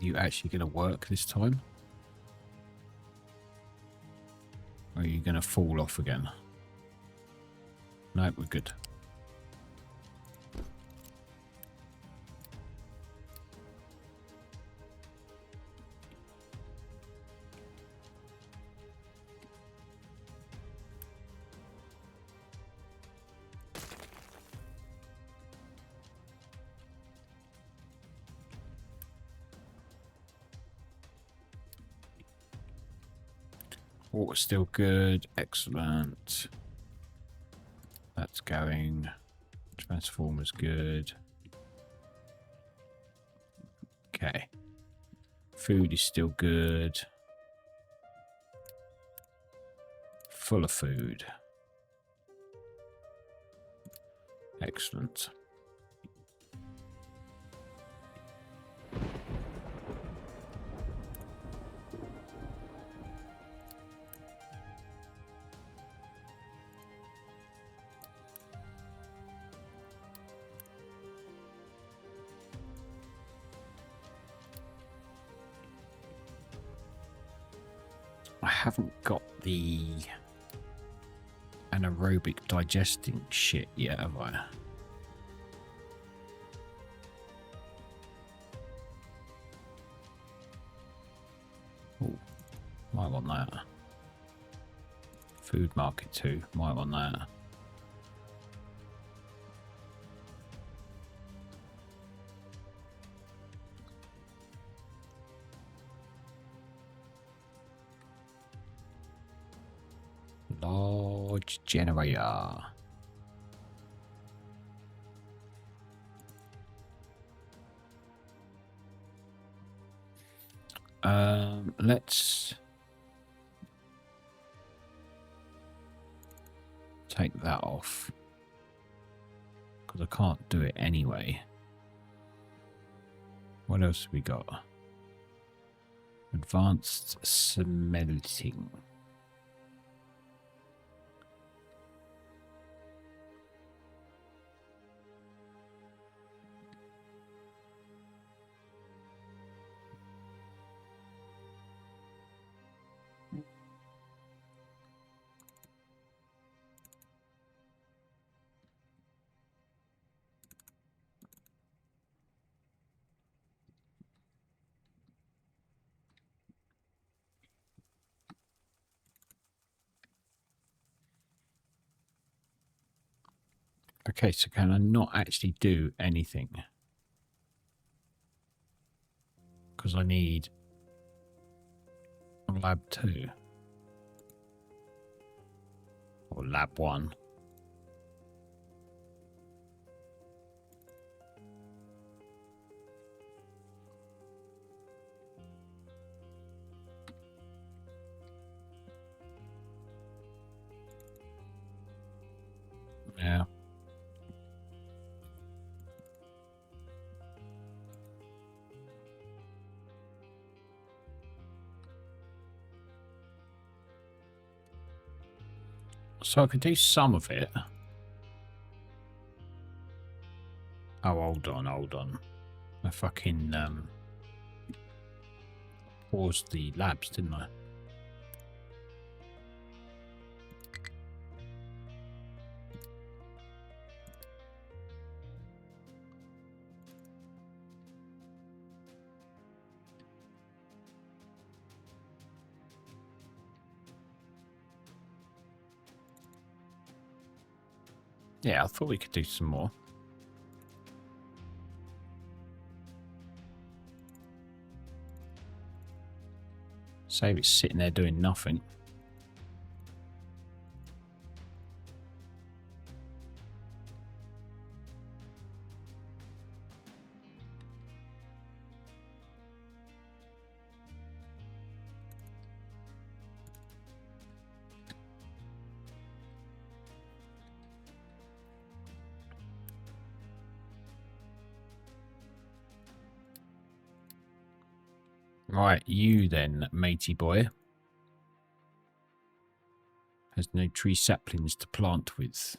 You actually going to work this time? Or are you going to fall off again? No, we're good. Water's still good. Excellent. That's going. Transformers good. Okay. Food is still good. Full of food. Excellent. I haven't got the anaerobic digesting shit yet, have I? Oh, might want that. Food market too, might want that. Large generator. Let's take that off because I can't do it anyway. What else have we got? Advanced smelting. Okay, so can I not actually do anything? Because I need lab 2. Or lab 1. Yeah. So I could do some of it. Oh, hold on. I fucking paused the labs, didn't I? Yeah, I thought we could do some more. Save it sitting there doing nothing. Right, you then, matey boy. Has no tree saplings to plant with.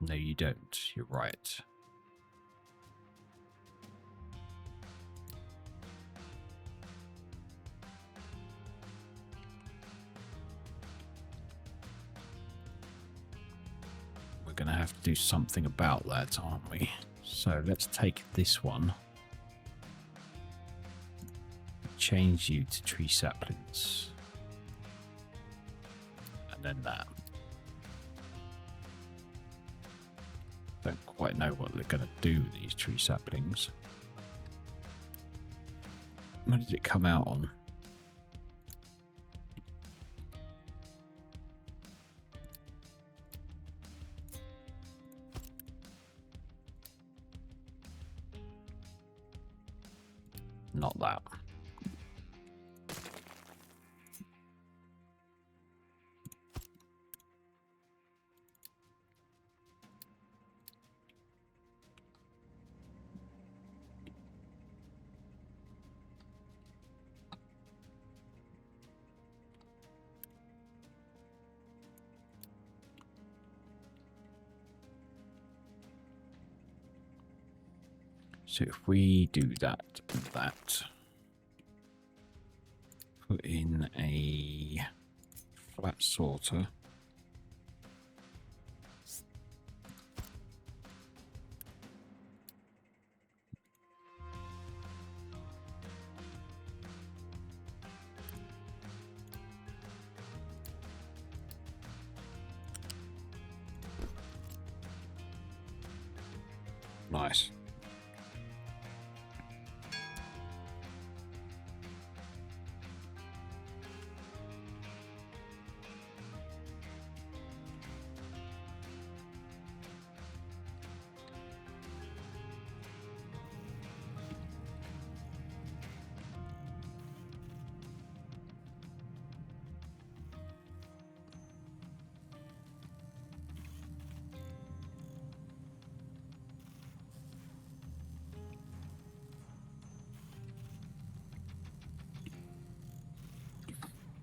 No, you don't. You're right. We're going to have to do something about that, aren't we? So let's take this one. Change you to tree saplings. And then that. Don't quite know what they're going to do with these tree saplings. What did it come out on? not that. So if we do that and that, put in a flat sorter. Nice.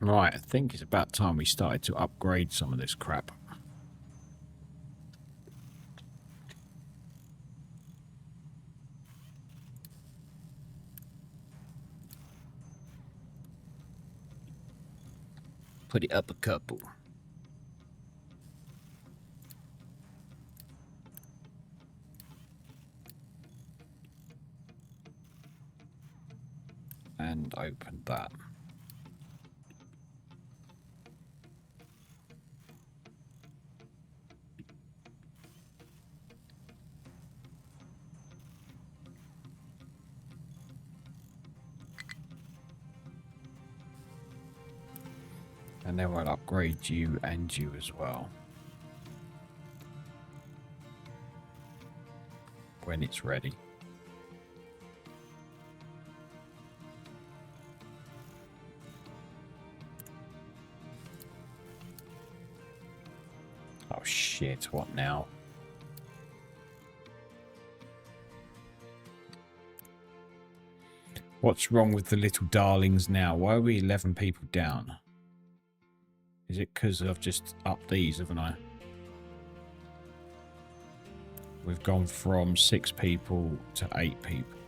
Right, I think it's about time we started to upgrade some of this crap. Put it up a couple. And open that. And then we'll upgrade you and you as well. When it's ready. Oh shit, what now? What's wrong with the little darlings now? Why are we 11 people down? Is it because I've just upped these, haven't I? We've gone from 6 people to 8 people.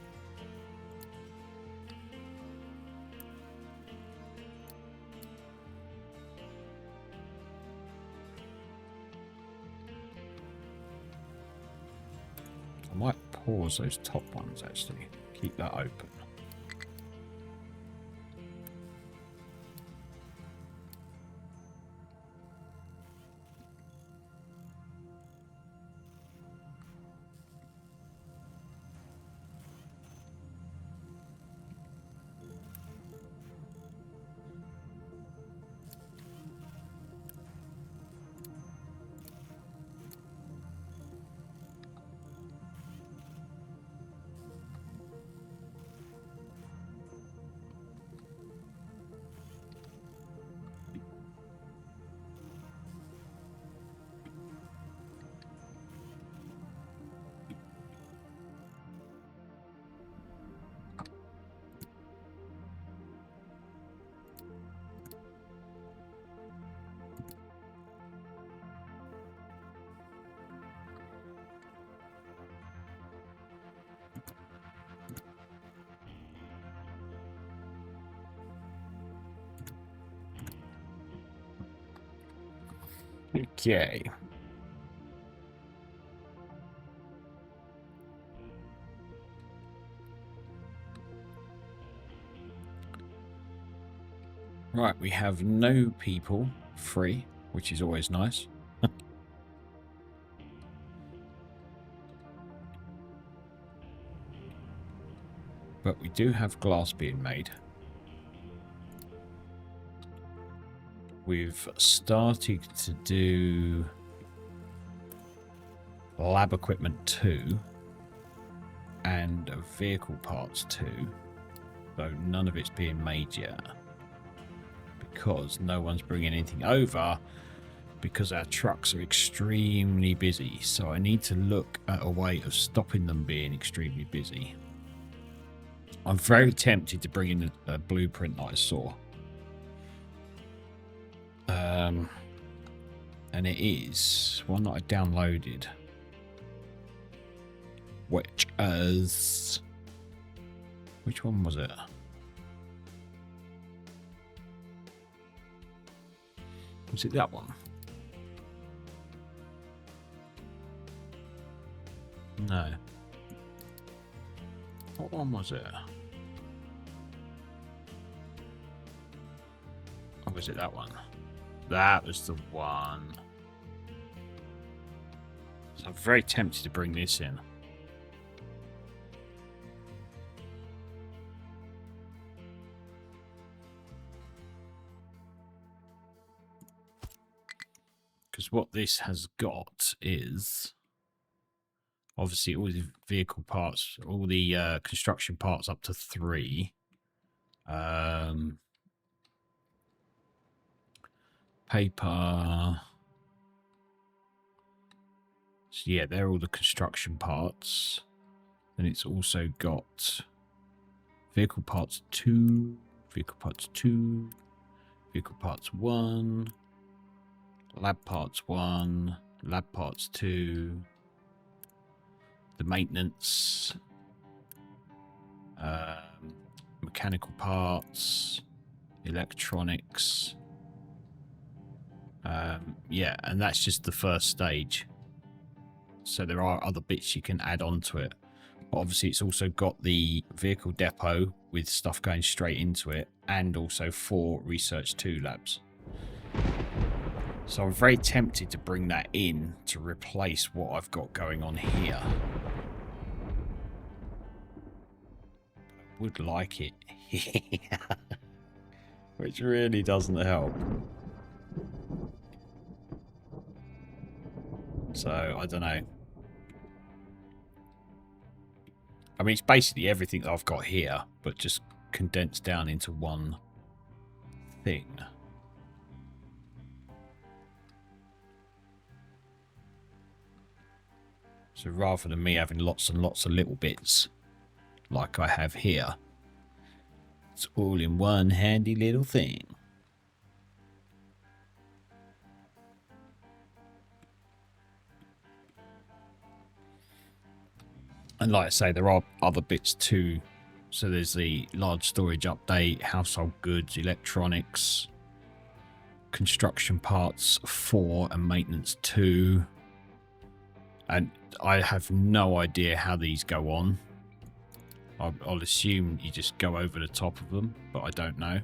I might pause those top ones, actually. Keep that open. Okay. Right, we have no people free, which is always nice. But we do have glass being made. We've started to do lab equipment 2 and vehicle parts 2. So none of it's being made yet. Because no one's bringing anything over. Because our trucks are extremely busy. So I need to look at a way of stopping them being extremely busy. I'm very tempted to bring in a blueprint that I saw. And it is one that I downloaded. Which is... Which one was it? Was it that one? No. What one was it? Or was it that one? That was the one. So I'm very tempted to bring this in. Because what this has got is obviously all the vehicle parts, all the construction parts up to 3. Paper. So yeah, they're all the construction parts. Then it's also got vehicle parts 2, vehicle parts 2, vehicle parts 1, lab parts 1, lab parts 2, the maintenance, mechanical parts, electronics. Yeah, and that's just the first stage. So there are other bits you can add on to it. But obviously it's also got the vehicle depot with stuff going straight into it, and also 4 Research 2 labs. So I'm very tempted to bring that in to replace what I've got going on here. I would like it here. Which really doesn't help. So, I don't know. I mean, it's basically everything that I've got here, but just condensed down into one thing. So rather than me having lots and lots of little bits, like I have here, it's all in one handy little thing. And like I say, there are other bits too. So there's the large storage update, household goods, electronics, construction parts 4 and maintenance 2. And I have no idea how these go on. I'll assume you just go over the top of them, but I don't know.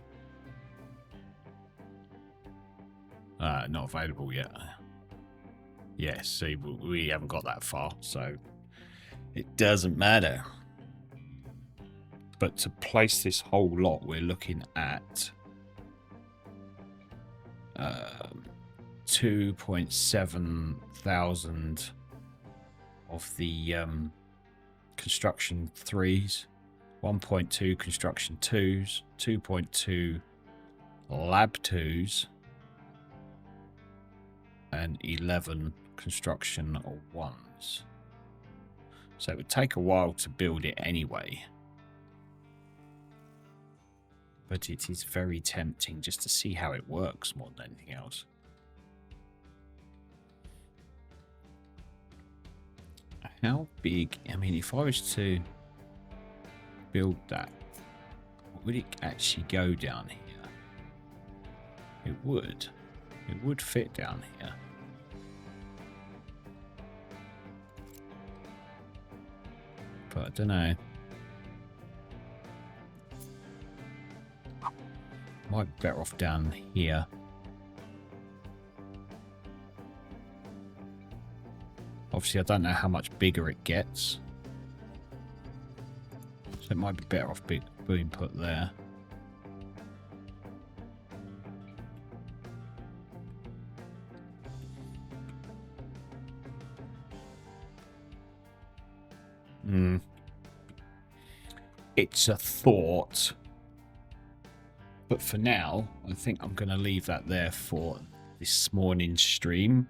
Not available yet. Yes, see, we haven't got that far, so it doesn't matter. But to place this whole lot, we're looking at 2.7 thousand of the construction 3s, 1.2 construction 2s, 2.2 lab 2s, and 11 construction 1s. So it would take a while to build it anyway. But it is very tempting just to see how it works more than anything else. How big? I mean, if I was to build that, would it actually go down here? It would. It would fit down here. But I don't know. Might be better off down here. Obviously, I don't know how much bigger it gets. So it might be better off being put there. It's a thought, But for now, I think I'm going to leave that there for this morning's stream,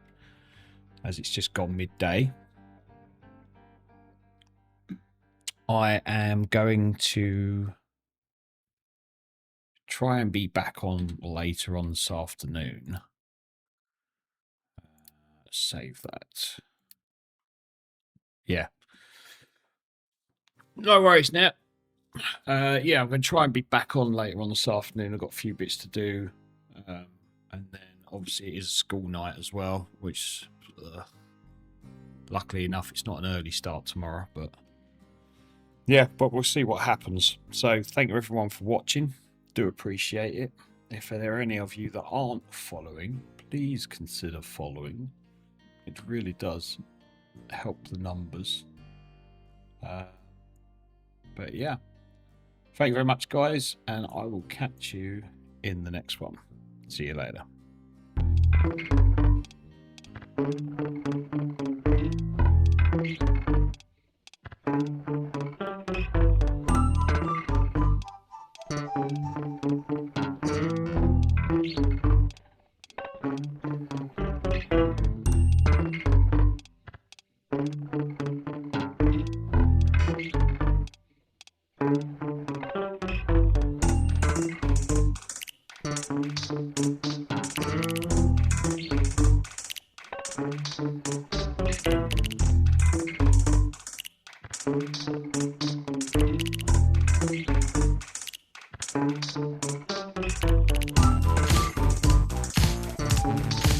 as it's just gone midday. I am going to try and be back on later on this afternoon. Save that. Yeah. No worries now. Yeah, I'm going to try and be back on later on this afternoon. I've got a few bits to do. And then obviously it is a school night as well, which luckily enough, it's not an early start tomorrow. But yeah, but we'll see what happens. So thank you everyone for watching. Do appreciate it. If there are any of you that aren't following, please consider following. It really does help the numbers. But yeah, thank you very much, guys, and I will catch you in the next one. See you later. Thank you.